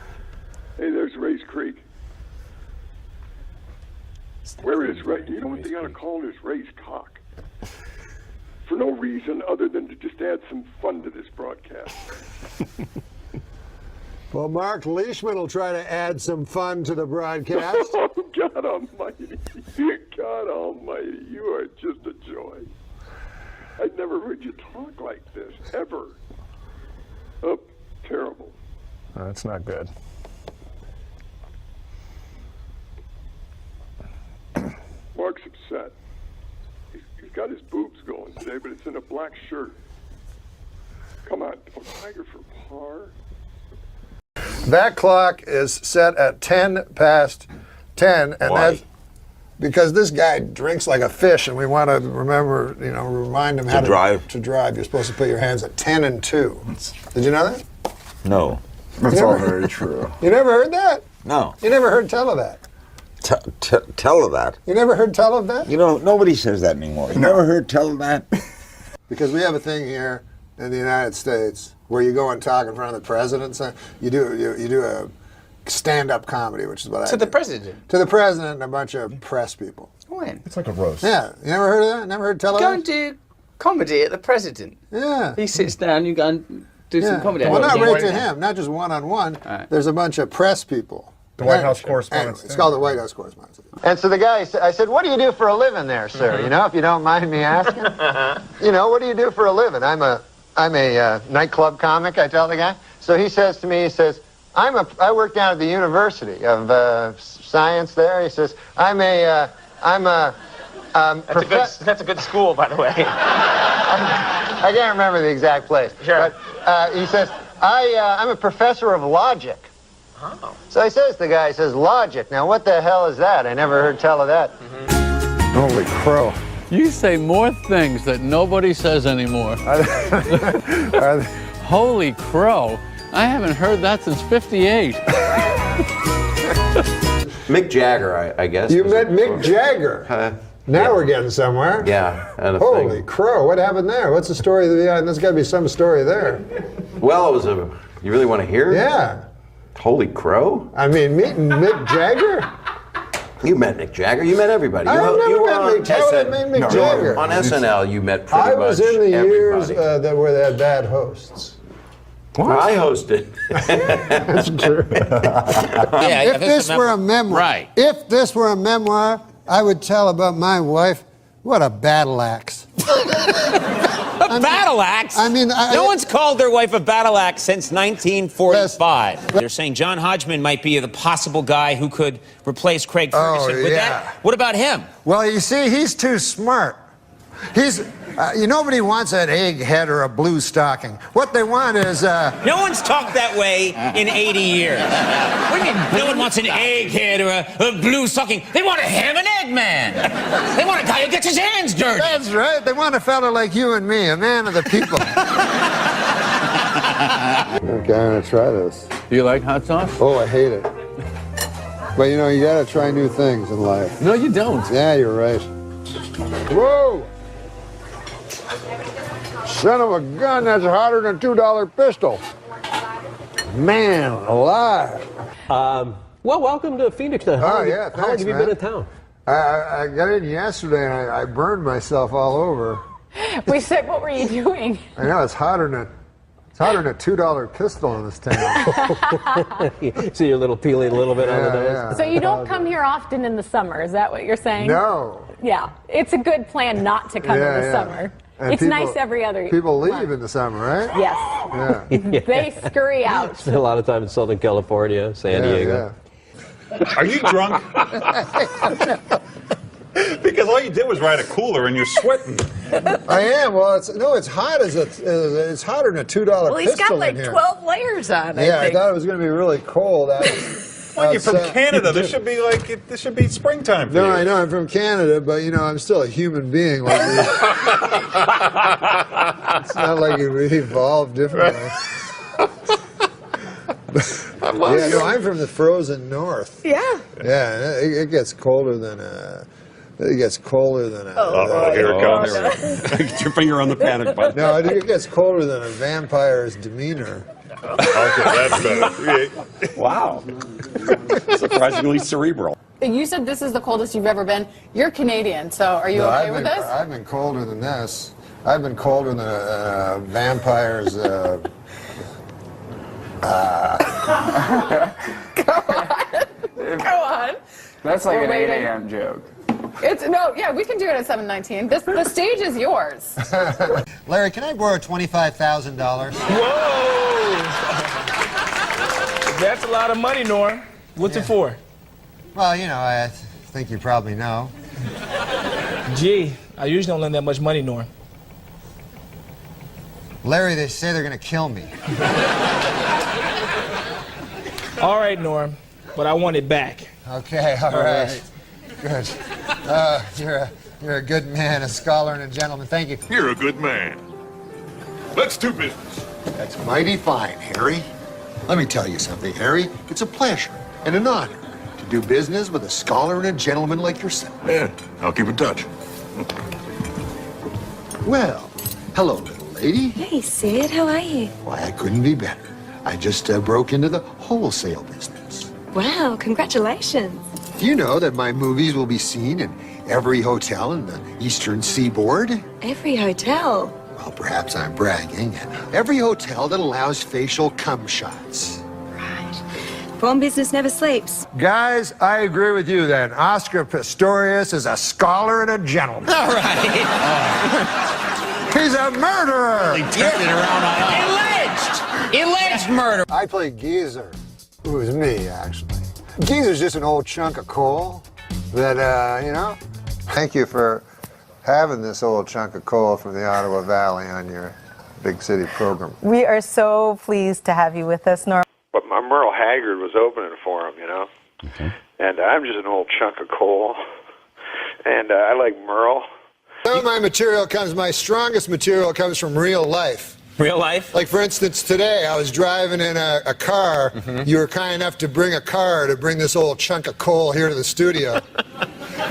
Hey, there's Ray's Creek. Where is Ray? You know what they ought to call it is Ray's Cock. For no reason other than to just add some fun to this broadcast. Well, Mark Leishman will try to add some fun to the broadcast. Oh, God Almighty. God Almighty. You are just a joy. I'd never heard you talk like this, ever. Oh, terrible. That's not good. Mark's upset. He's got his boobs going today, but it's in a black shirt. Come on, Tiger for par. That clock is set at 10 past 10, and that's because this guy drinks like a fish, and we want to remind him how to drive. You're supposed to put your hands at 10 and 2. Did you know that? No. That's all very true. You never heard that? No. You never heard tell of that? Tell of that? You never heard tell of that? You know, nobody says that anymore. You never heard tell of that? Because we have a thing here in the United States where you go and talk in front of the president. So you do a stand-up comedy, which is what I do. To the president? To the president and a bunch of press people. When? It's like a roast. Yeah. You never heard of that? Never heard tell of Go that? and do comedy at the president. Yeah. He sits down, you go and do some comedy. Well, not right to him, not just one-on-one. Right. There's a bunch of press people The White House Correspondence. It's called the White House Correspondence. And so the guy, I said, what do you do for a living there, sir? You know, if you don't mind me asking. You know, what do you do for a living? I'm a nightclub comic, I tell the guy. So he says to me, he says, I work down at the University of Science there. He says, that's a good school, by the way. I can't remember the exact place. Sure. But he says, I'm a professor of logic. Oh. So he says, the guy says, logic. Now, what the hell is that? I never heard tell of that. Holy crow. You say more things that nobody says anymore. Holy crow. I haven't heard that since '58. Mick Jagger, I guess. You met Mick Jagger. Now we're getting somewhere. Yeah. At a Holy thing. crow, what happened there? What's the story? There's got to be some story there. Well, it was a. You really want to hear? Yeah. Holy crow. I mean, meeting Mick Jagger? You met Mick Jagger. You met everybody. I've never met on Mick Jagger. Mick Jagger. On SNL, you met pretty much I was in the years everybody. where they had bad hosts. What? I hosted. That's true. If this were a memoir, right. If this were a memoir, I would tell about my wife. What a battle axe. A battle axe? I mean, no one's called their wife a battle axe since 1945. They're saying John Hodgman might be the possible guy who could replace Craig Ferguson. What about him? Well, you see, he's too smart. He's, nobody wants an egghead or a blue stocking. What they want is, No one's talked that way in 80 years. What do you mean? No one wants an egghead or a blue stocking. They want a ham and egg man. They want a guy who gets his hands dirty. That's right. They want a fella like you and me, a man of the people. Okay, I'm going to try this. Do you like hot sauce? Oh, I hate it. But you know, you got to try new things in life. No, you don't. Yeah, you're right. Whoa! Son of a gun, that's hotter than a $2 pistol. Man alive. Well, welcome to Phoenix. How long thanks, have you been in town? I got in yesterday and I burned myself all over. We said, what were you doing? I know, it's hotter than a $2 pistol in this town. So you're a little peeling a little bit on the nose? Yeah. So you don't come here often in the summer, is that what you're saying? No. Yeah, it's a good plan not to come in the summer. And it's nice every other People leave month. in the summer, right? Yes. Yeah. They scurry out. Spent a lot of time in Southern California, San Diego. Are you drunk? Because all you did was ride a cooler and you're sweating. I am. Well, it's hot it's hotter than a $2 Well, he's pistol got like in here. 12 layers on, Yeah, I think. I thought it was going to be really cold. Well, you're from Canada. This should be springtime for you. No, I know I'm from Canada, but you know I'm still a human being. Like it's not like we evolved differently. I'm from the frozen north. Yeah. Yeah, it gets colder than It gets colder than a... here it comes. Get your finger on the panic button. No, it gets colder than a vampire's demeanor. Okay, that's better. Wow. Surprisingly cerebral. You said this is the coldest you've ever been. You're Canadian, so are you okay with this? I've been colder than this. I've been colder than a vampire's... Go on. That's like We're an waiting. 8 a.m. joke. We can do it at 7:19. The stage is yours. Larry, can I borrow $25,000? Whoa! That's a lot of money, Norm. What's it for? Well, you know, I think you probably know. Gee, I usually don't lend that much money, Norm. Larry, they say they're going to kill me. All right, Norm, but I want it back. Okay, all right. Good. You're a good man, a scholar, and a gentleman. Thank you. You're a good man. Let's do business. That's mighty fine, Harry. Let me tell you something, Harry. It's a pleasure and an honor to do business with a scholar and a gentleman like yourself. Yeah, I'll keep in touch. Well, hello, little lady. Hey, Sid, how are you? Why, I couldn't be better. I just broke into the wholesale business. Wow, congratulations. Do you know that my movies will be seen in every hotel in the Eastern Seaboard? Every hotel. Well, perhaps I'm bragging. Every hotel that allows facial cum shots. Phone business never sleeps. Guys, I agree with you then. Oscar Pistorius is a scholar and a gentleman. All right. He's a murderer. Alleged murder. I play Geezer, who is me, actually. Geezer's just an old chunk of coal that, you know. Thank you for having this old chunk of coal from the Ottawa Valley on your big city program. We are so pleased to have you with us, Norm. But my Merle Haggard was opening for him, you know. Okay. And I'm just an old chunk of coal. And I like Merle. Some of my strongest material comes from real life. Real life? Like, for instance, today I was driving in a car. You were kind enough to bring a car to bring this old chunk of coal here to the studio.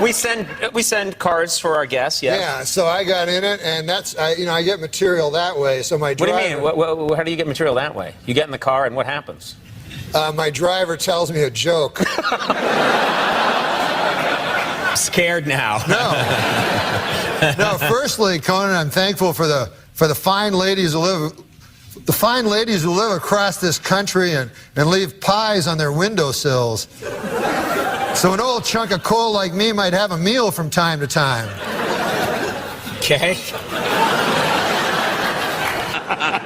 We send cards for our guests, yes. Yeah, so I got in it, and I get material that way. So my driver, What do you mean? How do you get material that way? You get in the car, and what happens? my driver tells me a joke. I'm scared now. No, firstly, Conan, I'm thankful for the fine ladies who live across this country and leave pies on their windowsills. So an old chunk of coal like me might have a meal from time to time. Okay.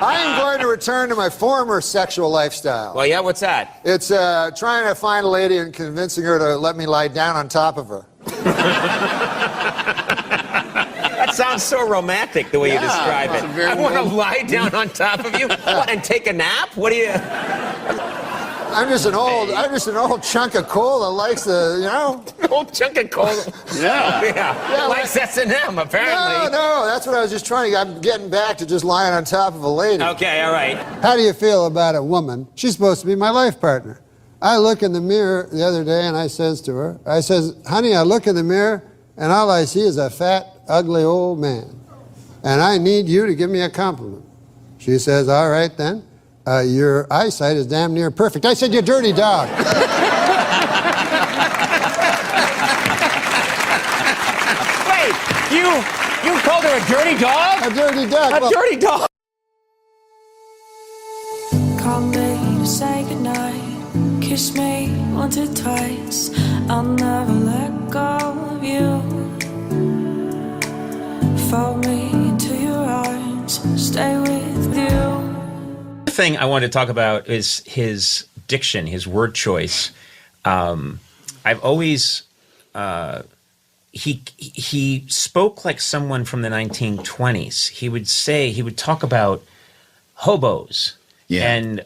I am going to return to my former sexual lifestyle. Well, yeah, what's that? It's trying to find a lady and convincing her to let me lie down on top of her. That sounds so romantic, the way you describe it. I want to lie down on top of you and take a nap? What do you... I'm just an old chunk of coal that likes the, you know. Old chunk of coal. Yeah. Likes S&M, apparently. No, that's what I was just trying to. I'm getting back to just lying on top of a lady. Okay, all right. How do you feel about a woman? She's supposed to be my life partner. I look in the mirror the other day and I says to her, honey, I look in the mirror and all I see is a fat, ugly old man. And I need you to give me a compliment. She says, all right then. Your eyesight is damn near perfect. I said, you dirty dog. Wait, you called her a dirty dog? A dirty dog. A dirty dog. Call me to say goodnight. Kiss me once or twice. I'll never let go of you. Fold me into your arms. Stay with you. The thing I wanted to talk about is his diction, his word choice. I've always he spoke like someone from the 1920s. He would talk about hobos, and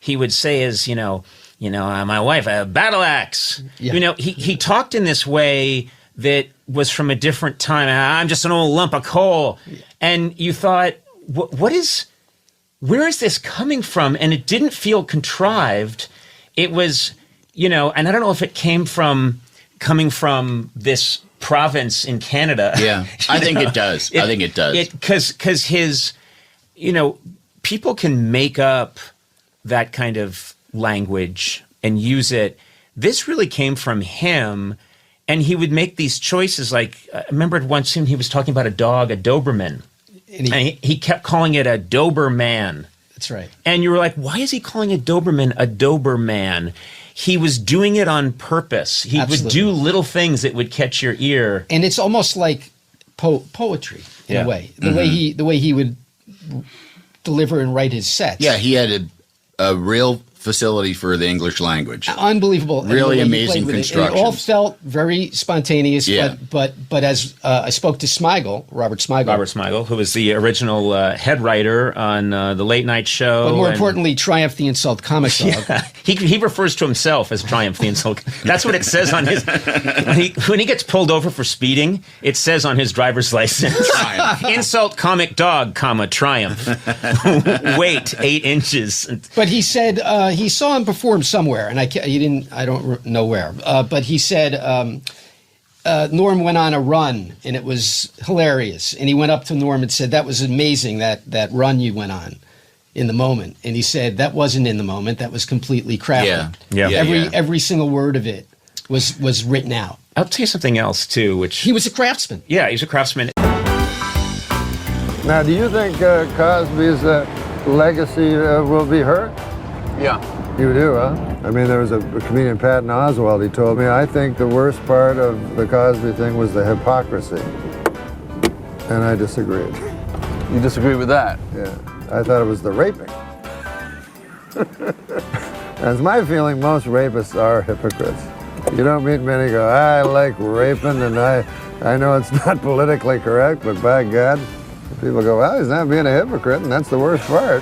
he would say, as my wife, a battle axe. Yeah. He talked in this way that was from a different time. I'm just an old lump of coal, and you thought, where is this coming from? And it didn't feel contrived. It was, and I don't know if it coming from this province in Canada. Yeah, I think it does. I think it does. Because his, people can make up that kind of language and use it. This really came from him, and he would make these choices. Like, I remember once he was talking about a dog, a Doberman. And he kept calling it a Doberman. That's right. And you were like, why is he calling a Doberman a Doberman? He was doing it on purpose. He would do little things that would catch your ear. And it's almost like poetry in a way. The way he would deliver and write his sets. Yeah, he had a real facility for the English language. Unbelievable. Really amazing construction. It all felt very spontaneous, but as I spoke to Robert Smigel, who was the original head writer on the Late Night Show. But more importantly, Triumph the Insult Comic Dog. Yeah. He refers to himself as Triumph the Insult. That's what it says on his... When he gets pulled over for speeding, it says on his driver's license, Insult Comic Dog, Triumph. Weight, 8 inches. But he said... he saw him perform somewhere, and I don't know where. But he said Norm went on a run, and it was hilarious. And he went up to Norm and said, "That was amazing, that run you went on in the moment." And he said, "That wasn't in the moment. That was completely crafted. Every single word of it was written out." I'll tell you something else too, which he was a craftsman. Yeah, he was a craftsman. Now, do you think Cosby's legacy will be hurt? Yeah. You do, huh? I mean, there was a comedian, Patton Oswalt, he told me, I think the worst part of the Cosby thing was the hypocrisy. And I disagreed. You disagree with that? Yeah. I thought it was the raping. That's my feeling, most rapists are hypocrites. You don't meet many who go, I like raping, and I know it's not politically correct, but by God, people go, well, he's not being a hypocrite, and that's the worst part.